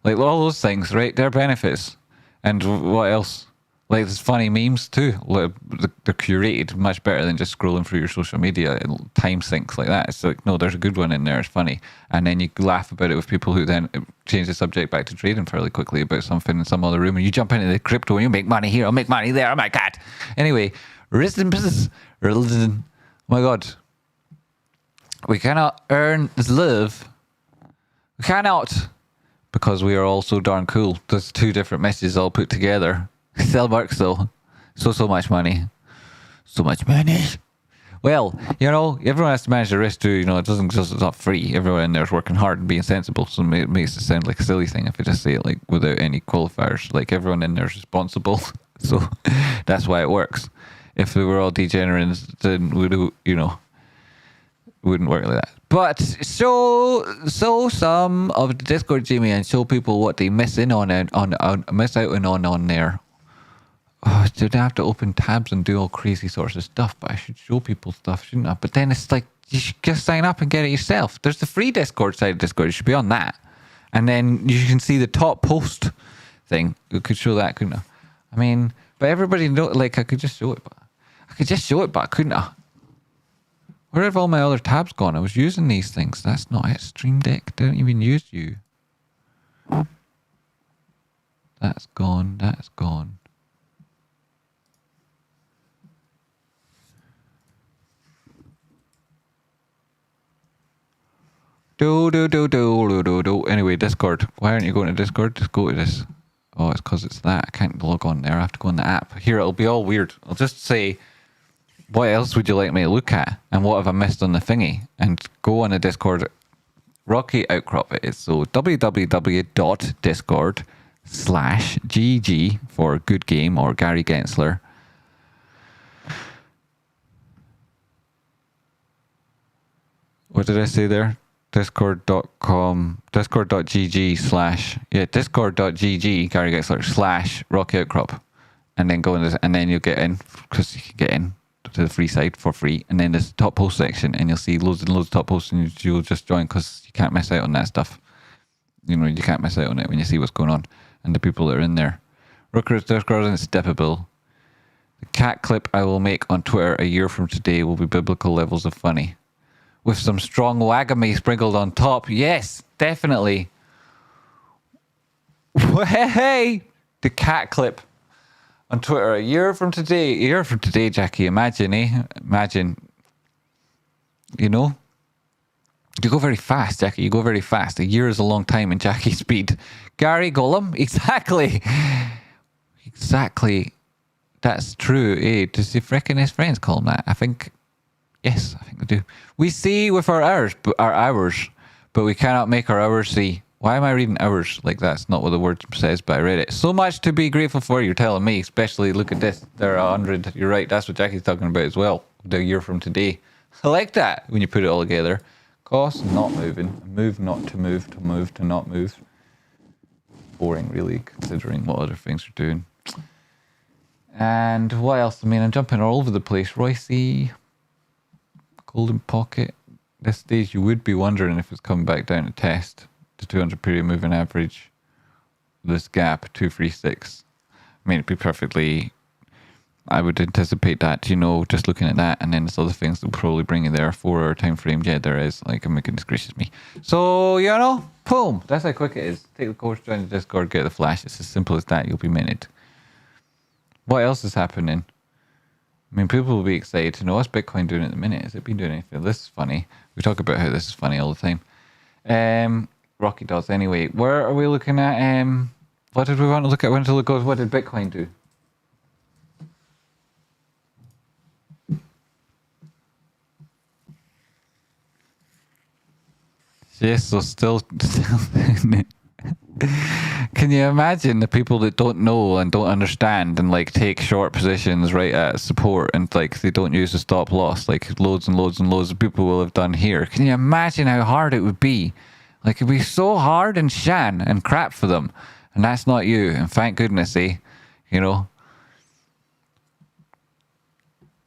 Like, all those things, right? They're benefits. And what else? Like, there's funny memes too. They're curated much better than just scrolling through your social media and time sinks like that. It's like, no, there's a good one in there. It's funny. And then you laugh about it with people who then change the subject back to trading fairly quickly about something in some other room. And you jump into the crypto and you make money here. I'll make money there. Oh my God. Anyway, oh my God. We cannot earn this love. We cannot, because we are all so darn cool. There's 2 different messages all put together. Still works though. So much money. So much money. Well, you know, everyone has to manage the risk too. You know, it's not free. Everyone in there is working hard and being sensible. So it makes it sound like a silly thing if I just say it like without any qualifiers. Like, everyone in there is responsible. So that's why it works. If we were all degenerates, then wouldn't work like that. But show some of the Discord, Jamie, and show people what they miss out on there. Oh, I don't have to open tabs and do all crazy sorts of stuff, but I should show people stuff, shouldn't I? But then it's like, you should just sign up and get it yourself. There's the free Discord side of Discord. You should be on that. And then you can see the top post thing. We could show that, couldn't I? I mean, but everybody know, like, I could just show it, but I couldn't I? Where have all my other tabs gone? I was using these things. That's not it. Stream Deck didn't even use you. That's gone. That's gone. Do. Anyway, Discord. Why aren't you going to Discord? Just go to this. Oh, it's because it's that. I can't log on there. I have to go in the app. Here, it'll be all weird. I'll just say, what else would you like me to look at? And what have I missed on the thingy? And go on the Discord. Rocky Outcrop it is. So www.discord/GG for good game or Gary Gensler. What did I say there? Discord.com, discord.gg/ discord.gg Gary Gensler / Rocky Outcrop. And then go in this, and then you'll get in, because you can get in to the free side for free. And then there's the top post section, and you'll see loads and loads of top posts, and you'll just join, because you can't miss out on that stuff. You know, you can't miss out on it when you see what's going on and the people that are in there. Rooker's Discord and Steppable. The cat clip I will make on Twitter a year from today will be biblical levels of funny, with some strong wagami sprinkled on top. Yes, definitely. Hey, the cat clip on Twitter a year from today. A year from today, Jackie. Imagine, eh? Imagine. You know? You go very fast, Jackie. You go very fast. A year is a long time in Jackie's speed. Gary Golem? Exactly. Exactly. That's true, eh? Does he reckon his friends call him that? I think... Yes, I think they do. We see with our hours, but we cannot make our hours see. Why am I reading hours? Like, that's not what the word says, but I read it. So much to be grateful for, you're telling me. Especially, look at this. There are 100. You're right. That's what Jackie's talking about as well. The year from today. I like that when you put it all together. Cost, not moving. Move, not to move. To move, to not move. Boring, really, considering what other things are doing. And what else? I mean, I'm jumping all over the place. RYCEY. Golden Pocket. This stage, you would be wondering if it's coming back down to test the 200 period moving average. This gap, 236. I mean, it'd be perfectly... I would anticipate that, you know, just looking at that, and then there's other things that will probably bring you there. 4-hour time frame. Yeah, there is. Like, oh my goodness gracious me. So, you know, boom. That's how quick it is. Take the course, join the Discord, get the flash. It's as simple as that. You'll be minted. What else is happening? I mean, people will be excited to know what's Bitcoin doing at the minute. Has it been doing anything? This is funny. We talk about how this is funny all the time. Rocky does anyway. Where are we looking at? What did we want to look at? We want to look at what did Bitcoin do? Yes, so still Can you imagine the people that don't know and don't understand and like take short positions right at support and like they don't use the stop loss like loads and loads and loads of people will have done here? Can you imagine how hard it would be? Like it'd be so hard and shan and crap for them. And that's not you. And thank goodness, eh? You know?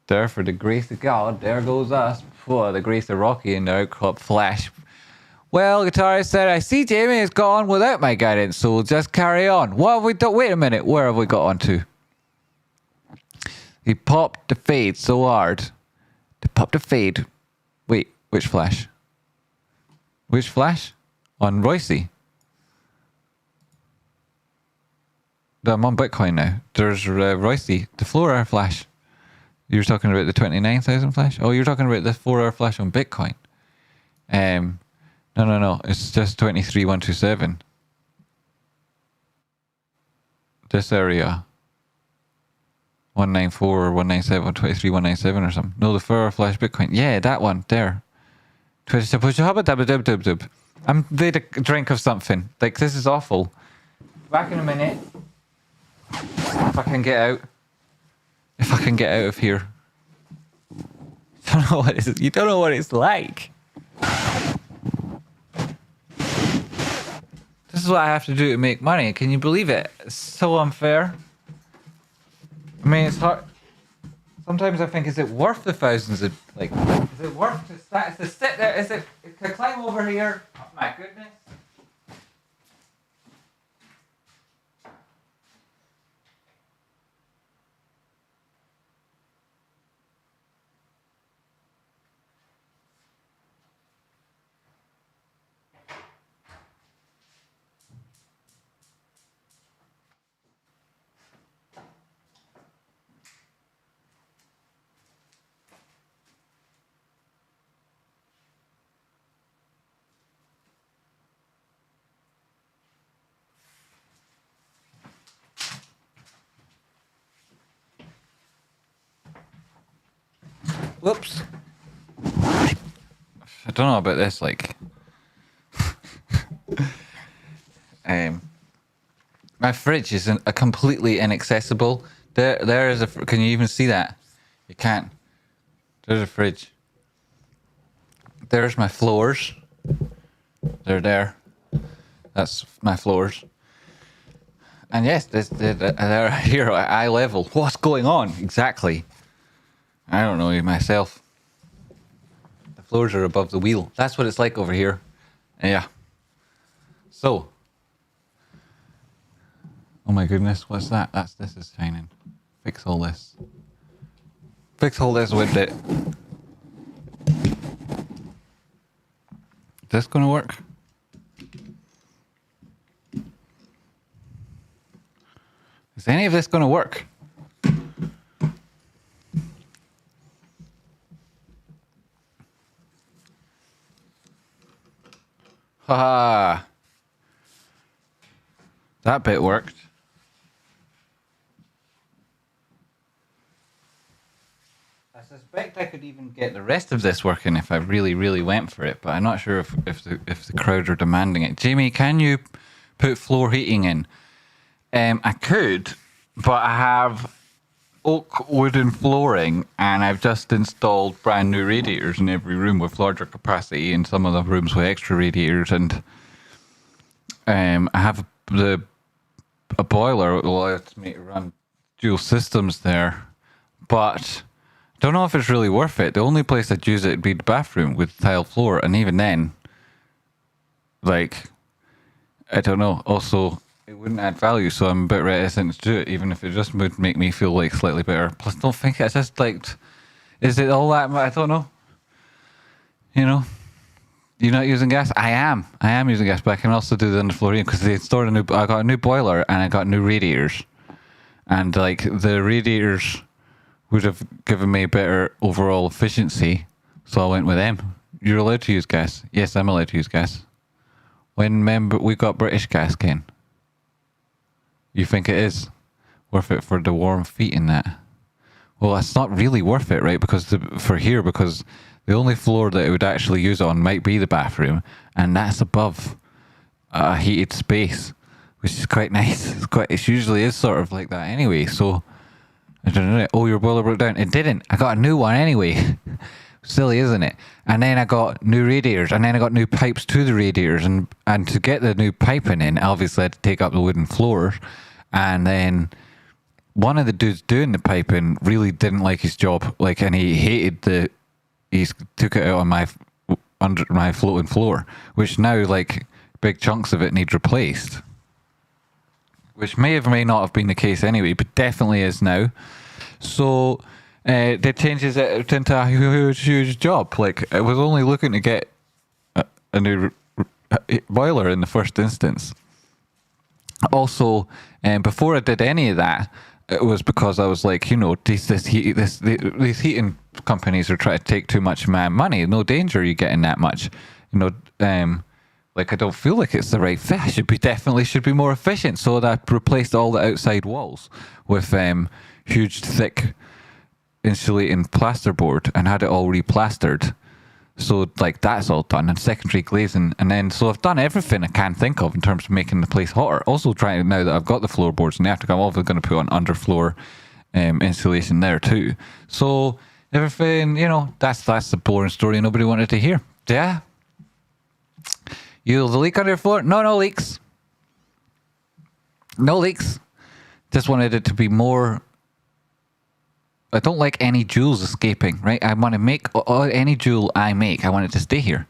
There for the grace of God, there goes us. For the grace of Rocky and the Outcrop flash. Well, Guitarist said, I see Jamie has got on without my guidance, so we'll just carry on. What have we done? Wait a minute, where have we got on to? He popped the fade so hard. They popped the fade. Wait, which flash? Which flash? On RYCEY. I'm on Bitcoin now. There's RYCEY, the 4-hour flash. You're talking about the 29,000 flash? Oh, you're talking about the 4-hour flash on Bitcoin. No. It's just 23,127. This area. 194 or 197, 23,197 or something. No, the 4-hour flash Bitcoin. Yeah, that one. There. I'm did a drink of something. Like, this is awful. Back in a minute. If I can get out. If I can get out of here. You don't know what it's like. This is what I have to do to make money. Can you believe it? It's so unfair. I mean, it's hard. Sometimes I think, is it worth the thousands of, like, is it worth to sit there? Is it, to climb over here? Oh my goodness. Whoops. I don't know about this, like. My fridge is a completely inaccessible. There is a. Can you even see that? You can't. There's a fridge. There's my floors. They're there. That's my floors. And yes, they're here at eye level. What's going on exactly? I don't know myself. The floors are above the wheel. That's what it's like over here. Yeah. So. Oh my goodness, what's that? This is shining. Fix all this. Fix all this with it. Is this gonna work? Is any of this gonna work? Haha. That bit worked. I suspect I could even get the rest of this working if I really, really went for it, but I'm not sure if the crowd are demanding it. Jamie, can you put floor heating in? I could, but I have oak wooden flooring, and I've just installed brand new radiators in every room with larger capacity, and some of the rooms with extra radiators, and I have a boiler that will allow me to run dual systems there, but I don't know if it's really worth it. The only place I'd use it would be the bathroom with tile floor, and even then, like, I don't know. Also, it wouldn't add value, so I'm a bit reticent to do it, even if it just would make me feel like slightly better. Plus, don't think it's just like, is it all that? I don't know. You know, you're not using gas. I am using gas, but I can also do the underfloor heating because they installed I got a new boiler and I got new radiators, and like the radiators would have given me better overall efficiency, so I went with them. You're allowed to use gas. Yes, I'm allowed to use gas. When we got British gas, Ken. You think it is worth it for the warm feet in that? Well, it's not really worth it, right? Because because the only floor that it would actually use on might be the bathroom, and that's above a heated space, which is quite nice. It usually is sort of like that anyway. So I don't know. Oh, your boiler broke down. It didn't. I got a new one anyway. Silly, isn't it? And then I got new radiators, and then I got new pipes to the radiators, and to get the new piping in, obviously I had to take up the wooden floors, and then one of the dudes doing the piping really didn't like his job, like, and he took it out on under my floating floor, which now, like, big chunks of it need replaced, which may not have been the case anyway, but definitely is now. So that changes it into a huge job. Like, I was only looking to get a new boiler in the first instance. Also, before I did any of that, it was because I was like, you know, these heating companies are trying to take too much of my money. No danger you getting that much, you know. Like, I don't feel like it's the right fit. I should be more efficient. So I replaced all the outside walls with huge, thick insulating plasterboard and had it all replastered. So, like, that's all done, and secondary glazing, and then so I've done everything I can think of in terms of making the place hotter. Also, trying, now that I've got the floorboards and the afterglow, I'm also going to put on underfloor insulation there too. So everything, you know, that's the boring story nobody wanted to hear. Yeah. You the leak under your floor? No leaks. No leaks. Just wanted it to be more. I don't like any jewels escaping, right? I want to make any jewel I make, I want it to stay here.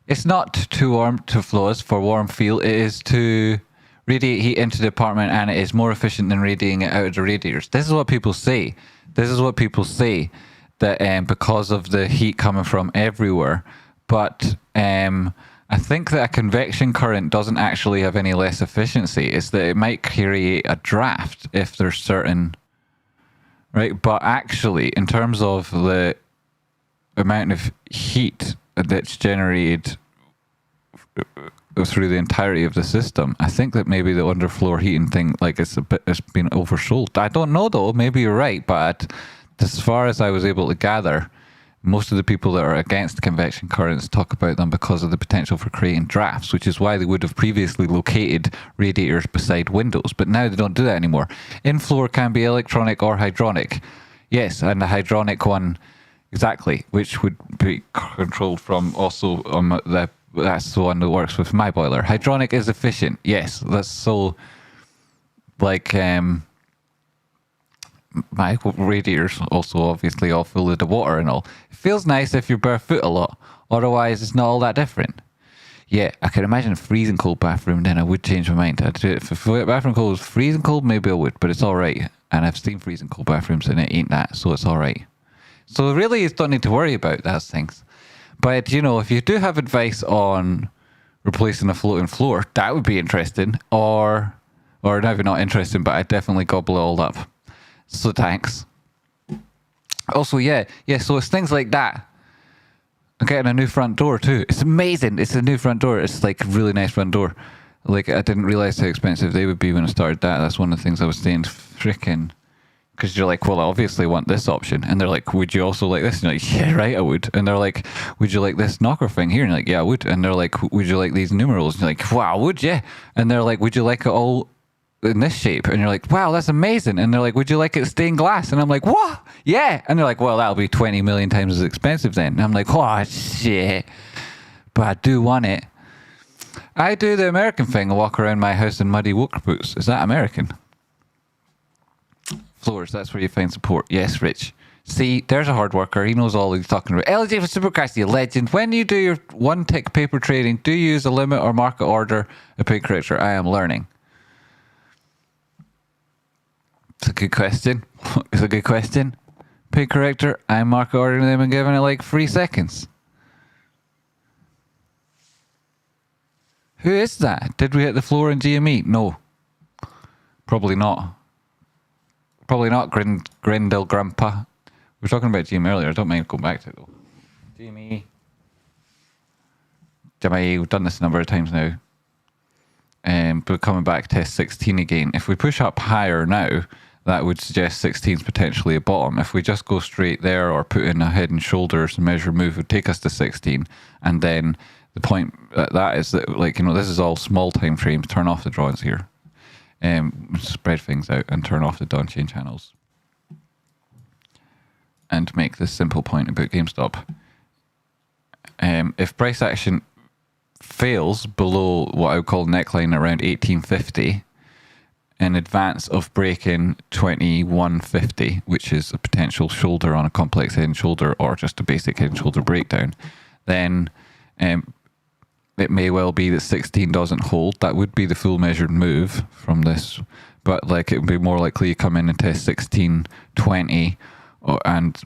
It's not too warm to flows for warm feel. It is to radiate heat into the apartment, and it is more efficient than radiating it out of the radiators. This is what people say. That because of the heat coming from everywhere. But I think that a convection current doesn't actually have any less efficiency. It's that it might create a draft if there's certain... Right, but actually, in terms of the amount of heat that's generated through the entirety of the system, I think that maybe the underfloor heating thing, like, it's been oversold. I don't know though. Maybe you're right, but as far as I was able to gather, Most of the people that are against convection currents talk about them because of the potential for creating drafts, which is why they would have previously located radiators beside windows, but now they don't do that anymore. In-floor can be electronic or hydronic. Yes, and the hydronic one, exactly, which would be controlled from also that's the one that works with my boiler. Hydronic is efficient. Yes, that's so like my radiators also obviously all full of the water and all. It feels nice if you're barefoot a lot. Otherwise, it's not all that different. Yeah, I can imagine a freezing cold bathroom, then I would change my mind. I'd do it. If the bathroom cold was freezing cold, maybe I would, but it's all right. And I've seen freezing cold bathrooms and it ain't that, so it's all right. So really, you don't need to worry about those things. But, you know, if you do have advice on replacing a floating floor, that would be interesting. Or maybe not interesting, but I'd definitely gobble it all up. So thanks. Also, yeah, so it's things like that. I'm getting a new front door too. It's amazing. It's a new front door. It's like a really nice front door. Like, I didn't realize how expensive they would be when I started that. That's one of the things I was saying. Freaking, because you're like, well, I obviously want this option. And they're like, would you also like this? And you're like, yeah, right, I would. And they're like, would you like this knocker thing here? And you're like, yeah, I would. And they're like, would you like these numerals? And you're like, wow, would you? And they're like, would you like it all in this shape? And you're like, wow, that's amazing. And they're like, would you like it stained glass? And I'm like, what? Yeah. And they're like, well, that'll be 20 million times as expensive then. And I'm like, oh shit, but I do want it. I do the American thing and walk around my house in muddy work boots. Is that American? Floors, that's where you find support. Yes, Rich. See, there's a hard worker. He knows all he's talking about. LJ for Supercast, the legend. When you do your one-tick paper trading, do you use a limit or market order a pay corrector? I am learning. It's a good question. It's a good question. Pay corrector, I'm market ordering them and giving it like 3 seconds. Who is that? Did we hit the floor in GME? No. Probably not. Probably not Grendel Grandpa. We were talking about GME earlier. I don't mind going back to it though. GME. We've done this a number of times now. But coming back, test 16 again. If we push up higher now, that would suggest 16 is potentially a bottom. If we just go straight there or put in a head and shoulders measure move would take us to 16. And then the point that is that, like, you know, this is all small time frames. Turn off the drawings here. Spread things out and turn off the dawn chain channels. And make this simple point about GameStop. If price action fails below what I would call neckline around 1850 in advance of breaking 2150, which is a potential shoulder on a complex head and shoulder or just a basic head and shoulder breakdown, then it may well be that 16 doesn't hold. That would be the full measured move from this, but like it would be more likely you come in and test 1620 and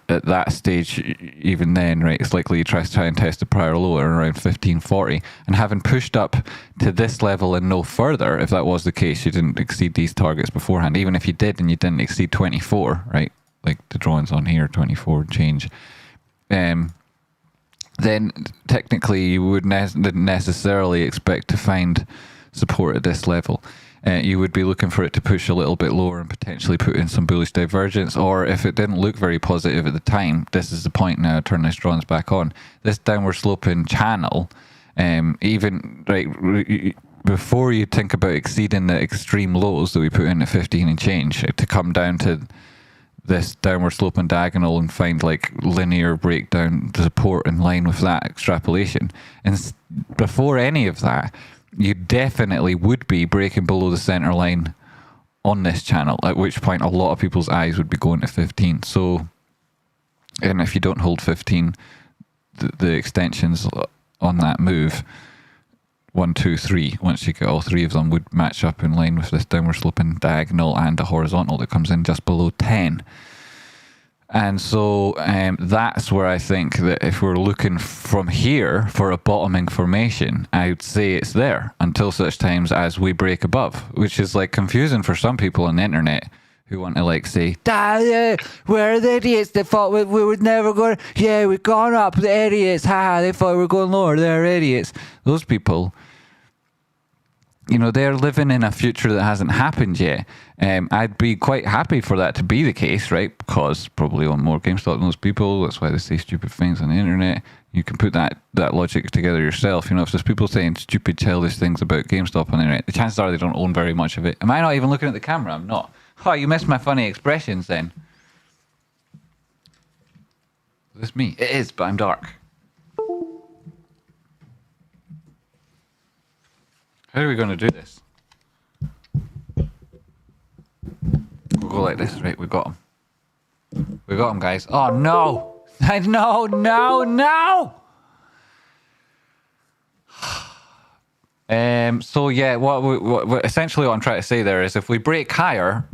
at that stage, even then, right, it's likely you try and test the prior low at around 1540. And having pushed up to this level and no further, if that was the case, you didn't exceed these targets beforehand. Even if you did and you didn't exceed 24, right, like the drawings on here, 24 change, then technically you wouldn't necessarily expect to find support at this level. You would be looking for it to push a little bit lower and potentially put in some bullish divergence, or if it didn't look very positive at the time, this is the point now, turn this drawings back on. This downward sloping channel, even right before you think about exceeding the extreme lows that we put in at 15 and change, to come down to this downward sloping diagonal and find like linear breakdown support in line with that extrapolation. And before any of that, you definitely would be breaking below the center line on this channel, at which point a lot of people's eyes would be going to 15. So, and if you don't hold 15, the extensions on that move, 1, 2, 3, once you get all three of them, would match up in line with this downward sloping diagonal and a horizontal that comes in just below 10. And so that's where I think that if we're looking from here for a bottoming formation, I would say it's there until such times as we break above, which is like confusing for some people on the internet who want to like say, we're the idiots, they thought we would never go, yeah, we've gone up, the idiots, haha, they thought we were going lower, they're idiots. Those people you know, they're living in a future that hasn't happened yet. I'd be quite happy for that to be the case, right? Because probably on more GameStop knows people. That's why they say stupid things on the internet. You can put that logic together yourself. You know, if there's people saying stupid, childish things about GameStop on the internet, the chances are they don't own very much of it. Am I not even looking at the camera? I'm not. Oh, you missed my funny expressions then. Is this me? It is, but I'm dark. How are we going to do this? We'll go like this, right? We got him. We got him, guys. Oh, no! No, no, no! So, yeah, what essentially what I'm trying to say there is if we break higher,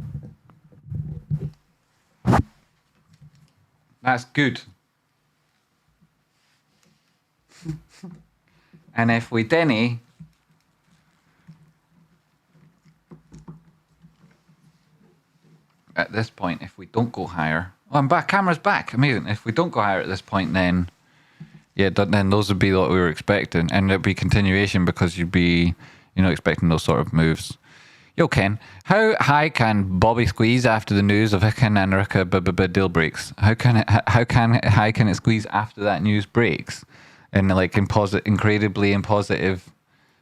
that's good. And if we didn't, at this point, if we don't go higher, oh, I'm back. Camera's back. Amazing. If we don't go higher at this point, then yeah, then those would be what we were expecting, and it'd be continuation because you'd be, you know, expecting those sort of moves. Yo, Ken, how high can Bbby squeeze after the news of Hicken and Rika deal breaks? How high can it squeeze after that news breaks, in like incredibly impositive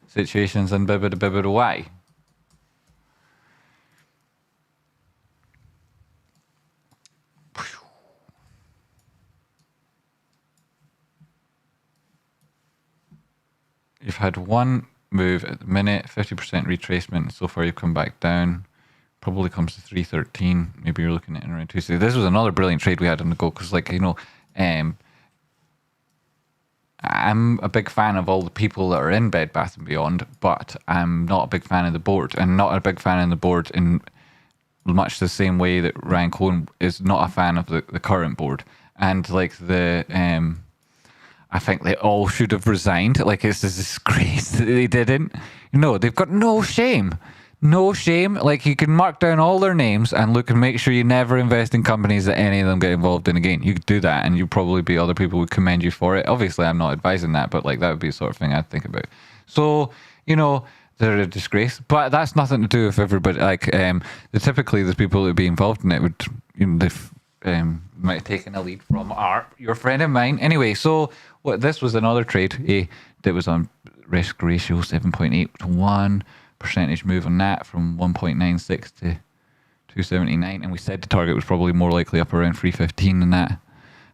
situations and why? You've had one move at the minute, 50% retracement. So far, you've come back down. Probably comes to 313. Maybe you're looking at around 260. This was another brilliant trade we had on the go because, like, you know, I'm a big fan of all the people that are in Bed Bath & Beyond, but I'm not a big fan of the board, and not a big fan of the board in much the same way that Ryan Cohen is not a fan of the current board. And, like, I think they all should have resigned. Like, it's a disgrace that they didn't. You know, they've got no shame. No shame. Like, you can mark down all their names and look and make sure you never invest in companies that any of them get involved in again. You could do that, and you'd probably be other people would commend you for it. Obviously, I'm not advising that, but, like, that would be the sort of thing I'd think about. So, you know, they're a disgrace. But that's nothing to do with everybody. Like, typically, the people that would be involved in it would, you know, they've might have taken a lead from your friend of mine. Anyway, so this was another trade that was on risk ratio 7.8 to 1, percentage move on that from 1.96 to 279, and we said the target was probably more likely up around 315 than that.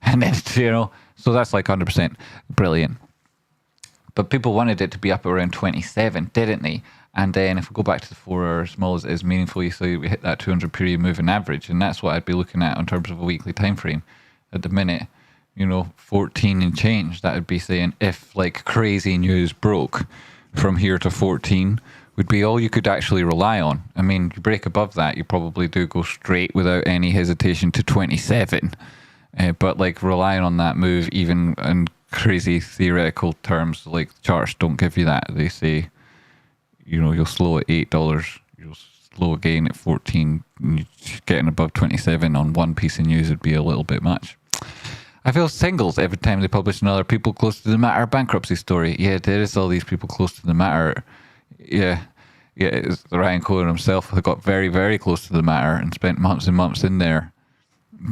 And then, you know, so that's like 100% brilliant. But people wanted it to be up around 27, didn't they? And then if we go back to the 4 hour small as it is meaningful, you see we hit that 200 period moving average, and that's what I'd be looking at in terms of a weekly time frame. At the minute, you know, 14 and change, that would be saying if like crazy news broke from here to 14 would be all you could actually rely on. I mean, you break above that, you probably do go straight without any hesitation to 27. But like relying on that move, even in crazy theoretical terms, like charts don't give you that. They say, you know, you'll slow at $8, you'll slow again at 14, getting above 27 on one piece of news would be a little bit much. I feel singles every time they publish another people close to the matter bankruptcy story. Yeah, there is all these people close to the matter. Yeah, it's Ryan Cohen himself who got very, very close to the matter and spent months and months in there.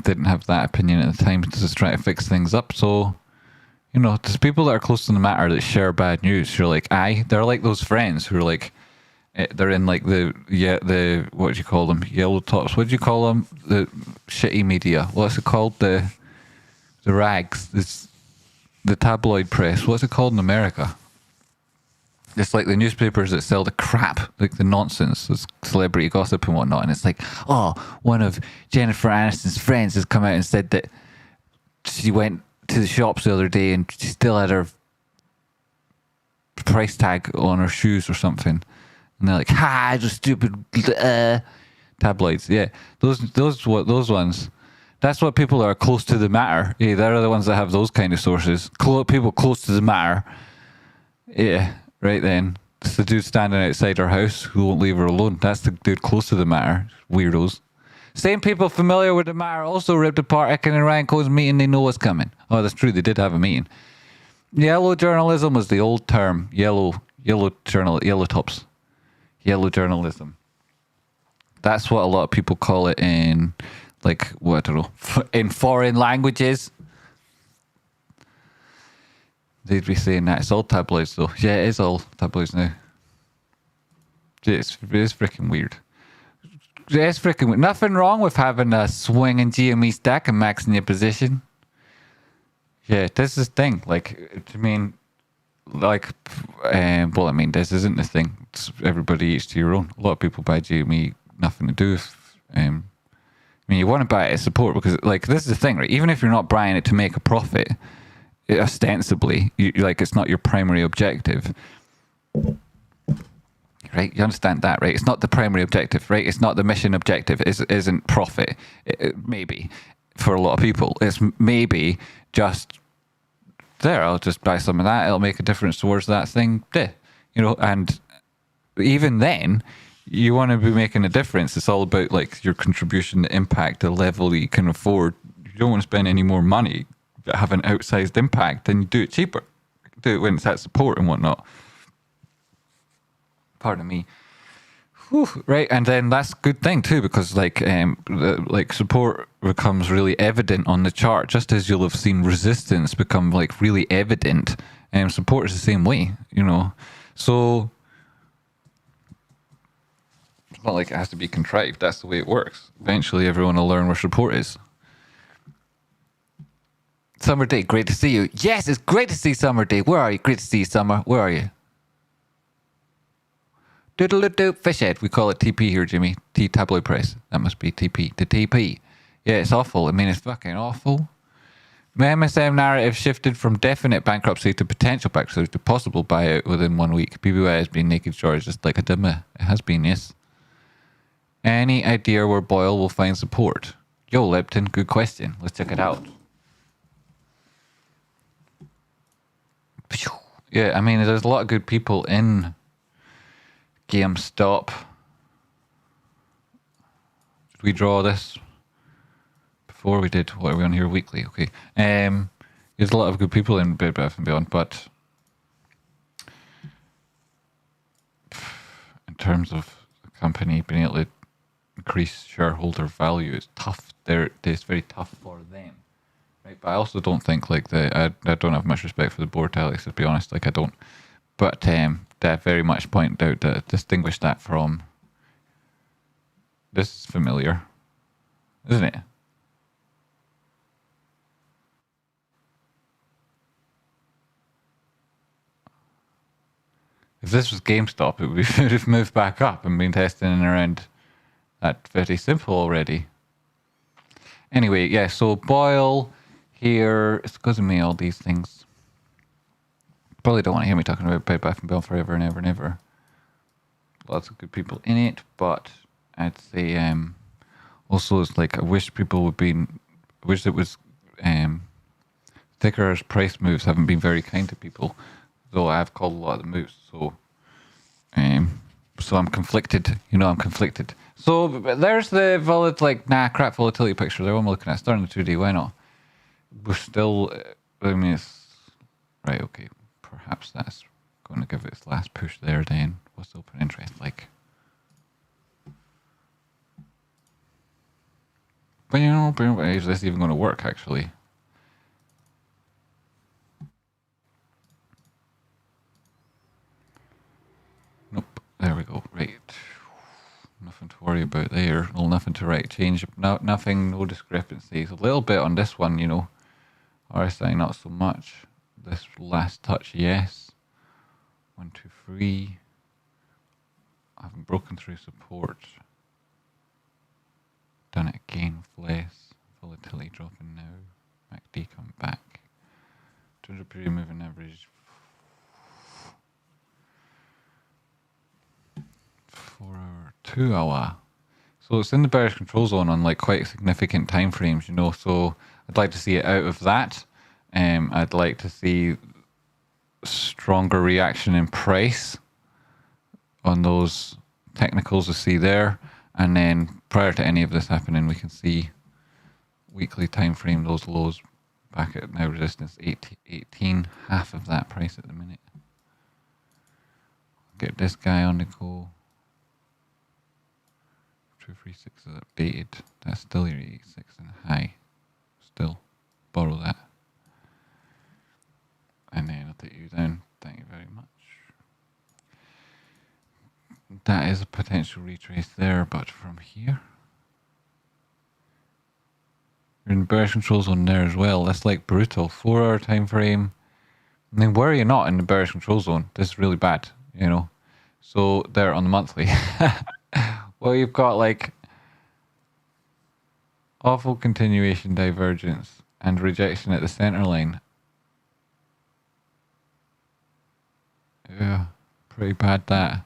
Didn't have that opinion at the time, just trying to fix things up. So, you know, there's people that are close to the matter that share bad news. You're like, they're like those friends who are like, they're in like the what do you call them? Yellow tops. What do you call them? The shitty media. What's it called? The rags. The tabloid press. What's it called in America? It's like the newspapers that sell the crap, like the nonsense, the celebrity gossip and whatnot. And it's like, oh, one of Jennifer Aniston's friends has come out and said that she went to the shops the other day and she still had her price tag on her shoes or something. And they're like, just stupid tabloids. Yeah, those ones. That's what people that are close to the matter. Yeah, they're the ones that have those kind of sources. People close to the matter. Yeah, right then. It's the dude standing outside her house who won't leave her alone. That's the dude close to the matter. Weirdos. Same people familiar with the matter also ripped apart Ekin and Ryan Cohen's meeting. They know what's coming. Oh, that's true. They did have a meeting. Yellow journalism was the old term. Yellow tops. Yellow journalism. That's what a lot of people call it in, like, what, I don't know, in foreign languages. They'd be saying that. It's all tabloids, though. Yeah, it is all tabloids now. It's freaking weird. It's freaking weird. Nothing wrong with having a swinging GME stack and maxing your position. Yeah, this is the thing. Like, I mean, like, well, I mean, this isn't the thing. It's everybody each to your own. A lot of people buy GME, nothing to do with. I mean, you want to buy it as support because, like, this is the thing, right? Even if you're not buying it to make a profit, ostensibly, like, it's not your primary objective. Right, you understand that, right? It's not the primary objective, right? It's not the mission objective. It isn't profit. Maybe for a lot of people, it's maybe just there. I'll just buy some of that. It'll make a difference towards that thing. You know, and even then, you want to be making a difference. It's all about like your contribution, the impact, the level that you can afford. You don't want to spend any more money but have an outsized impact. Then you do it cheaper. Do it when it's at support and whatnot. Pardon me. Whew, right, and then that's a good thing too because like support becomes really evident on the chart, just as you'll have seen resistance become like really evident. Support is the same way, you know. So it's not like it has to be contrived. That's the way it works. Eventually, everyone will learn where support is. Summer Day, great to see you. Yes, it's great to see Summer Day. Where are you? Great to see you, Summer. Where are you? Doodle-doo, fish head. We call it TP here, Jimmy. T tabloid press. That must be TP. The TP. Yeah, it's awful. I mean, it's fucking awful. The MSM narrative shifted from definite bankruptcy to potential bankruptcy to possible buyout within 1 week. BBY has been naked short just like a dimmer. It has been, yes. Any idea where Boyle will find support? Yo, Lipton, good question. Let's check it out. Yeah, I mean, there's a lot of good people in GameStop. Did we draw this before we did? What are we on here weekly? Okay. There's a lot of good people in Bed Bath and Beyond, but in terms of the company being able to increase shareholder value, it's tough. It's very tough for them, right? But I also don't think like I don't have much respect for the board, Alex. To be honest, like I don't. But that very much point out that distinguish that from this is familiar, isn't it? If this was GameStop, it would have moved back up and been testing in around that very simple already. Anyway, yeah, so Boyle here, it's because of me, all these things. Probably don't want to hear me talking about Bed Bath and Beyond forever and ever and ever. Lots of good people in it, but I'd say also it's like I wish people would be. I wish it was. Sticker's price moves haven't been very kind to people, though I have called a lot of the moves. So I'm conflicted. You know, I'm conflicted. So there's the crap volatility picture. There, what am I looking at? Starting the 2D. Why not? We're still. I mean, it's right. Okay. Perhaps that's going to give it its last push there then. What's the open interest like? But you know, is this even going to work actually? Nope. There we go. Right. Nothing to worry about there. Well, nothing to write. Change. No, nothing. No discrepancies. A little bit on this one, you know. RSI not so much. This last touch, yes. 1, 2, 3. I haven't broken through support. Done it again with less. Volatility dropping now. MACD coming back. 200 period moving average. 4 hour, 2 hour. So it's in the bearish control zone on like quite significant time frames, you know. So I'd like to see it out of that. I'd like to see stronger reaction in price on those technicals we see there. And then prior to any of this happening, we can see weekly time frame, those lows back at now resistance 18, half of that price at the minute. Get this guy on the go. 236 is updated. That's still your 86 and high. Still borrow that. And then I'll take you down. Thank you very much. That is a potential retrace there, but from here, you're in the bearish control zone there as well. That's like brutal. 4 hour time frame. I mean, where are you not in the bearish control zone? This is really bad, you know. So there on the monthly. Well, you've got like awful continuation divergence and rejection at the center line. Yeah, pretty bad that.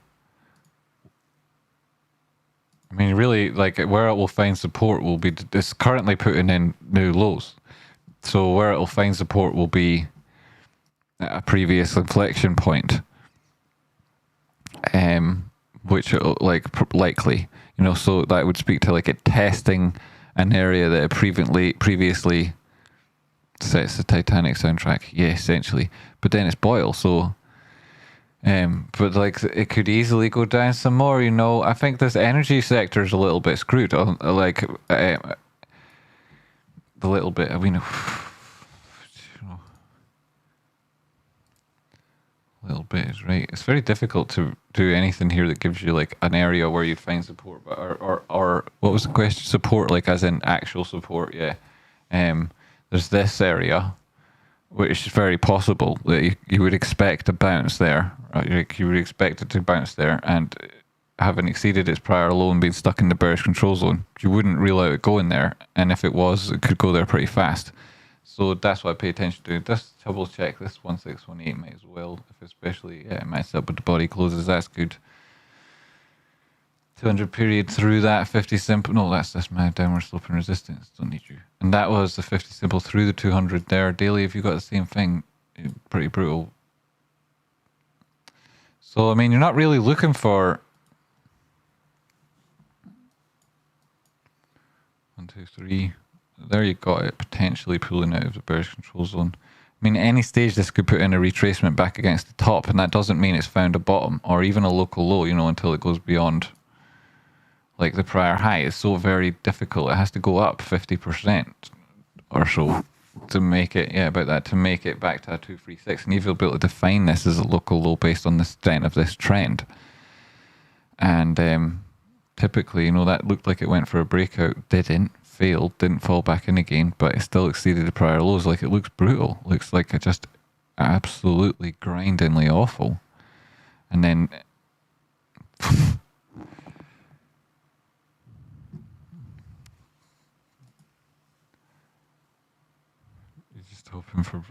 I mean, really, like, where it will find support will be, it's currently putting in new lows. So where it will find support will be at a previous inflection point. Which, like, likely, you know, so that would speak to, like, it testing an area that it previously sets the Titanic soundtrack. Yeah, essentially. But then it's Boyle, so... but like it could easily go down some more, you know. I think this energy sector is a little bit screwed. Like the little bit. I mean, a little bit is right. It's very difficult to do anything here that gives you like an area where you'd find support. But or what was the question? Support, like as in actual support? Yeah. There's this area, which is very possible that you would expect a bounce there. Right? You would expect it to bounce there, and having exceeded its prior low and being stuck in the bearish control zone, you wouldn't rule out it going there. And if it was, it could go there pretty fast. So that's what I pay attention to. Just double check this 1618 might as well, if especially it matches up with the body closes. That's good. 200 period through that 50 simple. No, that's my downward sloping resistance. Don't need you. And that was the 50 simple through the 200 there. Daily, if you got the same thing, pretty brutal. So, I mean, you're not really looking for 1, 2, 3. There you got it, potentially pulling out of the bearish control zone. I mean, at any stage this could put in a retracement back against the top, and that doesn't mean it's found a bottom or even a local low, you know, until it goes beyond like the prior high. Is so very difficult. It has to go up 50% or so to make it, yeah, about that, to make it back to a 236. And you'll be able to define this as a local low based on the extent of this trend. And typically, you know, that looked like it went for a breakout, didn't, failed, didn't fall back in again, but it still exceeded the prior lows. Like, it looks brutal. Looks like it just absolutely grindingly awful. And then hoping for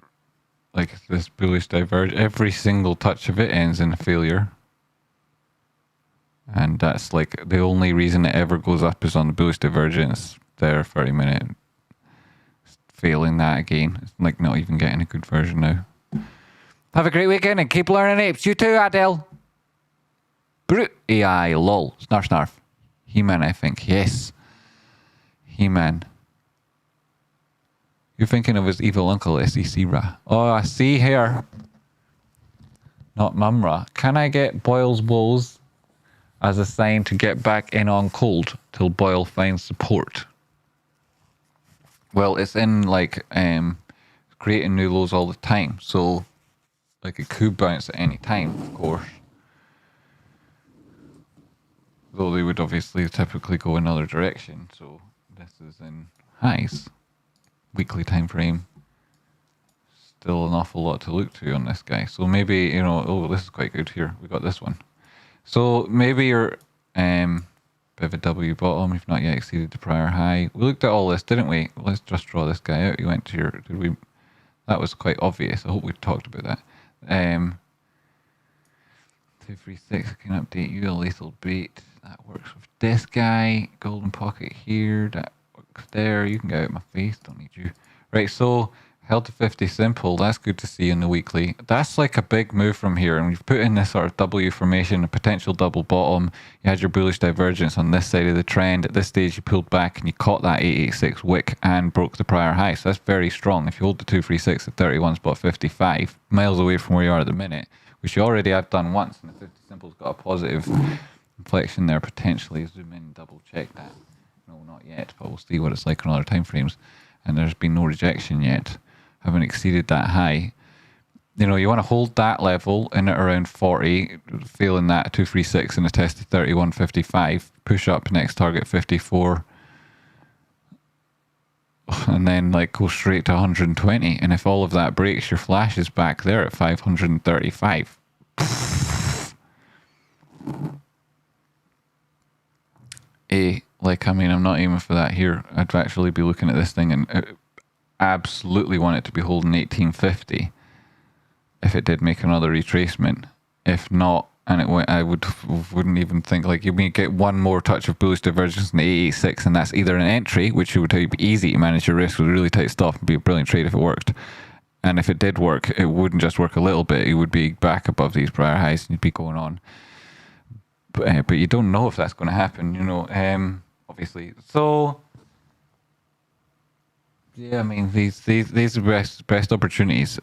like this bullish diverge. Every single touch of it ends in a failure, and that's like the only reason it ever goes up is on the bullish divergence there. 30-minute failing that again. It's like not even getting a good version now. Have a great weekend and keep learning apes. You too, Adele. Brute AI lol. Snarf snarf. He-Man, I think. Yes, He-Man. You're thinking of his evil uncle, SEC-Ra. Oh, I see here. Not Mumra. Can I get Boyle's woes as a sign to get back in on Kold till Boyle finds support? Well, it's in like creating new lows all the time. So like it could bounce at any time, of course. Though they would obviously typically go another direction. So this is in highs. Weekly time frame. Still an awful lot to look to on this guy. So maybe, you know, oh, this is quite good here. We got this one. So maybe you're pivot W bottom. You've not yet exceeded the prior high. We looked at all this, didn't we? Let's just draw this guy out. You went to your, did we? That was quite obvious. I hope we talked about that. 236. I can update you. A lethal bait. That works with this guy. Golden pocket here. That there, you can get out of my face, don't need you. Right, so held to 50 simple. That's good to see in the weekly. That's like a big move from here, and we've put in this sort of W formation, a potential double bottom. You had your bullish divergence on this side of the trend. At this stage you pulled back and you caught that 886 wick and broke the prior high, so that's very strong. If you hold the 236 at 31 spot 55, miles away from where you are at the minute, which you already have done once, and the 50 simple's got a positive inflection there potentially. Zoom in, double check that. No, not yet, but we'll see what it's like on other time frames. And there's been no rejection yet. Haven't exceeded that high. You know, you want to hold that level in at around 40, failing that 236 and a test of 31.55. Push up next target 54. And then like go straight to 120. And if all of that breaks, your flash is back there at 535. Like, I mean, I'm not aiming for that here. I'd actually be looking at this thing and absolutely want it to be holding 1850 if it did make another retracement. If not, and it went, I wouldn't even think, like, you may get one more touch of bullish divergence in the 886, and that's either an entry, which would be easy to manage your risk with really tight stop and be a brilliant trade if it worked. And if it did work, it wouldn't just work a little bit, it would be back above these prior highs and you'd be going on. But you don't know if that's going to happen, you know, obviously. So, yeah, I mean, these are best opportunities.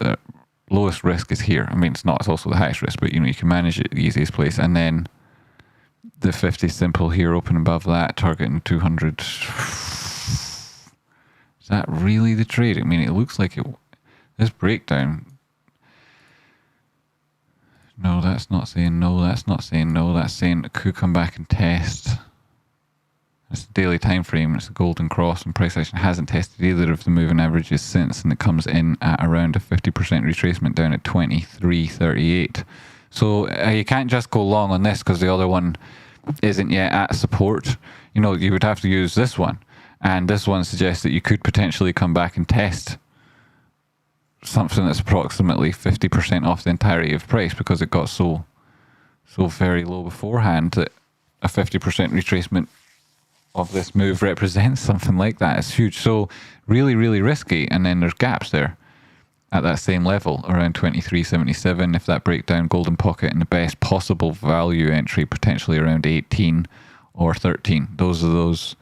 Lowest risk is here. I mean, it's not, it's also the highest risk, but, you know, you can manage it the easiest place. And then the 50 simple here, open above that, targeting 200. Is that really the trade? I mean, it looks like it. This breakdown. No, that's not saying no. That's not saying no. That's saying it could come back and test. It's a daily time frame. It's a golden cross, and price action hasn't tested either of the moving averages since, and it comes in at around a 50% retracement down at 23.38. So you can't just go long on this because the other one isn't yet at support. You know, you would have to use this one, and this one suggests that you could potentially come back and test something that's approximately 50% off the entirety of price because it got so very low beforehand that a 50% retracement of this move represents something like that. It's huge. So really, really risky. And then there's gaps there at that same level around 23.77. If that breakdown, golden pocket and the best possible value entry potentially around 18 or 13. Those are those.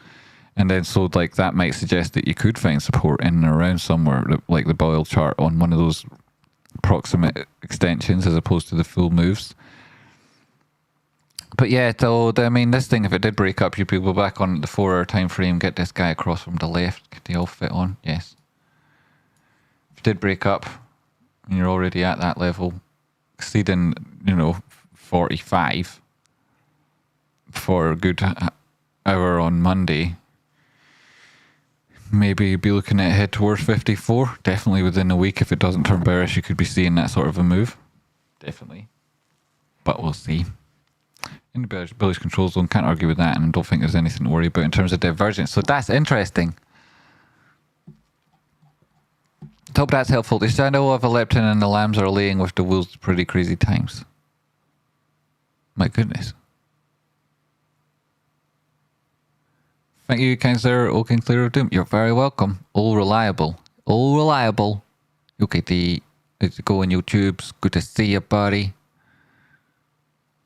And then so like that might suggest that you could find support in and around somewhere like the Boyle chart on one of those proximate extensions as opposed to the full moves. But yeah, so I mean, this thing, if it did break up, you'd be go back on the 4-hour time frame, get this guy across from the left. Could they all fit on? Yes. If it did break up, and you're already at that level, exceeding, you know, 45 for a good hour on Monday, maybe you'd be looking at head towards 54. Definitely within a week, if it doesn't turn bearish, you could be seeing that sort of a move. Definitely. But we'll see. In the bullish control zone, can't argue with that, and I don't think there's anything to worry about in terms of divergence. So that's interesting. Hope that's helpful. The shadow of a leptin and the lambs are laying with the wolves pretty crazy times. My goodness. Thank you, Councillor Oaken Clear of Doom. You're very welcome. All reliable. All reliable. UKT. Let's go on YouTube's. Good to see you, buddy.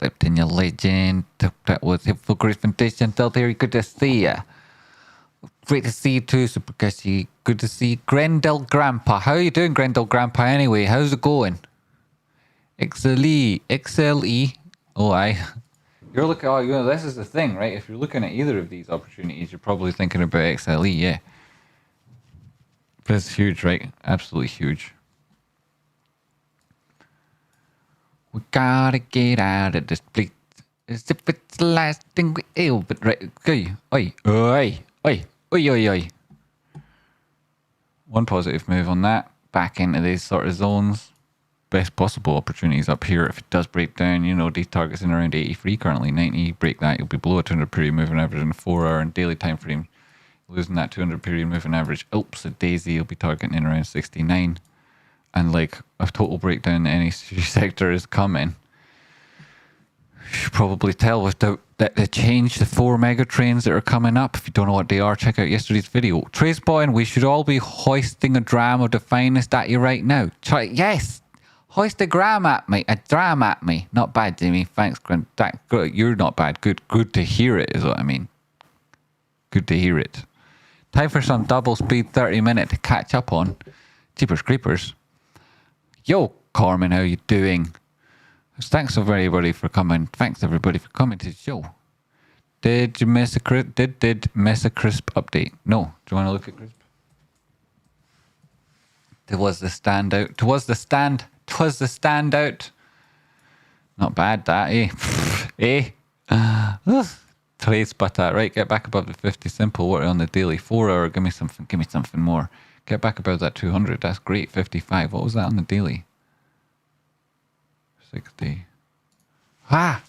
Leptin, your legend. That was it for Griffin Dish and Theory. Good to see ya. Great to see you too, Super Cashy. Good to see you. Grendel Grandpa. How are you doing, Grendel Grandpa, anyway? How's it going? XLE. Oh, you're looking, oh, you know, this is the thing, right? If you're looking at either of these opportunities, you're probably thinking about XLE, yeah. But it's huge, right? Absolutely huge. We gotta get out of this place. As if it's the last thing we ever, but right, oi. One positive move on that. Back into these sort of zones. Best possible opportunities up here. If it does break down, you know, these targets in around 83 currently. 90, break that, you'll be below a 200 period moving average in a 4-hour and daily time frame. Losing that 200 period moving average. Oops, a daisy, you'll be targeting in around 69. And like a total breakdown in any sector is coming. You should probably tell with that they changed the 4 mega trains that are coming up. If you don't know what they are, check out yesterday's video. Trade spotting, we should all be hoisting a dram of the finest at you right now. Yes! Hoist a gram at me. A dram at me. Not bad, Jimmy. Thanks, you're not bad. Good to hear it is what I mean. Good to hear it. Time for some double speed 30-minute to catch up on. Jeepers creepers. Yo, Carmen, how you doing? Thanks everybody for coming. Thanks everybody for coming to the show. Did you miss a Crisp? Did miss a Crisp update? No. Do you want to look at Crisp? Twas the standout. Twas the standout. Not bad, that, eh? Trades, but right, get back above the 50 simple. What on the daily? 4 hour. Give me something more. Get back above that 200. That's great. 55. What was that on the daily? 60. Ah!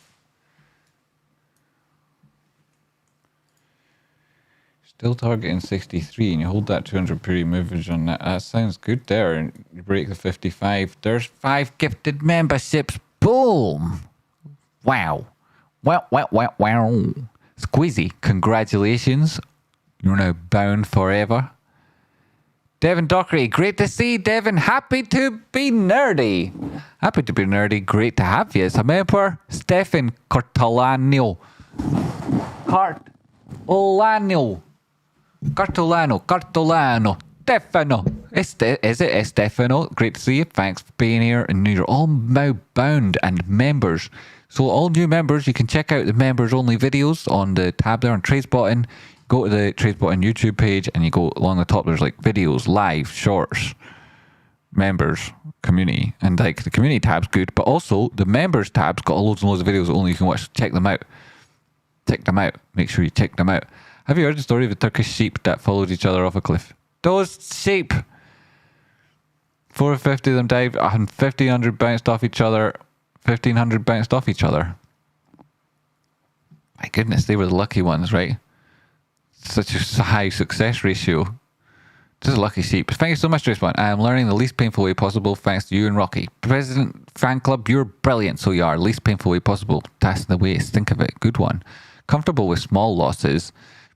Still targeting 63, and you hold that 200 period movage on that. That sounds good there. And you break the 55. There's 5 gifted memberships. Boom! Wow. Wow. Squeezy, congratulations. You're now bound forever. Devin Dockery, great to see Devin. Happy to be nerdy. Happy to be nerdy. Great to have you as a member. Stefan Cartolano. Stefano. Is it Stefano? Great to see you. Thanks for being here. And you're all now bound and members. So all new members, you can check out the members only videos on the tab there on TradeSpotting. Go to the TradeSpotting YouTube page and you go along the top. There's like videos, live, shorts, members, community, and like the community tab's good, but also the members tab's got loads and loads of videos that only you can watch. Check them out. Make sure you check them out. Have you heard the story of the Turkish sheep that followed each other off a cliff? Those sheep, 450 of them died, 1,500 bounced off each other. 1,500 bounced off each other. My goodness, they were the lucky ones, right? Such a high success ratio. Just lucky sheep. Thank you so much, Trace One. I am learning the least painful way possible thanks to you and Rocky. President Fan Club, you're brilliant, so you are. Least painful way possible. That's the way to think of it. Good one. Comfortable with small losses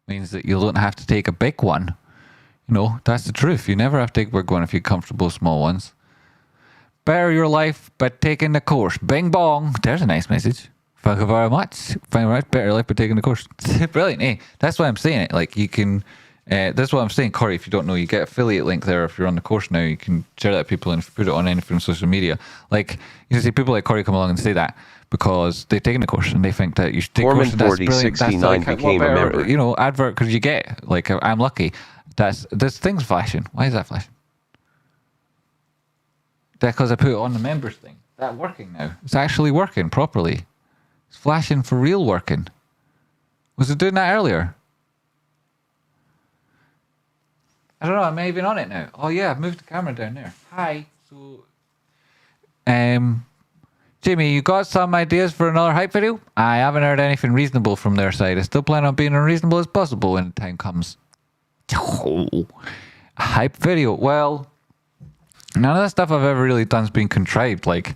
means that you don't have to take a big one. You know, that's the truth. You never have to take a big one if you're comfortable with small ones. Better your life by taking the course. Bing bong. There's a nice message. Thank you very much. Thank you very much. Better your life by taking the course. Brilliant. Hey, that's why I'm saying it. Like you can, that's what I'm saying, Corey. If you don't know, you get affiliate link there. If you're on the course now, you can share that with people and if you put it on anything on social media. Like you see people like Corey come along and say that because they've taken the course and they think that you should take the course. And that's brilliant. That's like, became a member. You know, advert because you get like I'm lucky. This thing's flashing. Why is that flashing? Because I put it on the members thing. That's working now. It's actually working properly. It's flashing for real working. Was it doing that earlier? I don't know. Am I even on it now? Oh yeah, I've moved the camera down there. Hi. So, Jimmy, you got some ideas for another hype video? I haven't heard anything reasonable from their side. I still plan on being as reasonable as possible when the time comes. Oh, a hype video. Well, none of the stuff I've ever really done has been contrived, like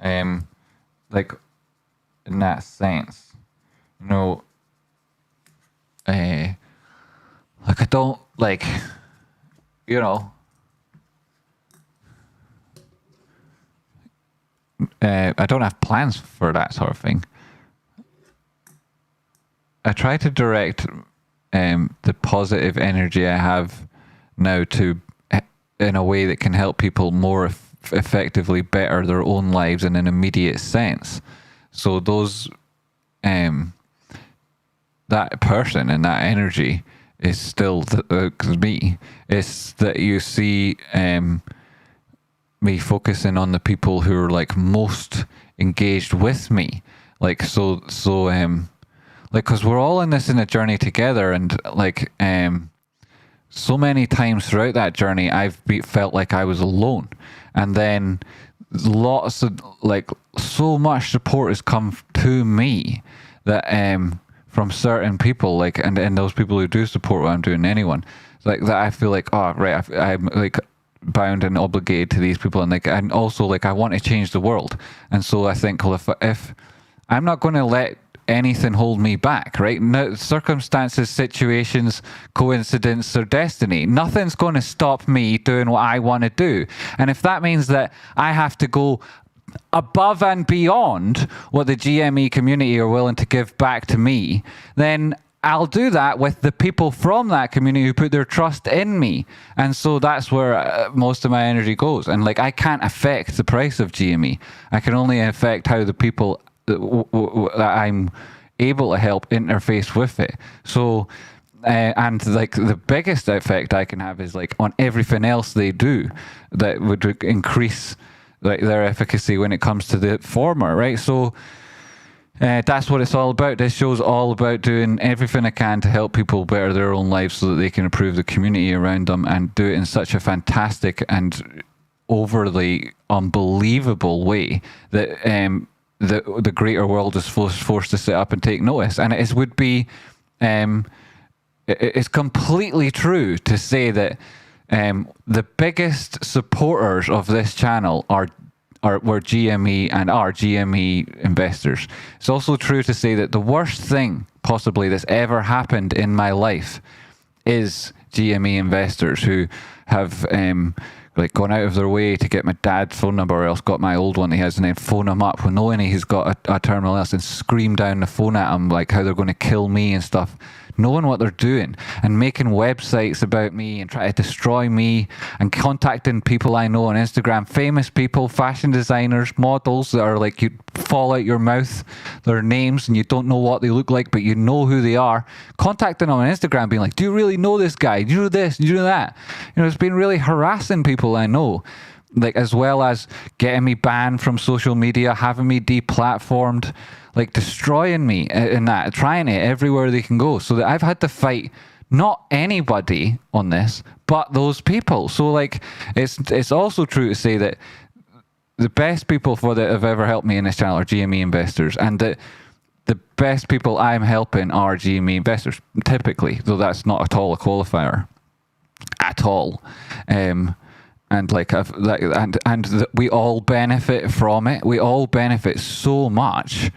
in that sense, you know. Like I don't like, you know. I don't have plans for that sort of thing. I try to direct the positive energy I have now to in a way that can help people more effectively better their own lives in an immediate sense. So those, that person and that energy is still me. It's that you see me focusing on the people who are like most engaged with me. Like, so like, cause we're all in this in a journey together and like, so many times throughout that journey, I've felt like I was alone. And then lots of, like, so much support has come to me that, from certain people, like, and those people who do support what I'm doing, anyone, like, that I feel like, oh, right, I'm, like, bound and obligated to these people. And, like, and also, like, I want to change the world. And so I think, well, if I'm not going to let anything hold me back, right? No, circumstances, situations, coincidence, or destiny. Nothing's going to stop me doing what I want to do. And if that means that I have to go above and beyond what the GME community are willing to give back to me, then I'll do that with the people from that community who put their trust in me. And so that's where most of my energy goes. And like, I can't affect the price of GME. I can only affect how the people that I'm able to help interface with it. So, and like the biggest effect I can have is like on everything else they do that would increase like their efficacy when it comes to the former, right? So that's what it's all about. This show's all about doing everything I can to help people better their own lives so that they can improve the community around them and do it in such a fantastic and overly unbelievable way that the greater world is forced to sit up and take notice. And it would be it's completely true to say that the biggest supporters of this channel were GME and are GME investors. It's also true to say that the worst thing possibly that's ever happened in my life is GME investors who have like gone out of their way to get my dad's phone number, or else got my old one he has, and then phone him up when knowing he's got a terminal else and scream down the phone at him like how they're going to kill me and stuff, knowing what they're doing and making websites about me and try to destroy me and contacting people I know on Instagram, famous people, fashion designers, models that are like, you fall out your mouth, their names, and you don't know what they look like, but you know who they are, contacting them on Instagram being like, do you really know this guy? Do you do this? Do you do that? You know, it's been really harassing people I know, like, as well as getting me banned from social media, having me deplatformed, like destroying me in that, trying it everywhere they can go, so that I've had to fight not anybody on this, but those people. So like, it's also true to say that the best people that have ever helped me in this channel are GME investors, and that the best people I'm helping are GME investors, typically, though that's not at all a qualifier, at all. And like we all benefit from it. We all benefit so much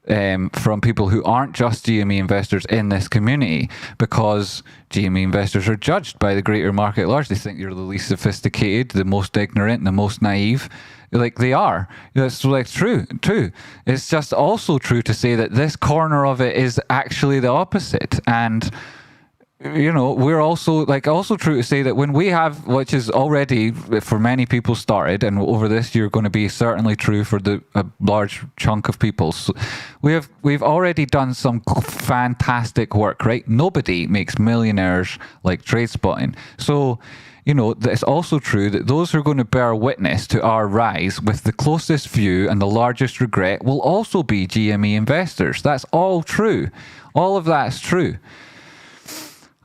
from people who aren't just GME investors in this community, because GME investors are judged by the greater market at large. They think you're the least sophisticated, the most ignorant, the most naive. Like they are. That's like true too. It's just also true to say that this corner of it is actually the opposite. And you know, we're also true to say that when we have, which is already for many people started, and over this year going to be certainly true for a large chunk of people. So we've already done some fantastic work, right? Nobody makes millionaires like trade spotting. So, you know, it's also true that those who are going to bear witness to our rise with the closest view and the largest regret will also be GME investors. That's all true. All of that's true.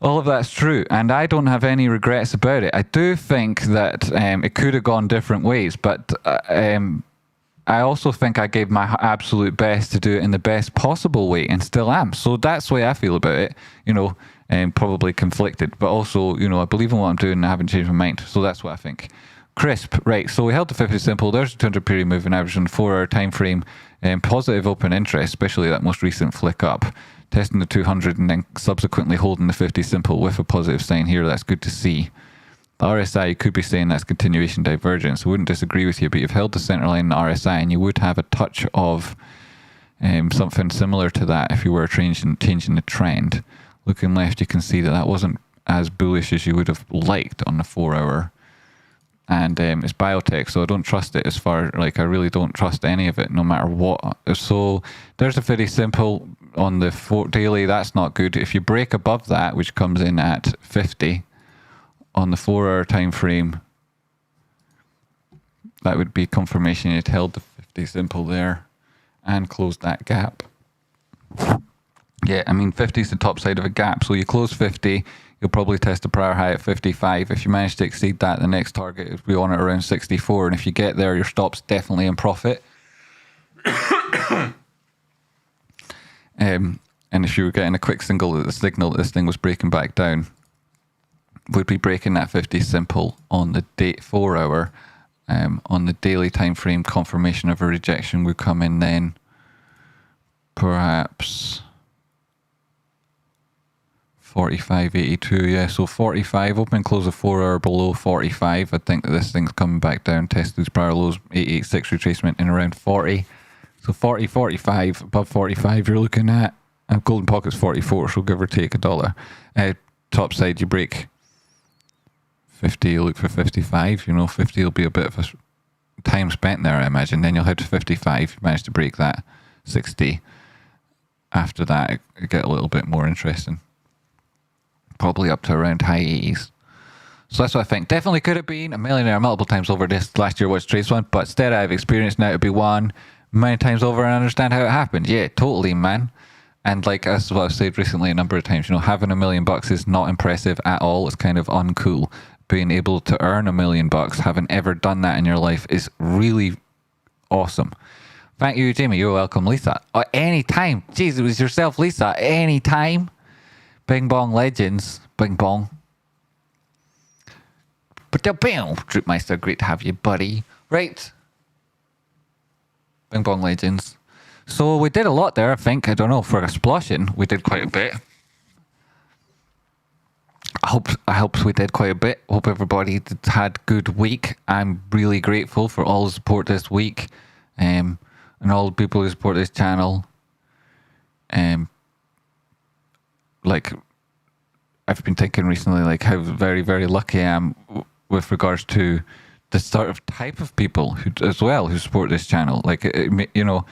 All of that's true, and I don't have any regrets about it. I do think that it could have gone different ways, but I also think I gave my absolute best to do it in the best possible way, and still am. So that's the way I feel about it, you know, probably conflicted, but also, you know, I believe in what I'm doing and I haven't changed my mind. So that's what I think. Crsp, right, so we held the 50 simple. There's a 200 period moving average on the 4-hour time frame. Positive open interest, especially that most recent flick up. Testing the 200 and then subsequently holding the 50 simple with a positive sign here. That's good to see. The RSI, you could be saying that's continuation divergence. I wouldn't disagree with you, but you've held the center line in the RSI, and you would have a touch of something similar to that if you were changing the trend. Looking left, you can see that wasn't as bullish as you would have liked on the 4-hour. And it's biotech, so I don't trust it as far, like I really don't trust any of it, no matter what. So there's a 50 simple on the daily. That's not good. If you break above that, which comes in at 50 on the 4-hour time frame, that would be confirmation you'd held the 50 simple there and closed that gap. Yeah, I mean 50 is the top side of a gap, so you close 50, you'll probably test a prior high at 55. If you manage to exceed that, the next target will be on at around 64, and if you get there, your stop's definitely in profit. And if you were getting a quick signal that this thing was breaking back down, would be breaking that 50 simple on the 4-hour. On the daily time frame, confirmation of a rejection would come in then, perhaps 45.82, yeah, so 45, open and close the 4-hour below 45. I think that this thing's coming back down, test these prior lows, 886 retracement in around 40. So 40, 45, above 45, you're looking at, golden pocket's 44, so give or take $1. Top side, you break 50, you look for 55, you know, 50 will be a bit of a time spent there, I imagine. Then you'll head to 55, you manage to break that, 60. after that, it get a little bit more interesting. Probably up to around high 80s. So that's what I think. Definitely could have been a millionaire multiple times over this last year was trades one, but instead I have experience now to be one many times over and understand how it happened. Yeah, totally, man. And like as what I've said recently a number of times, you know, having $1 million is not impressive at all. It's kind of uncool. Being able to earn $1 million, having ever done that in your life, is really awesome. Thank you, Jamie. You're welcome, Lisa. Anytime. Jeez, it was yourself, Lisa. Anytime. Bing Bong Legends. Bing Bong. But the bam, Droopmeister, great to have you, buddy. Right. Bing Bong Legends. So we did a lot there, I think. I don't know, for a sploshing, we did quite a bit. I hope we did quite a bit. Hope everybody had a good week. I'm really grateful for all the support this week. And all the people who support this channel. Like, I've been thinking recently, like, how very, very lucky I am with regards to the sort of type of people who, as well, who support this channel. Like, you know,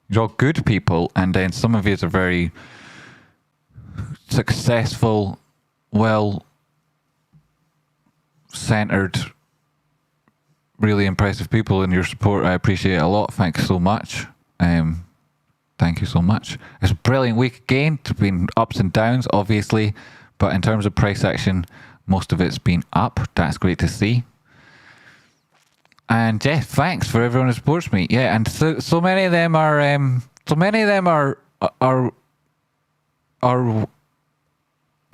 you're all good people, and then some of you are very successful, well-centered, really impressive people in your support. I appreciate it a lot. Thanks so much. Thank you so much. It's a brilliant week again. It's been ups and downs, obviously, but in terms of price action, most of it's been up. That's great to see. And yeah, thanks for everyone who supports me. Yeah, and so many of them are I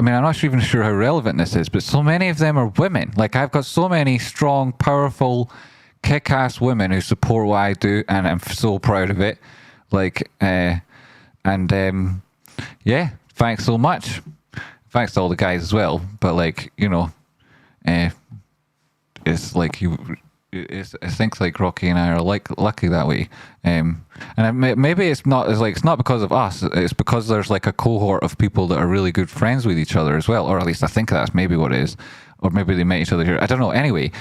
mean, I'm not even sure how relevant this is, but so many of them are women. Like, I've got so many strong, powerful, kick-ass women who support what I do, and I'm so proud of it. Like, yeah, thanks so much. Thanks to all the guys as well. But like, you know, it's like I think like Rocky and I are like lucky that way. And maybe it's not because of us. It's because there's like a cohort of people that are really good friends with each other as well, or at least I think that's maybe what it is. Or maybe they met each other here. I don't know. Anyway,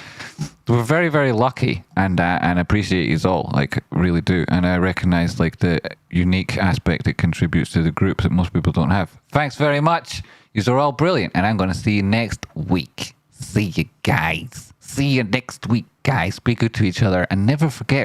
we're very, very lucky, and appreciate you all. Like, really do. And I recognize like the unique aspect it contributes to the group that most people don't have. Thanks very much. You are all brilliant, and I'm going to see you next week. See you guys. See you next week, guys. Be good to each other, and never forget.